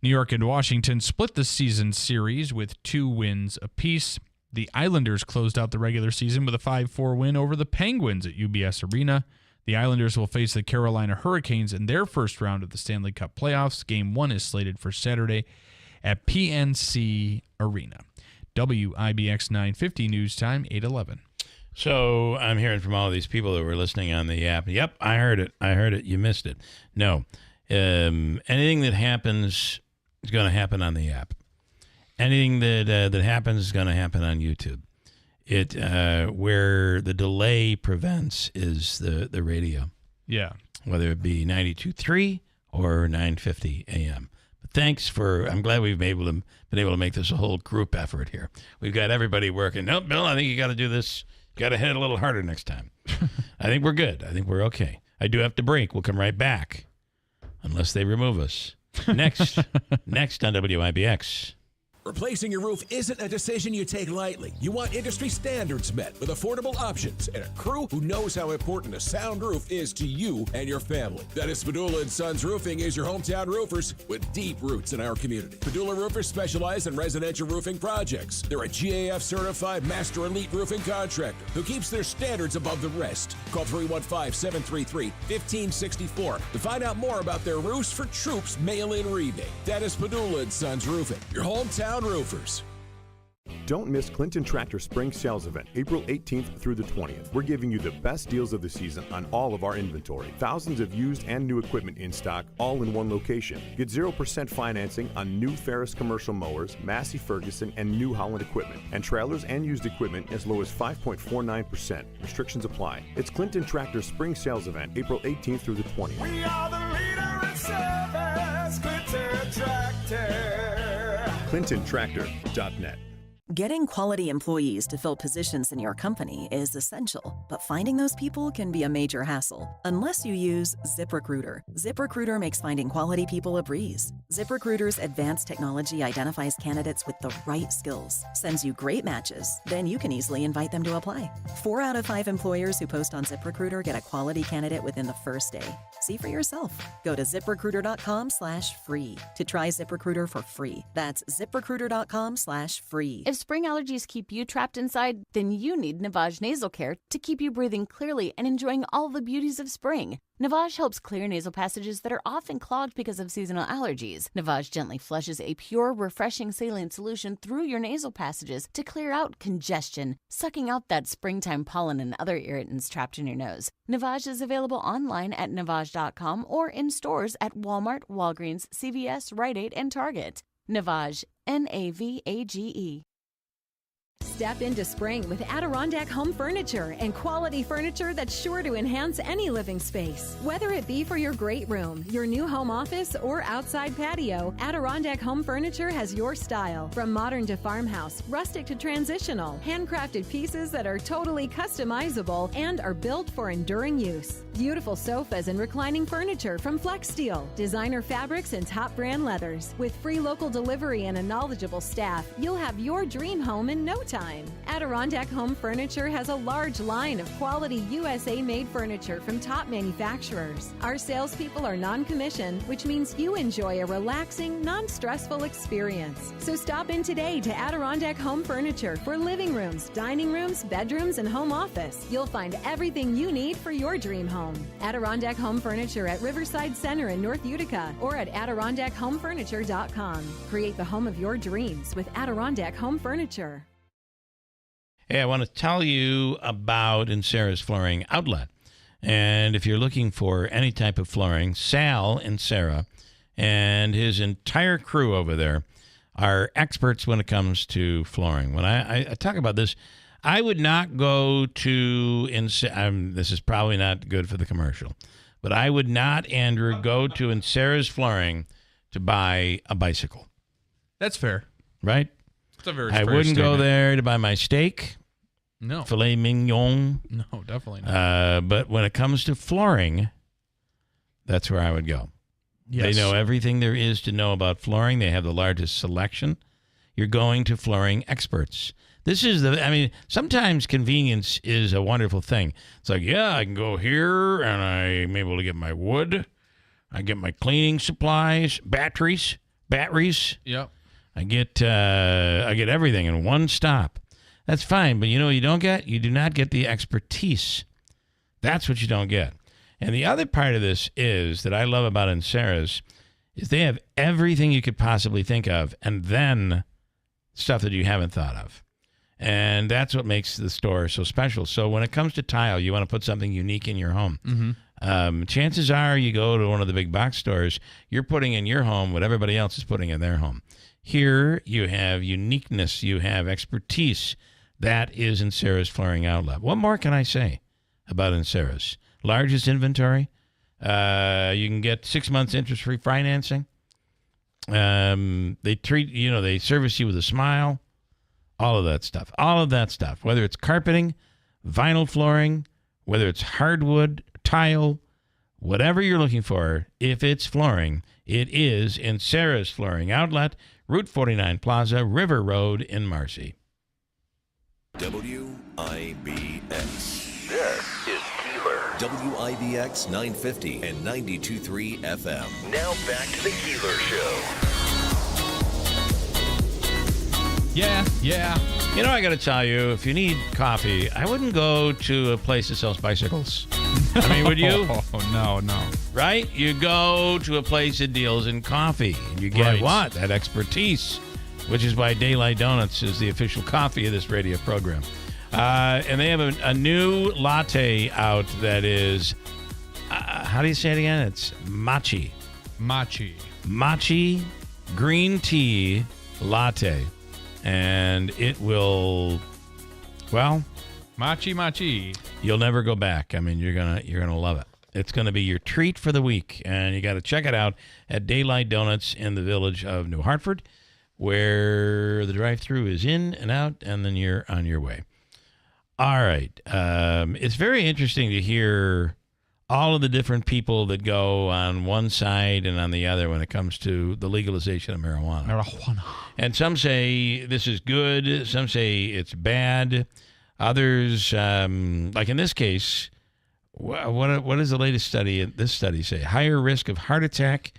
New York and Washington split the season series with 2 wins apiece. The Islanders closed out the regular season with a 5-4 win over the Penguins at UBS Arena. The Islanders will face the Carolina Hurricanes in their first round of the Stanley Cup playoffs. Game 1 is slated for Saturday at PNC Arena. WIBX 950 News Time, 8:11. So I'm hearing from all of these people that were listening on the app. Yep, I heard it. You missed it. No. Anything that happens is going to happen on the app. Anything that happens is going to happen on YouTube. It where the delay prevents is the radio. Yeah. Whether it be 92.3 or 950 AM. But thanks I'm glad we've been able to make this a whole group effort here. We've got everybody working. No, Bill, I think you got to do this. Got to hit it a little harder next time. I think we're good. I think we're okay. I do have to break. We'll come right back. Unless they remove us. Next on WIBX. Replacing your roof isn't a decision you take lightly. You want industry standards met with affordable options and a crew who knows how important a sound roof is to you and your family. Dennis Padula & Sons Roofing is your hometown roofers with deep roots in our community. Padula Roofers specialize in residential roofing projects. They're a GAF-certified master elite roofing contractor who keeps their standards above the rest. Call 315-733-1564 to find out more about their Roofs for Troops mail-in rebate. Dennis Padula & Sons Roofing, your hometown roofers. Don't miss Clinton Tractor Spring Sales Event, April 18th through the 20th. We're giving you the best deals of the season on all of our inventory. Thousands of used and new equipment in stock, all in one location. Get 0% financing on new Ferris commercial mowers, Massey Ferguson, and New Holland equipment, and trailers and used equipment as low as 5.49%. Restrictions apply. It's Clinton Tractor Spring Sales Event, April 18th through the 20th. We are the leader in service, Clinton Tractor. ClintonTractor.net. Getting quality employees to fill positions in your company is essential, but finding those people can be a major hassle unless you use ZipRecruiter. ZipRecruiter makes finding quality people a breeze. ZipRecruiter's advanced technology identifies candidates with the right skills, sends you great matches, then you can easily invite them to apply. 4 out of 5 employers who post on ZipRecruiter get a quality candidate within the first day. See for yourself. Go to ZipRecruiter.com/free to try ZipRecruiter for free. That's ZipRecruiter.com/free. If spring allergies keep you trapped inside, then you need Navage Nasal Care to keep you breathing clearly and enjoying all the beauties of spring. Navage helps clear nasal passages that are often clogged because of seasonal allergies. Navage gently flushes a pure, refreshing saline solution through your nasal passages to clear out congestion, sucking out that springtime pollen and other irritants trapped in your nose. Navage is available online at Navage.com or in stores at Walmart, Walgreens, CVS, Rite Aid, and Target. Navage, Navage. Step into spring with Adirondack Home Furniture and quality furniture that's sure to enhance any living space. Whether it be for your great room, your new home office, or outside patio, Adirondack Home Furniture has your style. From modern to farmhouse, rustic to transitional, handcrafted pieces that are totally customizable and are built for enduring use. Beautiful sofas and reclining furniture from Flex Steel, designer fabrics and top brand leathers. With free local delivery and a knowledgeable staff, you'll have your dream home in no time. Adirondack Home Furniture has a large line of quality USA-made furniture from top manufacturers. Our salespeople are non-commissioned, which means you enjoy a relaxing, non-stressful experience. So stop in today to Adirondack Home Furniture for living rooms, dining rooms, bedrooms, and home office. You'll find everything you need for your dream home. Adirondack Home Furniture at Riverside Center in North Utica or at AdirondackHomeFurniture.com. Create the home of your dreams with Adirondack Home Furniture. Hey, I want to tell you about Sarah's Flooring Outlet. And if you're looking for any type of flooring, Sal and Sarah and his entire crew over there are experts when it comes to flooring. When I talk about this, I would not go to, this is probably not good for the commercial, but I would not, Andrew, go to Sarah's Flooring to buy a bicycle. That's fair. Right? It's a very I fair wouldn't go statement. there to buy my steak. No. Filet mignon. No, definitely not. But when it comes to flooring, that's where I would go. Yes. They know everything there is to know about flooring. They have the largest selection. You're going to flooring experts. This is sometimes convenience is a wonderful thing. It's like, yeah, I can go here and I'm able to get my wood. I get my cleaning supplies, batteries. Yep. I get everything in one stop. That's fine, but you do not get the expertise. That's what you don't get. And the other part of this is that I love about Sarah's is they have everything you could possibly think of and then stuff that you haven't thought of. And that's what makes the store so special. So when it comes to tile, you want to put something unique in your home. Mm-hmm. Chances are you go to one of the big box stores, you're putting in your home what everybody else is putting in their home. Here you have uniqueness, you have expertise. That is Sarah's Flooring Outlet. What more can I say about Sarah's? Largest inventory. You can get 6 months interest-free financing. They service you with a smile. All of that stuff. Whether it's carpeting, vinyl flooring, whether it's hardwood, tile, whatever you're looking for, if it's flooring, it is Sarah's Flooring Outlet, Route 49 Plaza, River Road in Marcy. WIBX. This is Keeler. WIBX 950 and 92.3 FM. Now back to the Keeler Show. Yeah. I got to tell you, if you need coffee, I wouldn't go to a place that sells bicycles. I mean, would you? Oh, no. Right? You go to a place that deals in coffee. You get what? That expertise. which is why Daylight Donuts is the official coffee of this radio program. And they have a new latte out that is, how do you say it again? It's matcha. Matcha green tea latte. And it will, well, Machi. you'll never go back. I mean, you're gonna love it. It's going to be your treat for the week, and you got to check it out at Daylight Donuts in the village of New Hartford, where the drive-thru is in and out, and then you're on your way. All right. It's very interesting to hear all of the different people that go on one side and on the other when it comes to the legalization of marijuana. And some say this is good. Some say it's bad. Others, like in this case, what is the latest study? This study say higher risk of heart attack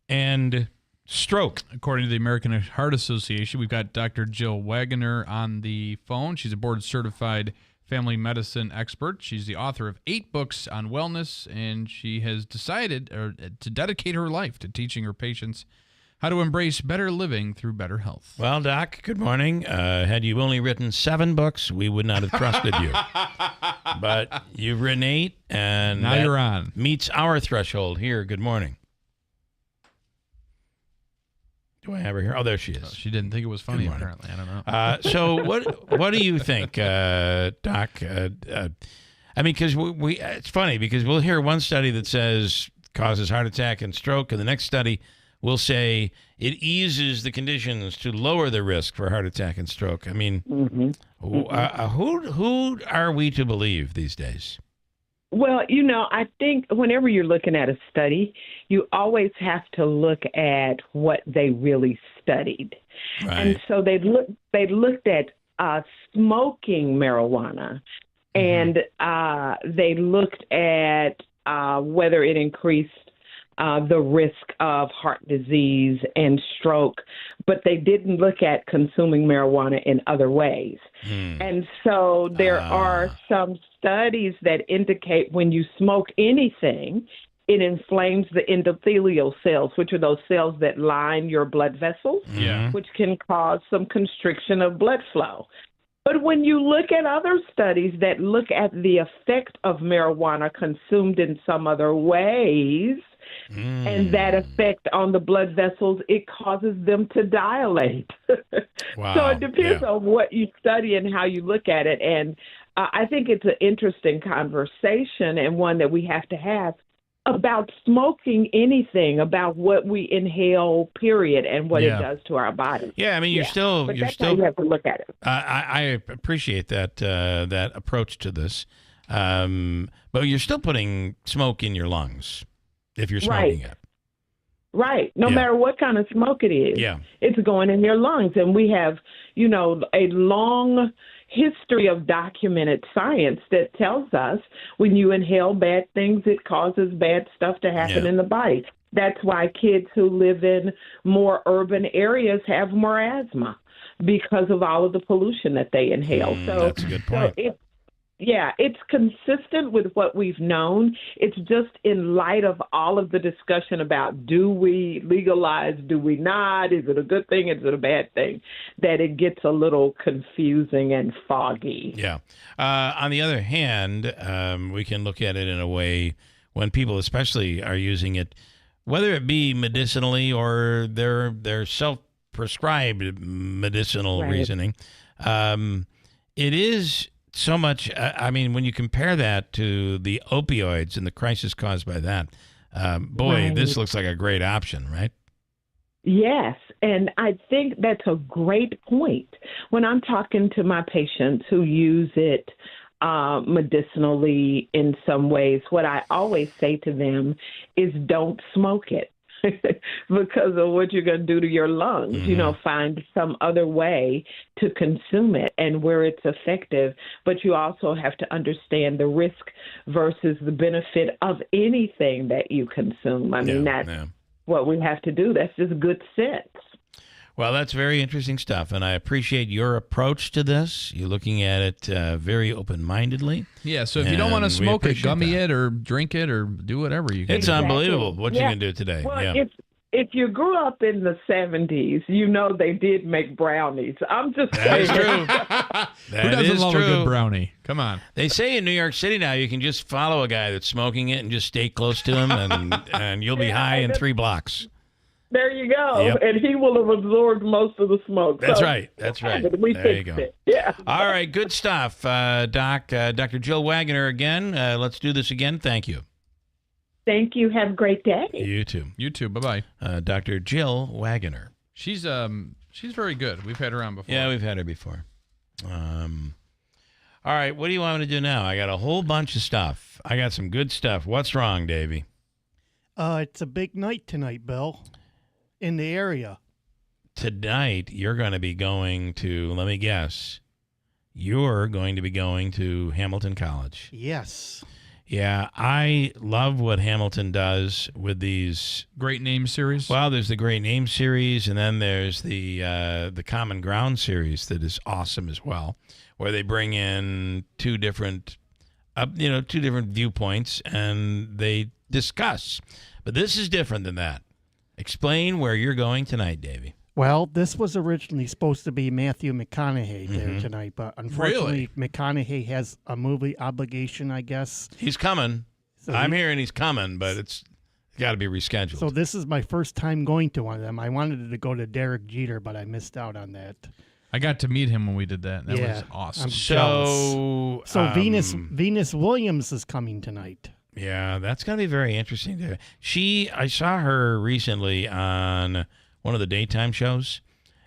and stroke. According to the American Heart Association, we've got Dr. Jill Wagoner on the phone. She's a board-certified family medicine expert. She's the author of 8 books on wellness, and she has decided to dedicate her life to teaching her patients how to embrace better living through better health. Well, Doc, good morning. Had you only written 7 books, we would not have trusted you. But you've written 8, and now you're on. Meets our threshold here. Good morning. Do I have her here? Oh, there she is. She didn't think it was funny, apparently. I don't know. So what do you think, Doc? I mean, because it's funny because we'll hear one study that says causes heart attack and stroke, and the next study will say it eases the conditions to lower the risk for heart attack and stroke. I mean, who are we to believe these days? Well, I think whenever you're looking at a study, you always have to look at what they really studied. Right. And so they looked at smoking marijuana, and they looked at whether it increased the risk of heart disease and stroke, but they didn't look at consuming marijuana in other ways. And so there are some studies that indicate when you smoke anything, it inflames the endothelial cells, which are those cells that line your blood vessels, which can cause some constriction of blood flow. But when you look at other studies that look at the effect of marijuana consumed in some other ways, and that effect on the blood vessels, it causes them to dilate. Wow. So it depends on what you study and how you look at it. And I think it's an interesting conversation and one that we have to have about smoking anything, about what we inhale, period, and what it does to our body. Yeah, I mean, how you have to look at it. I appreciate that approach to this, but you're still putting smoke in your lungs if you're smoking it. Right. No matter what kind of smoke it is, it's going in your lungs. And we have, a long history of documented science that tells us when you inhale bad things, it causes bad stuff to happen in the body. That's why kids who live in more urban areas have more asthma because of all of the pollution that they inhale. So that's a good point. It's consistent with what we've known. It's just in light of all of the discussion about do we legalize, do we not, is it a good thing, is it a bad thing, that it gets a little confusing and foggy. Yeah. On the other hand, we can look at it in a way when people especially are using it, whether it be medicinally or their self-prescribed medicinal reasoning, it is so much. I mean, when you compare that to the opioids and the crisis caused by that, this looks like a great option, right? Yes, and I think that's a great point. When I'm talking to my patients who use it medicinally in some ways, what I always say to them is don't smoke it. Because of what you're going to do to your lungs, find some other way to consume it and where it's effective. But you also have to understand the risk versus the benefit of anything that you consume. I mean, that's what we have to do. That's just good sense. Well, that's very interesting stuff, and I appreciate your approach to this. You're looking at it very open-mindedly. Yeah, so if you don't want to smoke it, gummy it, or drink it, or do whatever you can. It's unbelievable what you can do today. Well, if you grew up in the 70s, you know they did make brownies. I'm just That is saying. true. Who doesn't love a good brownie? Come on. They say in New York City now you can just follow a guy that's smoking it and just stay close to him, and you'll be high in 3 blocks. There you go. Yep. And he will have absorbed most of the smoke. That's So, right. That's right. We There you fixed go. it. Yeah. All right, good stuff, Doc. Dr. Jill Wagner again. Let's do this again. Thank you. Thank you. Have a great day. You too. You too. Bye-bye. Dr. Jill Wagner. She's very good. We've had her on before. Yeah, we've had her before. All right, what do you want me to do now? I got a whole bunch of stuff. I got some good stuff. What's wrong, Davey? It's a big night tonight, Bill, in the area. Tonight, you're going to be going to, let me guess, you're going to be going to Hamilton College. Yes. Yeah, I love what Hamilton does with these great name series. Well, there's the Great Name series, and then there's the Common Ground series that is awesome as well, where they bring in two different viewpoints and they discuss. But this is different than that. Explain where you're going tonight, Davey. Well, this was originally supposed to be Matthew McConaughey there tonight, but unfortunately, McConaughey has a movie obligation, I guess. He's coming. So I'm hearing he's coming, but it's got to be rescheduled. So this is my first time going to one of them. I wanted to go to Derek Jeter, but I missed out on that. I got to meet him when we did that. That was awesome. I'm jealous. So Venus Williams is coming tonight. Yeah, that's going to be very interesting. I saw her recently on one of the daytime shows,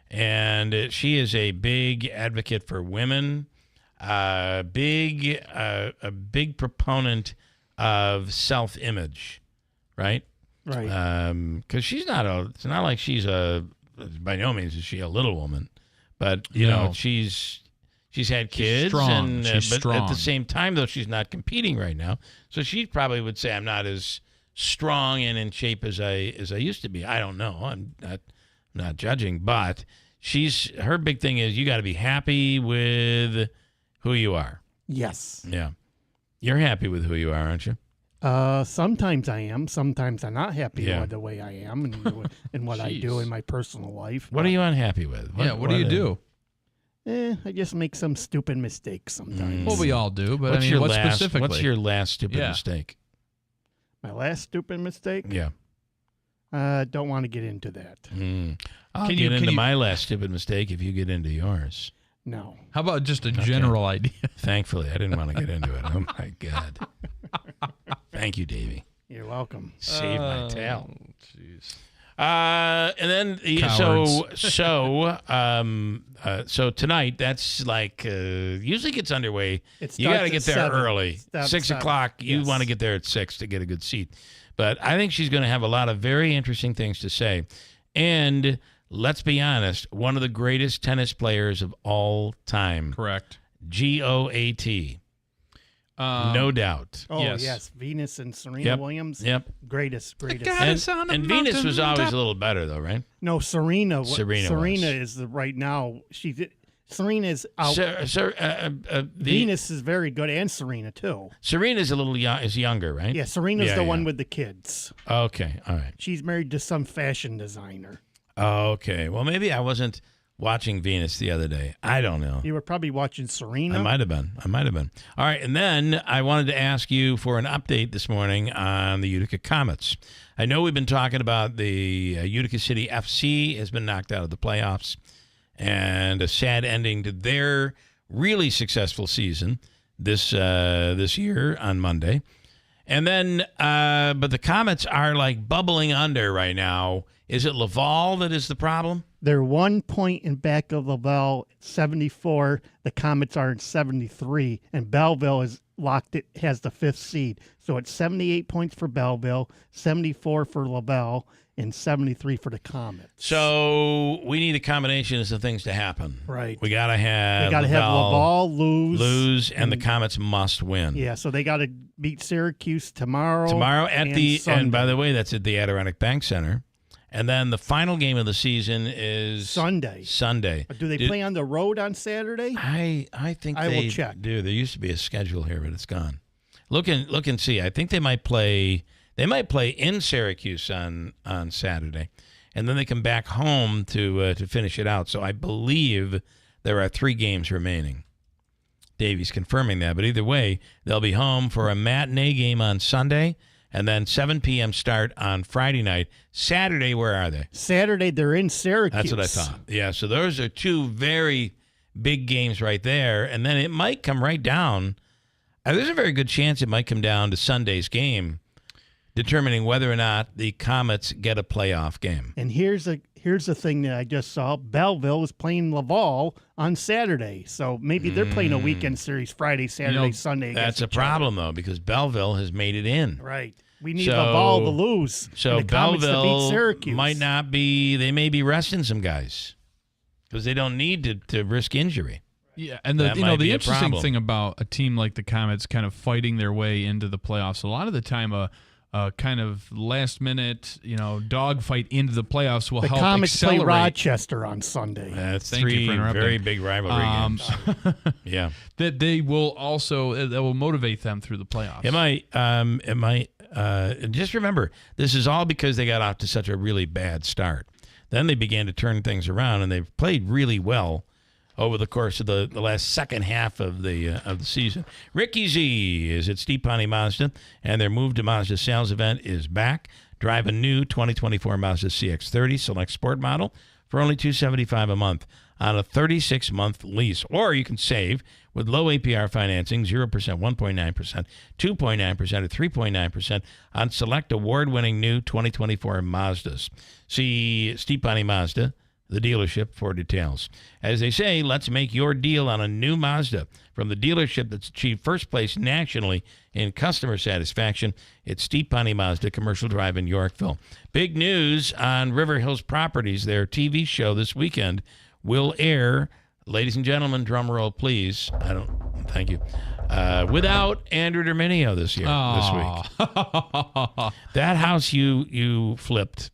and she is a big advocate for women, a big proponent of self-image, right? Right. Because it's not like she's by no means is she a little woman, but you know she's had kids, strong. but strong. at the same time though she's not competing right now, so she probably would say I'm not as strong and in shape as I used to be. I don't know. I'm not judging, but her big thing is you got to be happy with who you are. Yes. Yeah. You're happy with who you are, aren't you? Sometimes I am. Sometimes I'm not happy Yeah. with the way I am and what I do in my personal life. What are you unhappy with? What do you do? I just make some stupid mistakes sometimes. Well, we all do, but What's specifically? What's your last stupid mistake? My last stupid mistake? Yeah. Don't want to get into that. I'll get into my last stupid mistake if you get into yours. No. How about just a general idea? Thankfully, I didn't want to get into it. Oh, my God. Thank you, Davey. You're welcome. Save my tail. Jeez. And then so tonight that's like usually gets underway. You got to get there 7. early, 6 o'clock. You want to get there at 6 to get a good seat. But I think she's going to have a lot of very interesting things to say. And let's be honest, one of the greatest tennis players of all time. Correct. GOAT. No doubt. Oh, yes. Venus and Serena Williams. Yep. Greatest. And Venus was always a little better, though, right? No, Serena Serena is right now. Serena is out. Venus is very good, and Serena, too. Serena's is younger, right? Yeah, Serena's the one with the kids. Okay, all right. She's married to some fashion designer. Okay, well, maybe I wasn't watching Venus the other day. I don't know. You were probably watching Serena. I might have been. All right, and then I wanted to ask you for an update this morning on the Utica Comets. I know we've been talking about the Utica City FC has been knocked out of the playoffs, and a sad ending to their really successful season this year on Monday. And then, but the Comets are like bubbling under right now. Is it Laval that is the problem? They're 1 point in back of Laval, 74. The Comets are in 73, and Belleville is has the 5th seed. So it's 78 points for Belleville, 74 for Laval, and 73 for the Comets. So we need a combination of some things to happen. Right. We got to have Laval lose, and the Comets must win. Yeah, so they got to beat Syracuse tomorrow. And by the way, that's at the Adirondack Bank Center. And then the final game of the season is Sunday. Do they play on the road on Saturday? I think I they will check. do. There used to be a schedule here, but it's gone. Look and see. I think they might play. They might play in Syracuse on Saturday, and then they come back home to finish it out. So I believe there are 3 games remaining. Davey's confirming that, but either way, they'll be home for a matinee game on Sunday, and then 7 p.m. start on Friday night. Saturday, where are they? Saturday, they're in Syracuse. That's what I thought. Yeah, so those are 2 very big games right there, and then it might come right down. There's a very good chance it might come down to Sunday's game, determining whether or not the Comets get a playoff game. And here's the thing that I just saw. Belleville is playing Laval on Saturday. So maybe they're playing a weekend series Friday, Saturday, Sunday. That's a problem, though, because Belleville has made it in. Right. We need Laval to lose. So and the Comets to beat Belleville Syracuse. might not be – they may be resting some guys because they don't need to risk injury. Yeah, and the interesting thing about a team like the Comets kind of fighting their way into the playoffs, a lot of the time a kind of last-minute, dogfight into the playoffs will help accelerate. The Comets play Rochester on Sunday. That's Thank you 3 for interrupting. very big rivalry games. Yeah. That will motivate them through the playoffs. It might. Just remember, this is all because they got off to such a really bad start. Then they began to turn things around, and they've played really well over the course of the last second half of the season. Ricky Z is at Steepani Mazda, and their Move to Mazda sales event is back. Drive a new 2024 Mazda CX-30 Select Sport model for only $275 a month on a 36-month lease. Or you can save with low APR financing, 0%, 1.9%, 2.9%, or 3.9% on select award-winning new 2024 Mazdas. See Steepani Mazda, the dealership, for details. As they say, let's make your deal on a new Mazda. From the dealership that's achieved first place nationally in customer satisfaction, it's Steepani Mazda, Commercial Drive in Yorkville. Big news on River Hills Properties. Their TV show this weekend will air, ladies and gentlemen, drum roll, please. Thank you. Without Andrew Derminio this week. That house you flipped.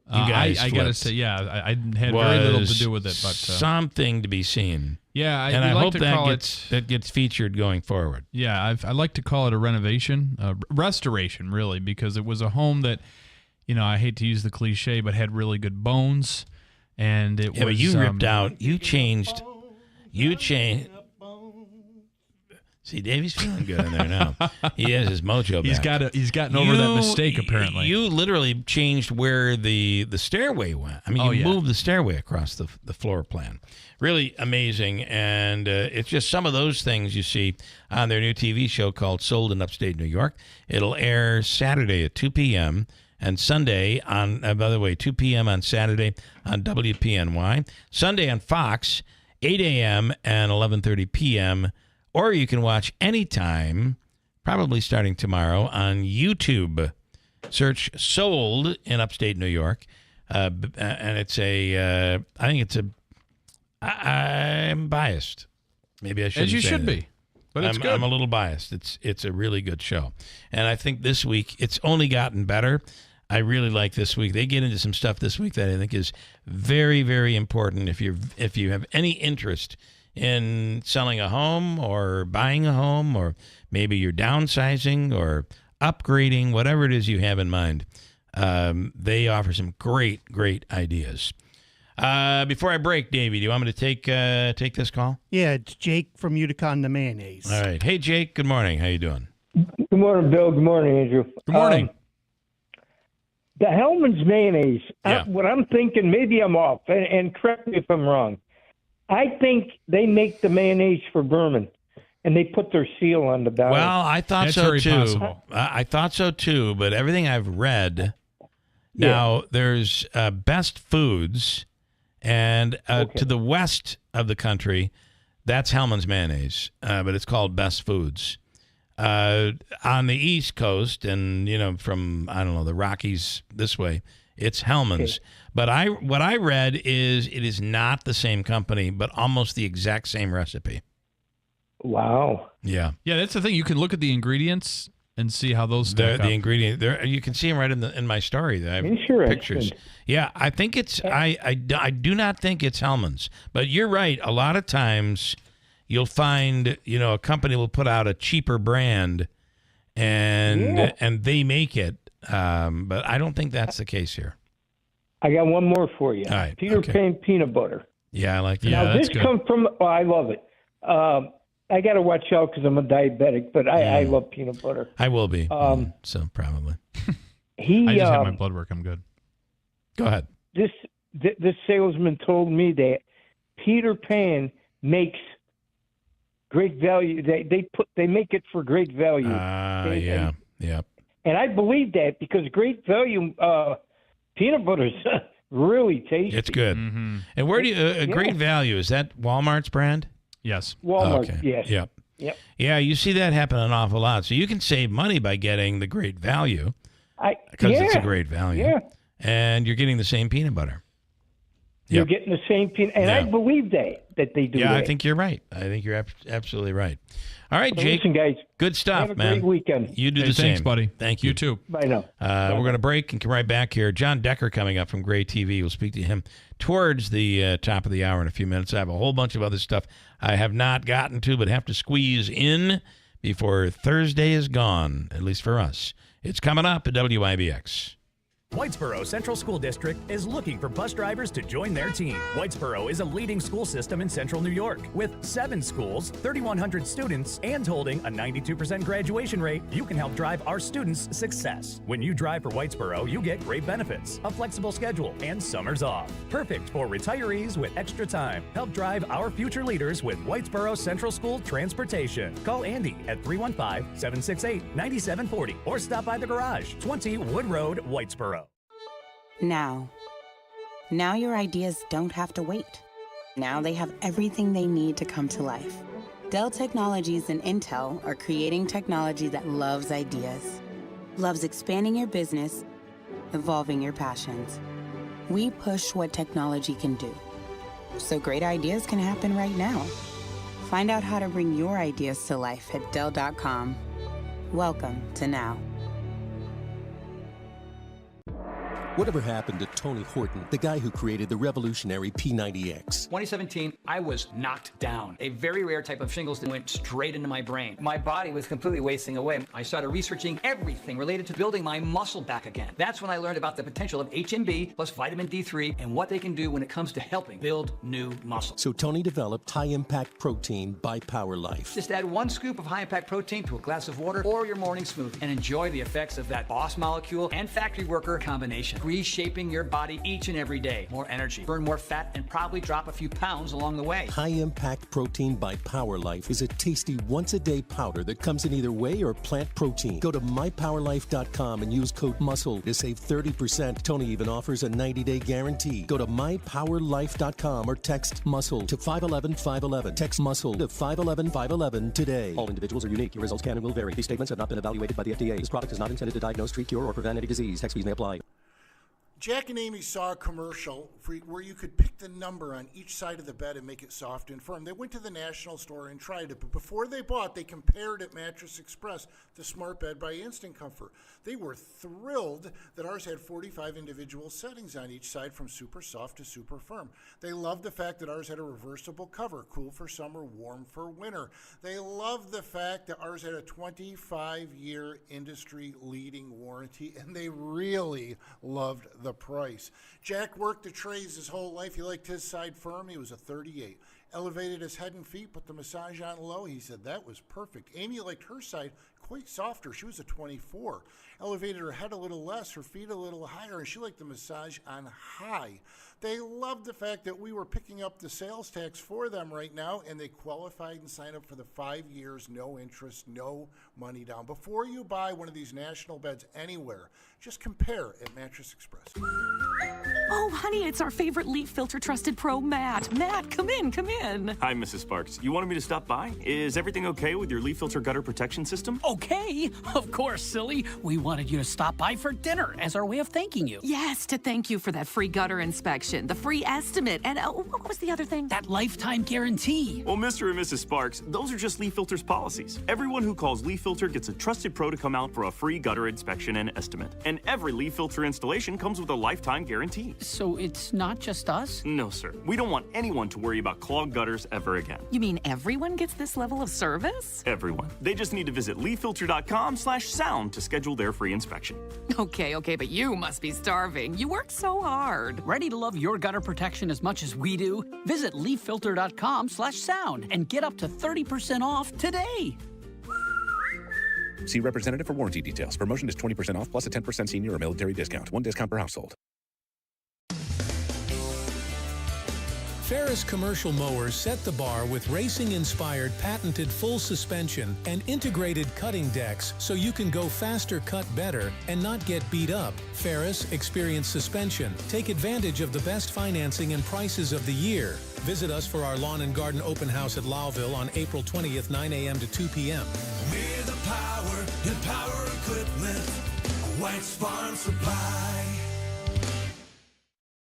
You guys I gotta say, I had very little to do with it, but something to be seen. Yeah, I hope that gets featured going forward. Yeah, I like to call it a restoration, really, because it was a home that, I hate to use the cliche, but had really good bones, and it was. But you ripped out. You changed. See, Davey's feeling good in there now. He has his mojo back. He's gotten over that mistake, apparently. You literally changed where the stairway went. I mean, you moved the stairway across the floor plan. Really amazing, and it's just some of those things you see on their new TV show called Sold in Upstate New York. It'll air Saturday at 2 p.m., and Sunday on, by the way, 2 p.m. on Saturday on WPNY. Sunday on Fox, 8 a.m. and 11:30 p.m., or you can watch anytime, probably starting tomorrow, on YouTube. Search Sold in Upstate New York. And it's I'm biased. Maybe I shouldn't say that. As you should be. But it's good. I'm a little biased. It's a really good show. And I think this week, it's only gotten better. I really like this week. They get into some stuff this week that I think is very, very important if you have any interest in selling a home or buying a home, or maybe you're downsizing or upgrading, whatever it is you have in mind. They offer some great, great ideas. Before I break, Davey, do you want me to take this call? Yeah, it's Jake from Utica on the Mayonnaise. All right. Hey, Jake, good morning. How you doing? Good morning, Bill. Good morning, Andrew. Good morning. The Hellman's Mayonnaise, Yeah. what I'm thinking, maybe I'm off, and correct me if I'm wrong. I think they make the mayonnaise for Berman, and they put their seal on the bottle. Well, I thought That's so very too. possible. I thought so too, but everything I've read, now there's Best Foods, and to the west of the country, that's Hellman's Mayonnaise, but it's called Best Foods. On the East Coast, and from the Rockies this way, it's Hellman's. Okay. But what I read is it is not the same company, but almost the exact same recipe. Wow. Yeah. Yeah, that's the thing. You can look at the ingredients and see how those stack up. The ingredient there, you can see them right in my story. I have pictures. Yeah, I think it's. I do not think it's Hellman's, but you're right. A lot of times, you'll find a company will put out a cheaper brand, and they make it. But I don't think that's the case here. I got one more for you. All right, Peter okay. Pan peanut butter. Yeah, I like that. Now, this comes from, I love it. I got to watch out because I'm a diabetic, but I love peanut butter. I will be, so probably. I just had my blood work. I'm good. Go ahead. This salesman told me that Peter Pan makes great value. They make it for great value. Yeah. And I believe that because great value peanut butter is really tasty. It's good. And where do you Great Value, is that Walmart's brand? Yes. Walmart. Okay. Yes. Yep. Yep. Yeah, you see that happen an awful lot. So you can save money by getting the Great Value because it's a great value. Yeah. And you're getting the same peanut butter. You're getting the same peanut, and I believe that they do. Yeah, that. I think you're right. I think you're absolutely right. All right, So Jake. listen, guys, good stuff, have a man. great weekend. You do Hey, the same. thanks, buddy. Thank you. You too. Bye now. We're going to break and come right back here. John Decker coming up from Gray TV. We'll speak to him towards the top of the hour in a few minutes. I have a whole bunch of other stuff I have not gotten to, but have to squeeze in before Thursday is gone, at least for us. It's coming up at WIBX. Whitesboro Central School District is looking for bus drivers to join their team. Whitesboro is a leading school system in central New York. With 7 schools, 3,100 students, and holding a 92% graduation rate, you can help drive our students' success. When you drive for Whitesboro, you get great benefits, a flexible schedule, and summers off. Perfect for retirees with extra time. Help drive our future leaders with Whitesboro Central School Transportation. Call Andy at 315-768-9740 or stop by the garage, 20 Wood Road, Whitesboro. Now your ideas don't have to wait. Now they have everything they need to come to life. Dell Technologies and Intel are creating technology that loves ideas, loves expanding your business, evolving your passions. We push what technology can do, so great ideas can happen right now. Find out how to bring your ideas to life at Dell.com. Welcome to Now. Whatever happened to Tony Horton, the guy who created the revolutionary P90X? 2017, I was knocked down. A very rare type of shingles that went straight into my brain. My body was completely wasting away. I started researching everything related to building my muscle back again. That's when I learned about the potential of HMB plus vitamin D3 and what they can do when it comes to helping build new muscle. So Tony developed high-impact protein by Power Life. Just add 1 scoop of high-impact protein to a glass of water or your morning smoothie and enjoy the effects of that boss molecule and factory worker combination. Reshaping your body each and every day. More energy, burn more fat, and probably drop a few pounds along the way. High-impact protein by Power Life is a tasty once-a-day powder that comes in either whey or plant protein. Go to mypowerlife.com and use code MUSCLE to save 30%. Tony even offers a 90-day guarantee. Go to mypowerlife.com or text MUSCLE to 511-511. Text MUSCLE to 511-511 today. All individuals are unique. Your results can and will vary. These statements have not been evaluated by the FDA. This product is not intended to diagnose, treat, cure, or prevent any disease. Tax fees may apply. Jack and Amy saw a commercial where you could pick the number on each side of the bed and make it soft and firm. They went to the National store and tried it, but before they bought, they compared at Mattress Express the Smart Bed by Instant Comfort. They were thrilled that ours had 45 individual settings on each side from super soft to super firm. They loved the fact that ours had a reversible cover, cool for summer, warm for winter. They loved the fact that ours had a 25-year industry-leading warranty, and they really loved the price. Jack worked the trades his whole life. He liked his side firm. He was a 38. Elevated his head and feet, put the massage on low. He said that was perfect. Amy liked her side quite softer. She was a 24. Elevated her head a little less, her feet a little higher, and she liked the massage on high. They loved the fact that we were picking up the sales tax for them right now, and they qualified and signed up for the 5 years, no interest, no money down. Before you buy one of these national beds anywhere, just compare at Mattress Express. Oh, honey, it's our favorite leaf filter trusted pro, Matt. Matt, come in, come in. Hi, Mrs. Sparks. You wanted me to stop by? Is everything okay with your leaf filter gutter protection system? Okay, of course, silly. We wanted you to stop by for dinner as our way of thanking you. Yes, to thank you for that free gutter inspection. protection, the free estimate, and what was the other thing? That lifetime guarantee. Well, Mr. and Mrs. Sparks, those are just Leaf Filter's policies. Everyone who calls Leaf Filter gets a trusted pro to come out for a free gutter inspection and estimate. And every Leaf Filter installation comes with a lifetime guarantee. So it's not just us? No, sir. We don't want anyone to worry about clogged gutters ever again. You mean everyone gets this level of service? Everyone. They just need to visit leaffilter.com/sound to schedule their free inspection. Okay, but you must be starving. You work so hard. Ready to love your gutter protection as much as we do? Visit leaffilter.com/sound and get up to 30% off today. See representative for warranty details. Promotion is 20% off plus a 10% senior or military discount. One discount per household. Ferris commercial mowers set the bar with racing-inspired patented full suspension and integrated cutting decks so you can go faster, cut better, and not get beat up. Ferris Experience Suspension. Take advantage of the best financing and prices of the year. Visit us for our lawn and garden open house at Lowville on April 20th, 9 a.m. to 2 p.m. We're the power in power equipment. White's Farm Supply.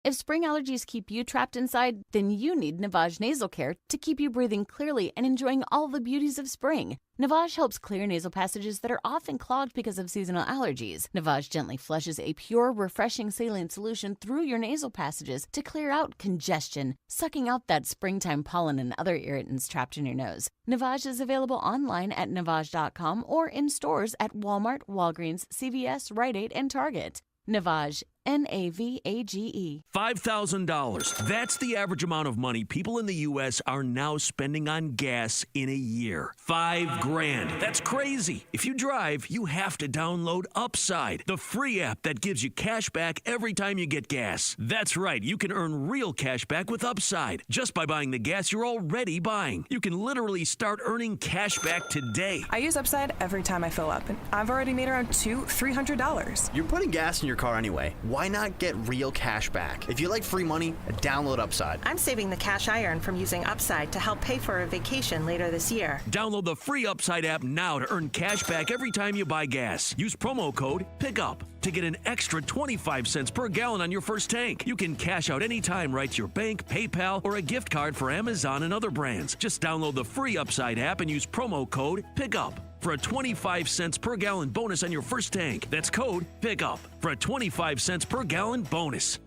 If spring allergies keep you trapped inside, then you need Navage Nasal Care to keep you breathing clearly and enjoying all the beauties of spring. Navage helps clear nasal passages that are often clogged because of seasonal allergies. Navage gently flushes a pure, refreshing saline solution through your nasal passages to clear out congestion, sucking out that springtime pollen and other irritants trapped in your nose. Navage is available online at Navage.com or in stores at Walmart, Walgreens, CVS, Rite Aid, and Target. Navage, Navage. $5,000. That's the average amount of money people in the U.S. are now spending on gas in a year. $5,000. That's crazy. If you drive, you have to download Upside, the free app that gives you cash back every time you get gas. That's right. You can earn real cash back with Upside just by buying the gas you're already buying. You can literally start earning cash back today. I use Upside every time I fill up, and I've already made around $300. You're putting gas in your car anyway. Why not get real cash back? If you like free money, download Upside. I'm saving the cash I earn from using Upside to help pay for a vacation later this year. Download the free Upside app now to earn cash back every time you buy gas. Use promo code PICKUP to get an extra 25 cents per gallon on your first tank. You can cash out anytime right to your bank, PayPal, or a gift card for Amazon and other brands. Just download the free Upside app and use promo code PICKUP for a 25 cents per gallon bonus on your first tank. That's code PICKUP for a 25 cents per gallon bonus.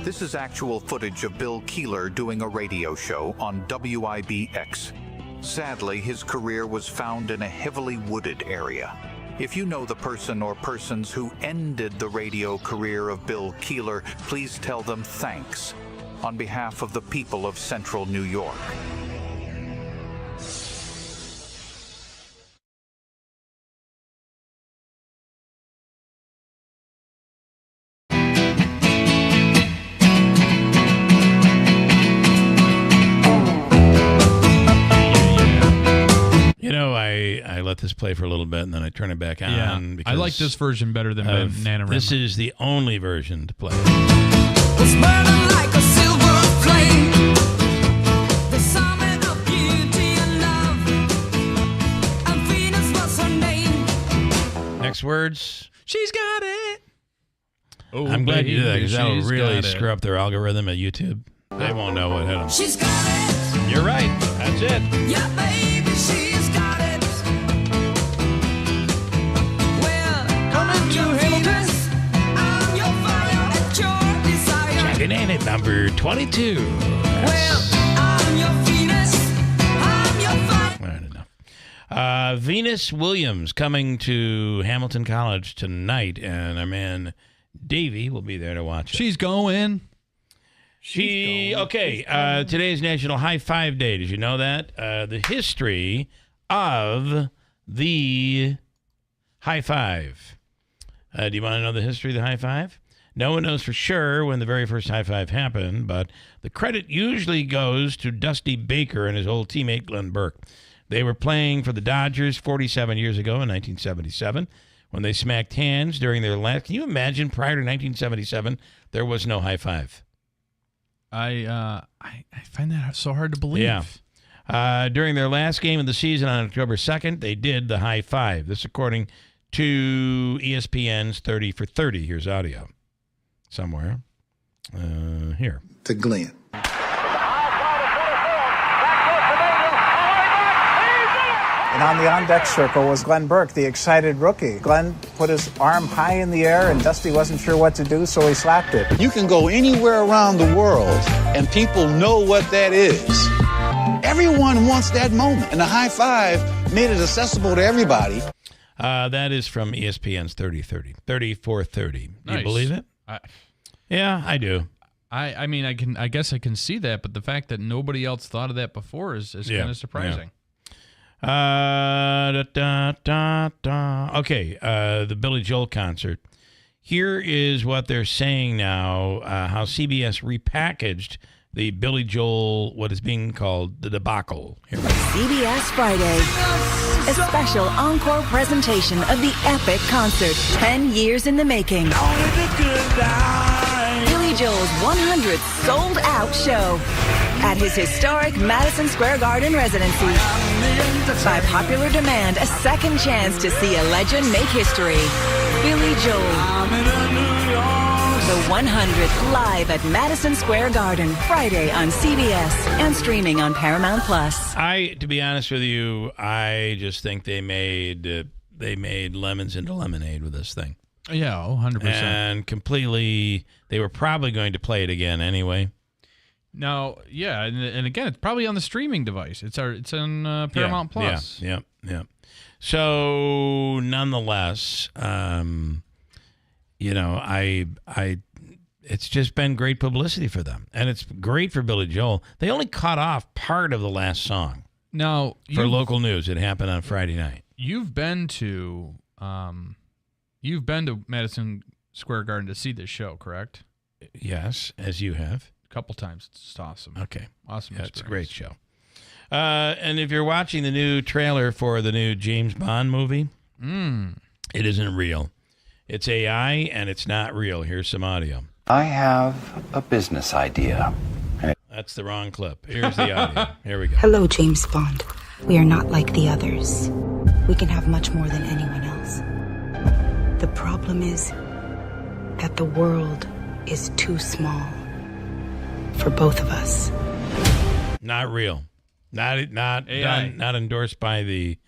This is actual footage of Bill Keeler doing a radio show on WIBX. Sadly, his career was found in a heavily wooded area. If you know the person or persons who ended the radio career of Bill Keeler, please tell them thanks on behalf of the people of Central New York. You know, I let this play for a little bit and then I turn it back on. Yeah, I like this version better than NaNoWriMo. This is the only version to play. Was burning like a silver flame. The summit of beauty and love. And Venus was her name. Next words. She's got it. Oh, I'm glad you did that because that will she's really got it. screw up their algorithm at YouTube. They won't know what hit them. She's got it. You're right. That's it. Yeah, baby, she's got it. Well, coming to Hamilton. I'm your fire at your desire. Checking in at number 22. Well, I'm your Venus. I'm your fire. I don't know. Venus Williams coming to Hamilton College tonight, and our man Davey will be there to watch it. She's going. Today's National High Five Day. Did you know that? The history of the high five. Do you want to know the history of the high five? No one knows for sure when the very first high five happened, but the credit usually goes to Dusty Baker and his old teammate Glenn Burke. They were playing for the Dodgers 47 years ago in 1977 when they smacked hands during their last. Can you imagine prior to 1977 there was no high five? I find that so hard to believe. Yeah. During their last game of the season on October 2nd, they did the high five. This according to ESPN's 30 for 30. Here's audio somewhere. Here. To Glenn. And on the on-deck circle was Glenn Burke, the excited rookie. Glenn put his arm high in the air, and Dusty wasn't sure what to do, so he slapped it. You can go anywhere around the world, and people know what that is. Everyone wants that moment, and the high five made it accessible to everybody. That is from ESPN's 3430. Nice. You believe it? Yeah, I do. I mean, I guess I can see that, but the fact that nobody else thought of that before is kind of surprising. Okay, the Billy Joel concert. Here is what they're saying now, how CBS repackaged the Billy Joel, what is being called the debacle. Here. CBS Friday, a special encore presentation of the epic concert, 10 years in the making. Billy Joel's 100th sold-out show at his historic Madison Square Garden residency. By popular demand, a second chance to see a legend make history. Billy Joel. The 100th live at Madison Square Garden, Friday on CBS and streaming on Paramount+. To be honest with you, I just think they made lemons into lemonade with this thing. Yeah, 100%. And completely, they were probably going to play it again anyway. Now, yeah, and again, it's probably on the streaming device. It's on Paramount Plus. Yeah. So, nonetheless, it's just been great publicity for them, and it's great for Billy Joel. They only cut off part of the last song. Now, for local news, it happened on Friday night. You've been to Madison Square Garden to see this show, correct? Yes, as you have. A couple times. It's awesome. Okay. Awesome. Yeah, it's a great show. And if you're watching the new trailer for the new James Bond movie, it isn't real. It's AI, and it's not real. Here's some audio. I have a business idea. That's the wrong clip. Here's the audio. Here we go. Hello, James Bond. We are not like the others. We can have much more than anyone else. The problem is that the world is too small for both of us. Not real. Not endorsed by the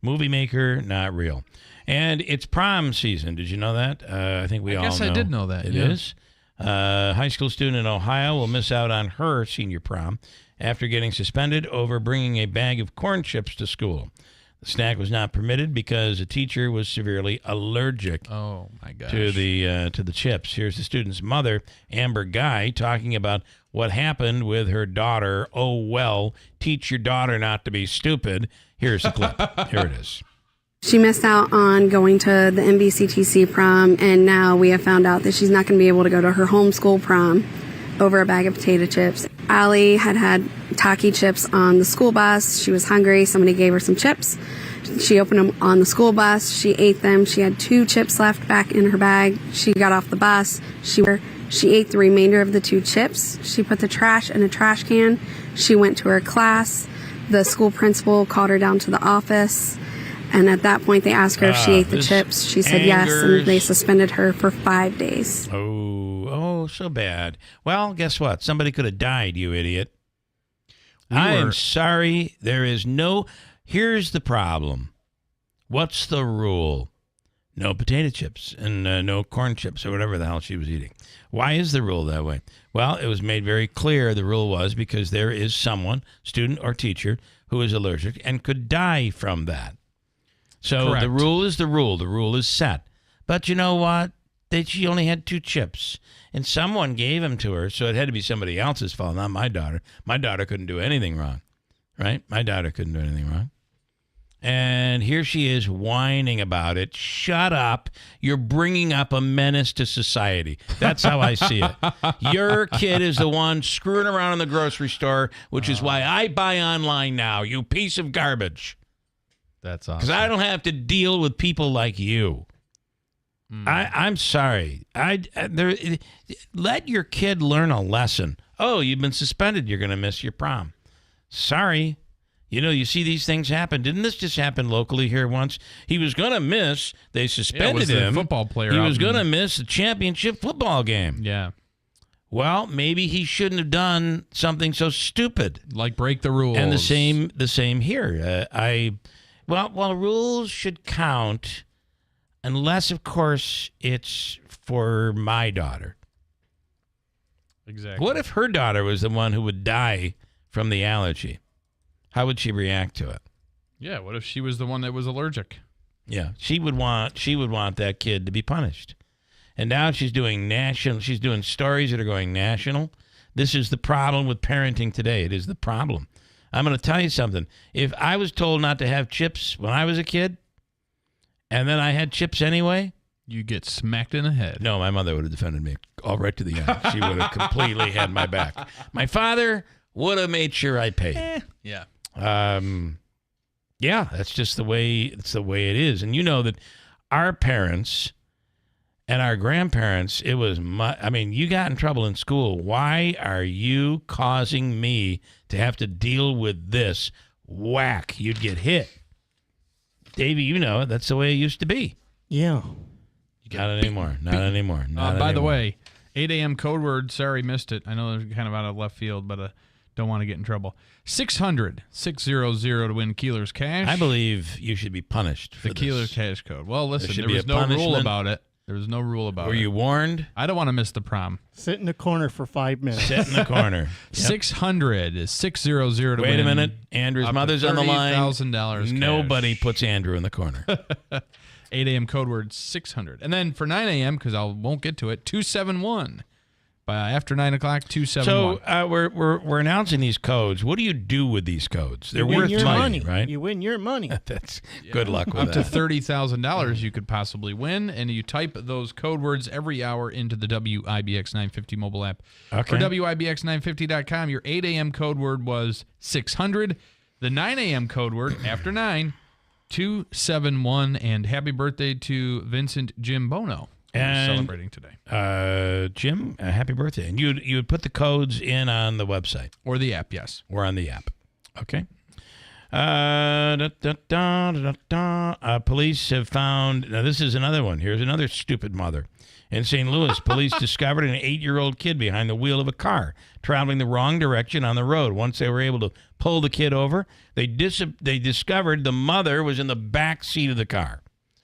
movie maker. Not real. And it's prom season. Did you know that? I think we all know. I guess I did know that. It is. High school student in Ohio will miss out on her senior prom after getting suspended over bringing a bag of corn chips to school. The snack was not permitted because a teacher was severely allergic to the chips. Here's the student's mother, Amber Guy, talking about what happened with her daughter. Oh, well, teach your daughter not to be stupid. Here's the clip. Here it is. She missed out on going to the NBCTC prom, and now we have found out that she's not going to be able to go to her homeschool prom over a bag of potato chips. Allie had Taki chips on the school bus. She was hungry. Somebody gave her some chips. She opened them on the school bus. She ate them. She had 2 chips left back in her bag. She got off the bus. She ate the remainder of the 2 chips. She put the trash in a trash can. She went to her class. The school principal called her down to the office. And at that point, they asked her if she ate the chips. She said yes, and they suspended her for 5 days. Oh, so bad. Well, guess what? Somebody could have died, you idiot. I'm sorry. Here's the problem. What's the rule? No potato chips and no corn chips or whatever the hell she was eating. Why is the rule that way? Well, it was made very clear the rule was because there is someone, student or teacher, who is allergic and could die from that. So Correct. The rule is the rule. The rule is set. But you know what? She only had 2 chips, and someone gave them to her, so it had to be somebody else's fault, not my daughter. My daughter couldn't do anything wrong, right? My daughter couldn't do anything wrong. And here she is whining about it. Shut up. You're bringing up a menace to society. That's how I see it. Your kid is the one screwing around in the grocery store, which is why I buy online now, you piece of garbage. That's awesome. Because I don't have to deal with people like you. I'm sorry. Let your kid learn a lesson. Oh, you've been suspended. You're going to miss your prom. Sorry. You see these things happen. Didn't this just happen locally here once? He was going to miss. They suspended him. The football player. He was going to miss the championship football game. Yeah. Well, maybe he shouldn't have done something so stupid. Like break the rules. And the same here. Well, rules should count unless, of course, it's for my daughter. Exactly. What if her daughter was the one who would die from the allergy? How would she react to it? Yeah, what if she was the one that was allergic? Yeah, she would want that kid to be punished. And now she's doing stories that are going national. This is the problem with parenting today. It is the problem. I'm going to tell you something. If I was told not to have chips when I was a kid, and then I had chips anyway, you get smacked in the head. No, my mother would have defended me all right to the end. She would have completely had my back. My father would have made sure I paid. Yeah. Yeah, that's just the way it is. And you know that our parents and our grandparents, it was you got in trouble in school. Why are you causing me to have to deal with this? Whack, you'd get hit. Davey, you know, that's the way it used to be. Yeah. Not anymore. Not anymore. By the way, 8 a.m. code word. Sorry, missed it. I know they're kind of out of left field, but don't want to get in trouble. 600-600 to win Keeler's cash. I believe you should be punished for the Keeler's cash code. Well, listen, there be was a no rule punishment. about it. There was no rule about it. Were you warned? I don't want to miss the prom. Sit in the corner for 5 minutes. Sit in the corner. 600-600 to win. Wait a minute. Andrew's mother's on the line. $30,000 Nobody puts Andrew in the corner. 8 a.m. code word 600. And then for 9 a.m., because I won't get to it, 271. After 9 o'clock, 271. So we're announcing these codes. What do you do with these codes? They're worth money, right? You win your money. That's good luck with Up that. to $30,000 you could possibly win, and you type those code words every hour into the WIBX 950 mobile app. Okay. For WIBX950.com, your 8 a.m. code word was 600. The 9 a.m. code word, after 9, 271. And happy birthday to Vincent Jim Bono. And, celebrating today. Jim, happy birthday. And you would put the codes in on the website. Or the app, yes. Or on the app. Okay. Police have found, now this is another one. Here's another stupid mother. In St. Louis, police discovered an 8-year-old kid behind the wheel of a car traveling the wrong direction on the road. Once they were able to pull the kid over, they discovered the mother was in the back seat of the car.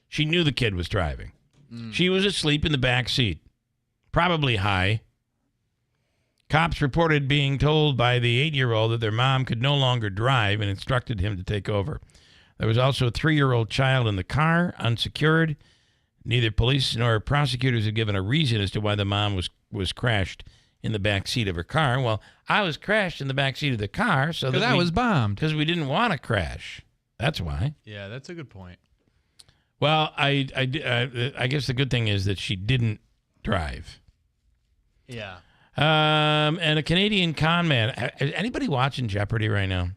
She knew the kid was driving. She was asleep in the back seat, probably high. Cops reported being told by the 8-year-old that their mom could no longer drive and instructed him to take over. There was also a 3-year-old child in the car, unsecured. Neither police nor prosecutors have given a reason as to why the mom was crashed in the back seat of her car. Well, I was crashed in the back seat of the car so that I was bombed. Because we didn't want to crash. That's why. Yeah, that's a good point. Well, I guess the good thing is that she didn't drive. Yeah. And a Canadian con man. Anybody watching Jeopardy right now?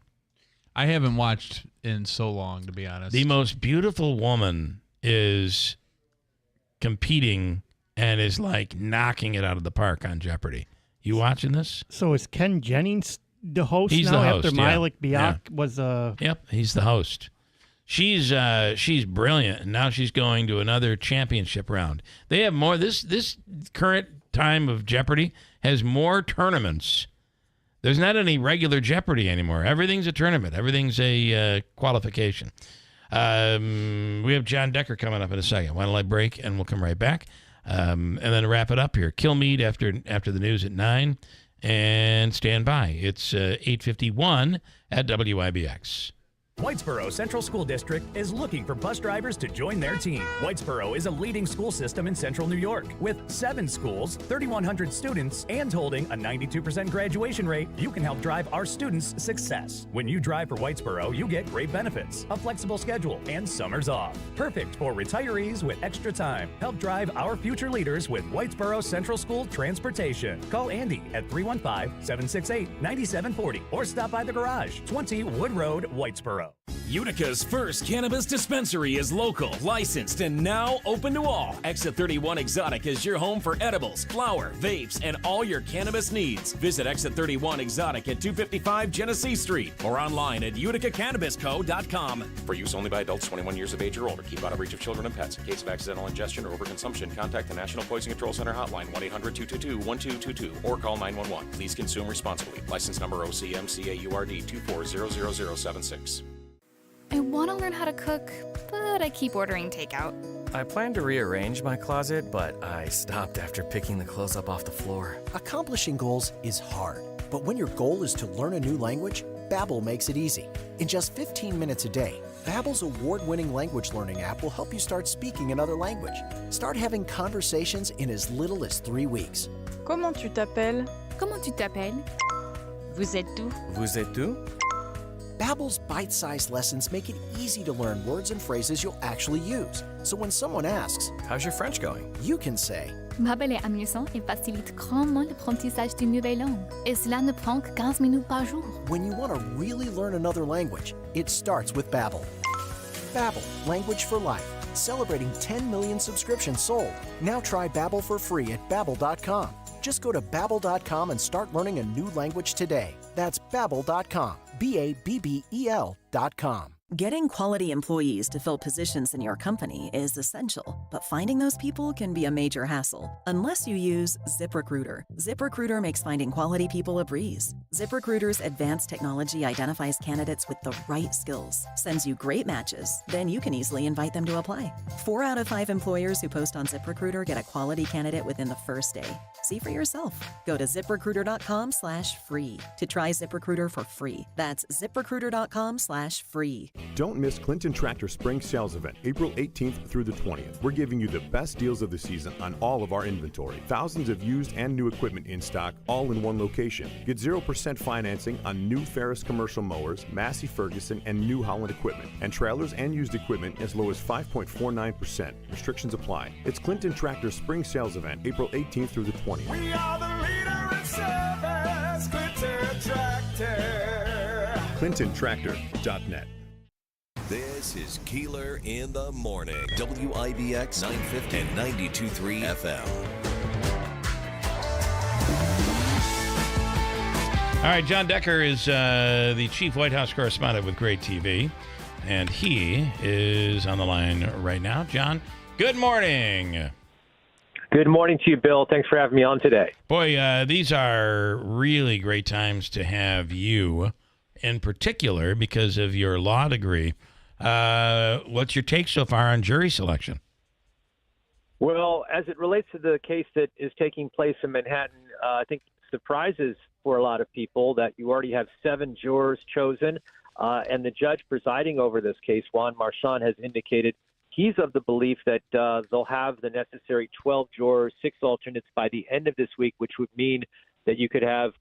I haven't watched in so long, to be honest. The most beautiful woman is competing and is like knocking it out of the park on Jeopardy. You watching this? So is Ken Jennings the host He's now the host, after yeah. Malik Biak was Yep, he's the host. She's brilliant, and now she's going to another championship round. They have more. This current time of Jeopardy has more tournaments. There's not any regular Jeopardy anymore. Everything's a tournament. Everything's a qualification. We have John Decker coming up in a second. Why don't I break, and we'll come right back, and then wrap it up here. Kilmeade after the news at 9, and stand by. It's 8:51 at WIBX. Whitesboro Central School District is looking for bus drivers to join their team. Whitesboro is a leading school system in central New York. With 7 schools, 3,100 students, and holding a 92% graduation rate, you can help drive our students' success. When you drive for Whitesboro, you get great benefits, a flexible schedule, and summers off. Perfect for retirees with extra time. Help drive our future leaders with Whitesboro Central School Transportation. Call Andy at 315-768-9740 or stop by the garage, 20 Wood Road, Whitesboro. Utica's first cannabis dispensary is local, licensed, and now open to all. Exit 31 Exotic is your home for edibles, flower, vapes, and all your cannabis needs. Visit Exit 31 Exotic at 255 Genesee Street or online at uticacannabisco.com. For use only by adults 21 years of age or older. Keep out of reach of children and pets. In case of accidental ingestion or overconsumption, contact the National Poison Control Center hotline 1-800-222-1222 or call 911. Please consume responsibly. License number OCMCAURD 2400076. I want to learn how to cook, but I keep ordering takeout. I plan to rearrange my closet, but I stopped after picking the clothes up off the floor. Accomplishing goals is hard, but when your goal is to learn a new language, Babbel makes it easy. In just 15 minutes a day, Babbel's award-winning language learning app will help you start speaking another language. Start having conversations in as little as 3 weeks. Comment tu t'appelles? Comment tu t'appelles? Vous êtes où? Vous êtes où? Babbel's bite-sized lessons make it easy to learn words and phrases you'll actually use. So when someone asks, "How's your French going?" you can say, Babbel est amusant et facilite grandement l'apprentissage d'une nouvelle langue. Et cela ne prend que 15 minutes par jour. when you want to really learn another language, it starts with Babbel. Babbel, language for life. Celebrating 10 million subscriptions sold. Now try Babbel for free at babbel.com. Just go to babbel.com and start learning a new language today. That's babbel.com. BABBEL.com. Getting quality employees to fill positions in your company is essential, but finding those people can be a major hassle unless you use ZipRecruiter. ZipRecruiter makes finding quality people a breeze. ZipRecruiter's advanced technology identifies candidates with the right skills, sends you great matches, then you can easily invite them to apply. 4 out of 5 employers who post on ZipRecruiter get a quality candidate within the first day. See for yourself. Go to ZipRecruiter.com/free to try ZipRecruiter for free. That's ZipRecruiter.com/free. Don't miss Clinton Tractor Spring Sales Event, April 18th through the 20th. We're giving you the best deals of the season on all of our inventory. Thousands of used and new equipment in stock, all in one location. Get 0% financing on new Ferris commercial mowers, Massey Ferguson, and New Holland equipment, and trailers and used equipment as low as 5.49%. Restrictions apply. It's Clinton Tractor Spring Sales Event, April 18th through the 20th. We are the leader in service, Clinton Tractor. ClintonTractor.net. This is Keeler in the Morning. WIBX 950 and 92.3 FM. All right, John Decker is the chief White House correspondent with Great TV, and he is on the line right now. John, good morning. Good morning to you, Bill. Thanks for having me on today. Boy, these are really great times to have you in particular because of your law degree. What's your take so far on jury selection? Well, as it relates to the case that is taking place in Manhattan, I think surprises for a lot of people that you already have 7 jurors chosen, and the judge presiding over this case, Juan Marchand, has indicated he's of the belief that they'll have the necessary 12 jurors, 6 alternates by the end of this week, which would mean that you could have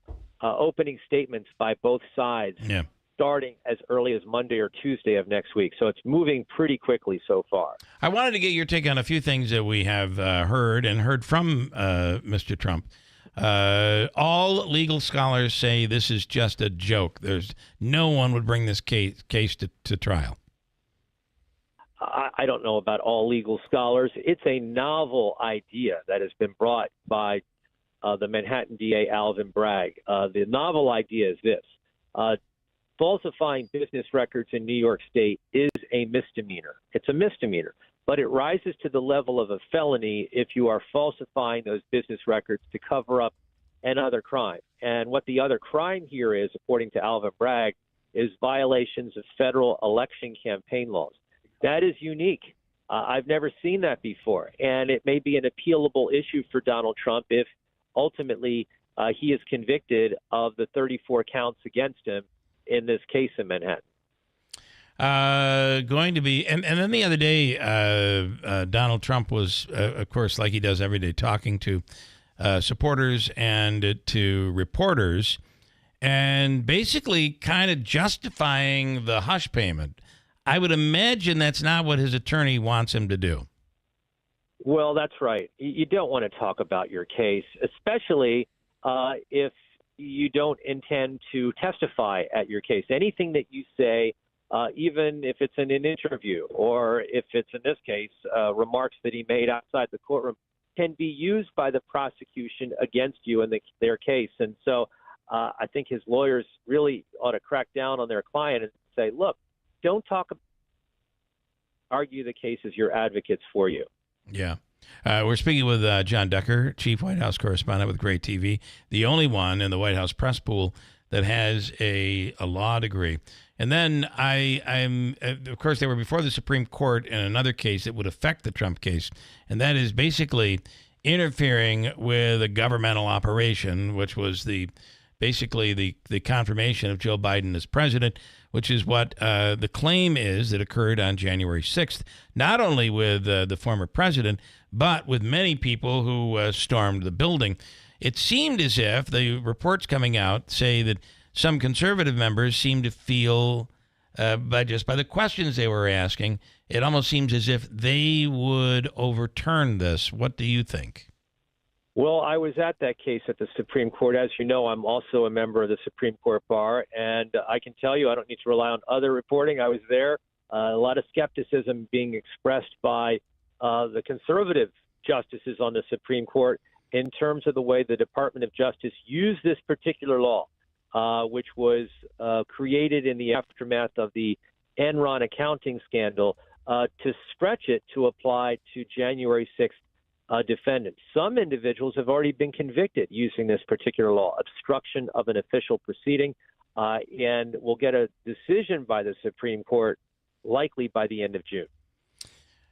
opening statements by both sides. Yeah. Starting as early as Monday or Tuesday of next week. So it's moving pretty quickly so far. I wanted to get your take on a few things that we have heard from Mr. Trump. All legal scholars say this is just a joke. There's no one would bring this case to trial. I don't know about all legal scholars. It's a novel idea that has been brought by the Manhattan DA, Alvin Bragg. The novel idea is this. Falsifying business records in New York State is a misdemeanor. It's a misdemeanor, but it rises to the level of a felony if you are falsifying those business records to cover up another crime. And what the other crime here is, according to Alvin Bragg, is violations of federal election campaign laws. That is unique. I've never seen that before, and it may be an appealable issue for Donald Trump if ultimately he is convicted of the 34 counts against him in this case in Manhattan. Going to be, and then the other day, Donald Trump was, of course, like he does every day, talking to supporters and to reporters, and basically kind of justifying the hush payment. I would imagine that's not what his attorney wants him to do. Well, that's right. You don't want to talk about your case, especially if you don't intend to testify at your case. Anything that you say even if it's in an interview or if it's, in this case, remarks that he made outside the courtroom, can be used by the prosecution against you in their case. And so I think his lawyers really ought to crack down on their client and say, look, don't argue the case as your advocates for you. Yeah. We're speaking with John Decker, Chief White House Correspondent with Great TV, the only one in the White House press pool that has a law degree. And then I'm of course, they were before the Supreme Court in another case that would affect the Trump case, and that is basically interfering with a governmental operation, which was basically the confirmation of Joe Biden as president, which is what the claim is that occurred on January 6th, not only with the former president, but with many people who stormed the building. It seemed as if the reports coming out say that some conservative members seem to feel, by the questions they were asking, it almost seems as if they would overturn this. What do you think? Well, I was at that case at the Supreme Court. As you know, I'm also a member of the Supreme Court bar, and I can tell you I don't need to rely on other reporting. I was there. A lot of skepticism being expressed by the conservative justices on the Supreme Court in terms of the way the Department of Justice used this particular law, which was created in the aftermath of the Enron accounting scandal, to stretch it to apply to January 6th defendants. Some individuals have already been convicted using this particular law, obstruction of an official proceeding, and we'll get a decision by the Supreme Court likely by the end of June.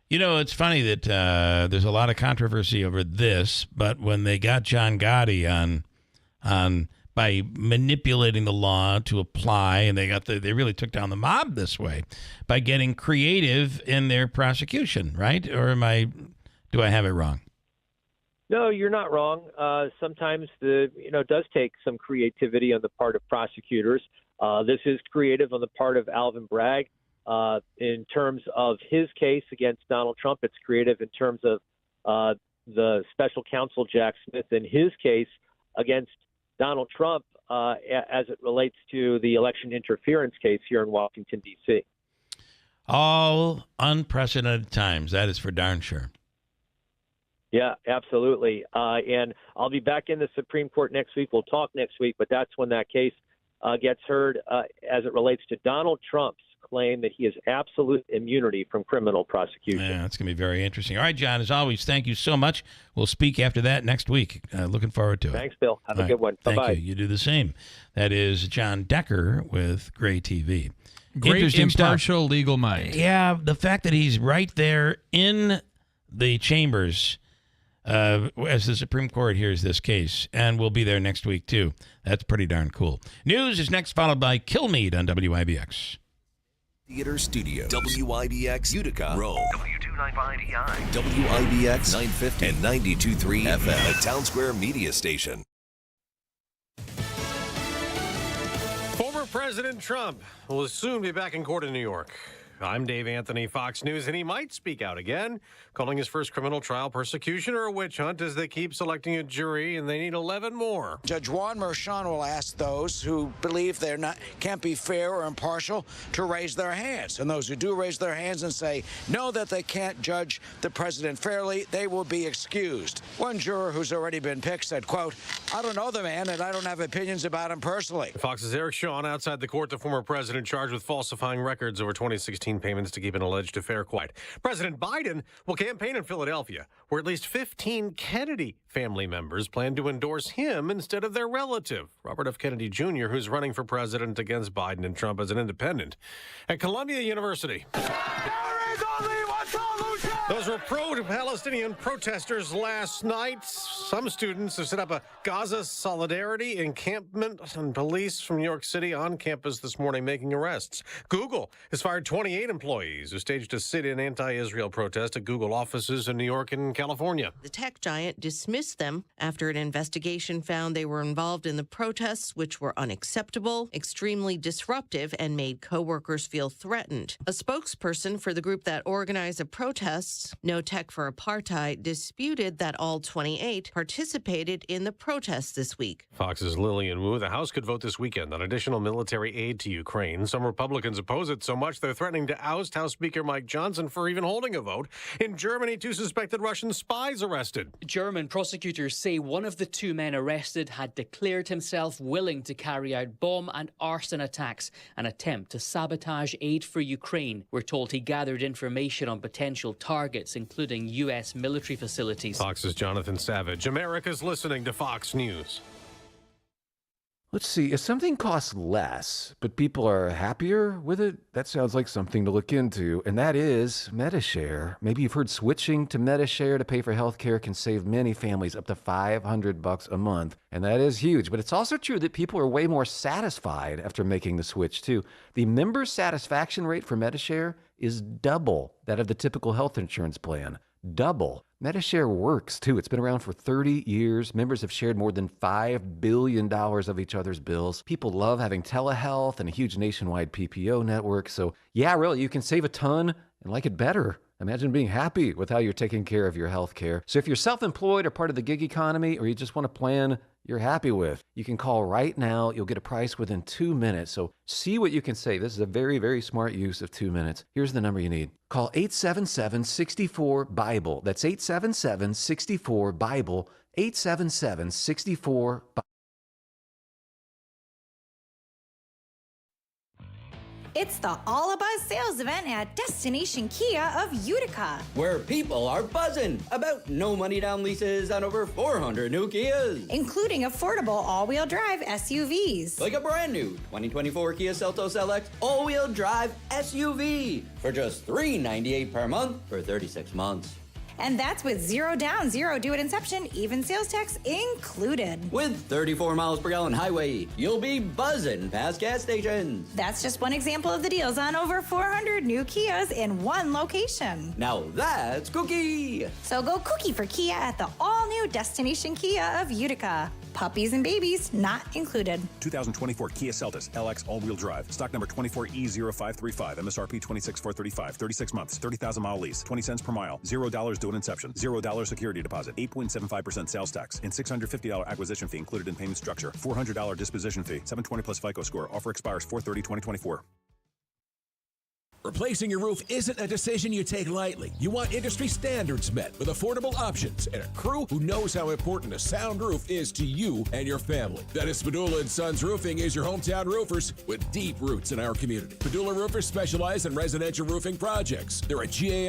You know, it's funny that there's a lot of controversy over this, but when they got John Gotti on by manipulating the law to apply, and they really took down the mob this way by getting creative in their prosecution, right? Or do I have it wrong? No, you're not wrong. Sometimes it does take some creativity on the part of prosecutors. This is creative on the part of Alvin Bragg. In terms of his case against Donald Trump, it's creative in terms of the special counsel Jack Smith in his case against Donald Trump as it relates to the election interference case here in Washington, D.C. All unprecedented times. That is for darn sure. Yeah, absolutely. And I'll be back in the Supreme Court next week. We'll talk next week, but that's when that case gets heard as it relates to Donald Trump's claim that he has absolute immunity from criminal prosecution. Yeah, that's going to be very interesting. All right, John, as always, thank you so much. We'll speak after that next week. Looking forward to it. Thanks, Bill. Have a good one. Bye-bye. Thank you. You do the same. That is John Decker with Gray TV. Great impartial legal mind. Yeah, the fact that he's right there in the chambers as the Supreme Court hears this case, and we'll be there next week, too. That's pretty darn cool. News is next, followed by Kilmeade on WIBX. Theater Studio, WIBX Utica, Rome, W295EI, WIBX 950 and 92.3 FM, a Town Square media station. Former President Trump will soon be back in court in New York. I'm Dave Anthony, Fox News, and he might speak out again, calling his first criminal trial persecution or a witch hunt as they keep selecting a jury, and they need 11 more. Judge Juan Merchan will ask those who believe can't be fair or impartial to raise their hands. And those who do raise their hands and say no, that they can't judge the president fairly, they will be excused. One juror who's already been picked said, quote, "I don't know the man and I don't have opinions about him personally." Fox's Eric Shawn outside the court, the former president charged with falsifying records over 2016 payments to keep an alleged affair quiet. President Biden will campaign in Philadelphia, where at least 15 Kennedy family members plan to endorse him instead of their relative, Robert F. Kennedy Jr., who's running for president against Biden and Trump as an independent. At Columbia University, those were pro-Palestinian protesters last night. Some students have set up a Gaza solidarity encampment, and police from New York City on campus this morning making arrests. Google has fired 28 employees who staged a sit-in anti-Israel protest at Google offices in New York and California. The tech giant dismissed them after an investigation found they were involved in the protests, which were unacceptable, extremely disruptive, and made coworkers feel threatened. A spokesperson for the group that organize the protests, No Tech for Apartheid, disputed that all 28 participated in the protests this week. Fox's Lillian Wu. The House could vote this weekend on additional military aid to Ukraine. Some Republicans oppose it so much they're threatening to oust House Speaker Mike Johnson for even holding a vote. In Germany, 2 suspected Russian spies arrested. German prosecutors say one of the 2 men arrested had declared himself willing to carry out bomb and arson attacks, an attempt to sabotage aid for Ukraine. We're told he gathered information on potential targets, including U.S. military facilities. Fox's Jonathan Savage. America's listening to Fox News. Let's see, if something costs less, but people are happier with it, that sounds like something to look into, and that is MediShare. Maybe you've heard switching to MediShare to pay for healthcare can save many families up to $500 a month, and that is huge. But it's also true that people are way more satisfied after making the switch, too. The member satisfaction rate for MediShare is double that of the typical health insurance plan. Double. MediShare works, too. It's been around for 30 years. Members have shared more than $5 billion of each other's bills. People love having telehealth and a huge nationwide PPO network. So, yeah, really, you can save a ton and like it better. Imagine being happy with how you're taking care of your health care. So if you're self-employed or part of the gig economy, or you just want a plan you're happy with, you can call right now. You'll get a price within 2 minutes. So see what you can save. This is a very, very smart use of 2 minutes. Here's the number you need. Call 877-64-BIBLE. That's 877-64-BIBLE. 877-64-BIBLE. It's the All Abuzz sales event at Destination Kia of Utica, where people are buzzing about no money down leases on over 400 new Kias, including affordable all-wheel drive SUVs, like a brand new 2024 Kia Seltos LX all-wheel drive SUV for just $398 per month for 36 months. And that's with 0 down, 0 due at inception, even sales tax included. With 34 miles per gallon highway, you'll be buzzing past gas stations. That's just one example of the deals on over 400 new Kias in one location. Now that's cookie. So go cookie for Kia at the all-new Destination Kia of Utica. Puppies and babies not included. 2024 Kia Seltos LX all-wheel drive. Stock number 24E0535. MSRP $26,435. 36 months. 30,000-mile lease. 20 cents per mile. $0 due at inception. $0 security deposit. 8.75% sales tax. And $650 acquisition fee included in payment structure. $400 disposition fee. 720 plus FICO score. Offer expires 4/30/2024. Replacing your roof isn't a decision you take lightly. You want industry standards met with affordable options and a crew who knows how important a sound roof is to you and your family. That is Padula & Sons Roofing is your hometown roofers with deep roots in our community. Padula Roofers specialize in residential roofing projects. They're a GA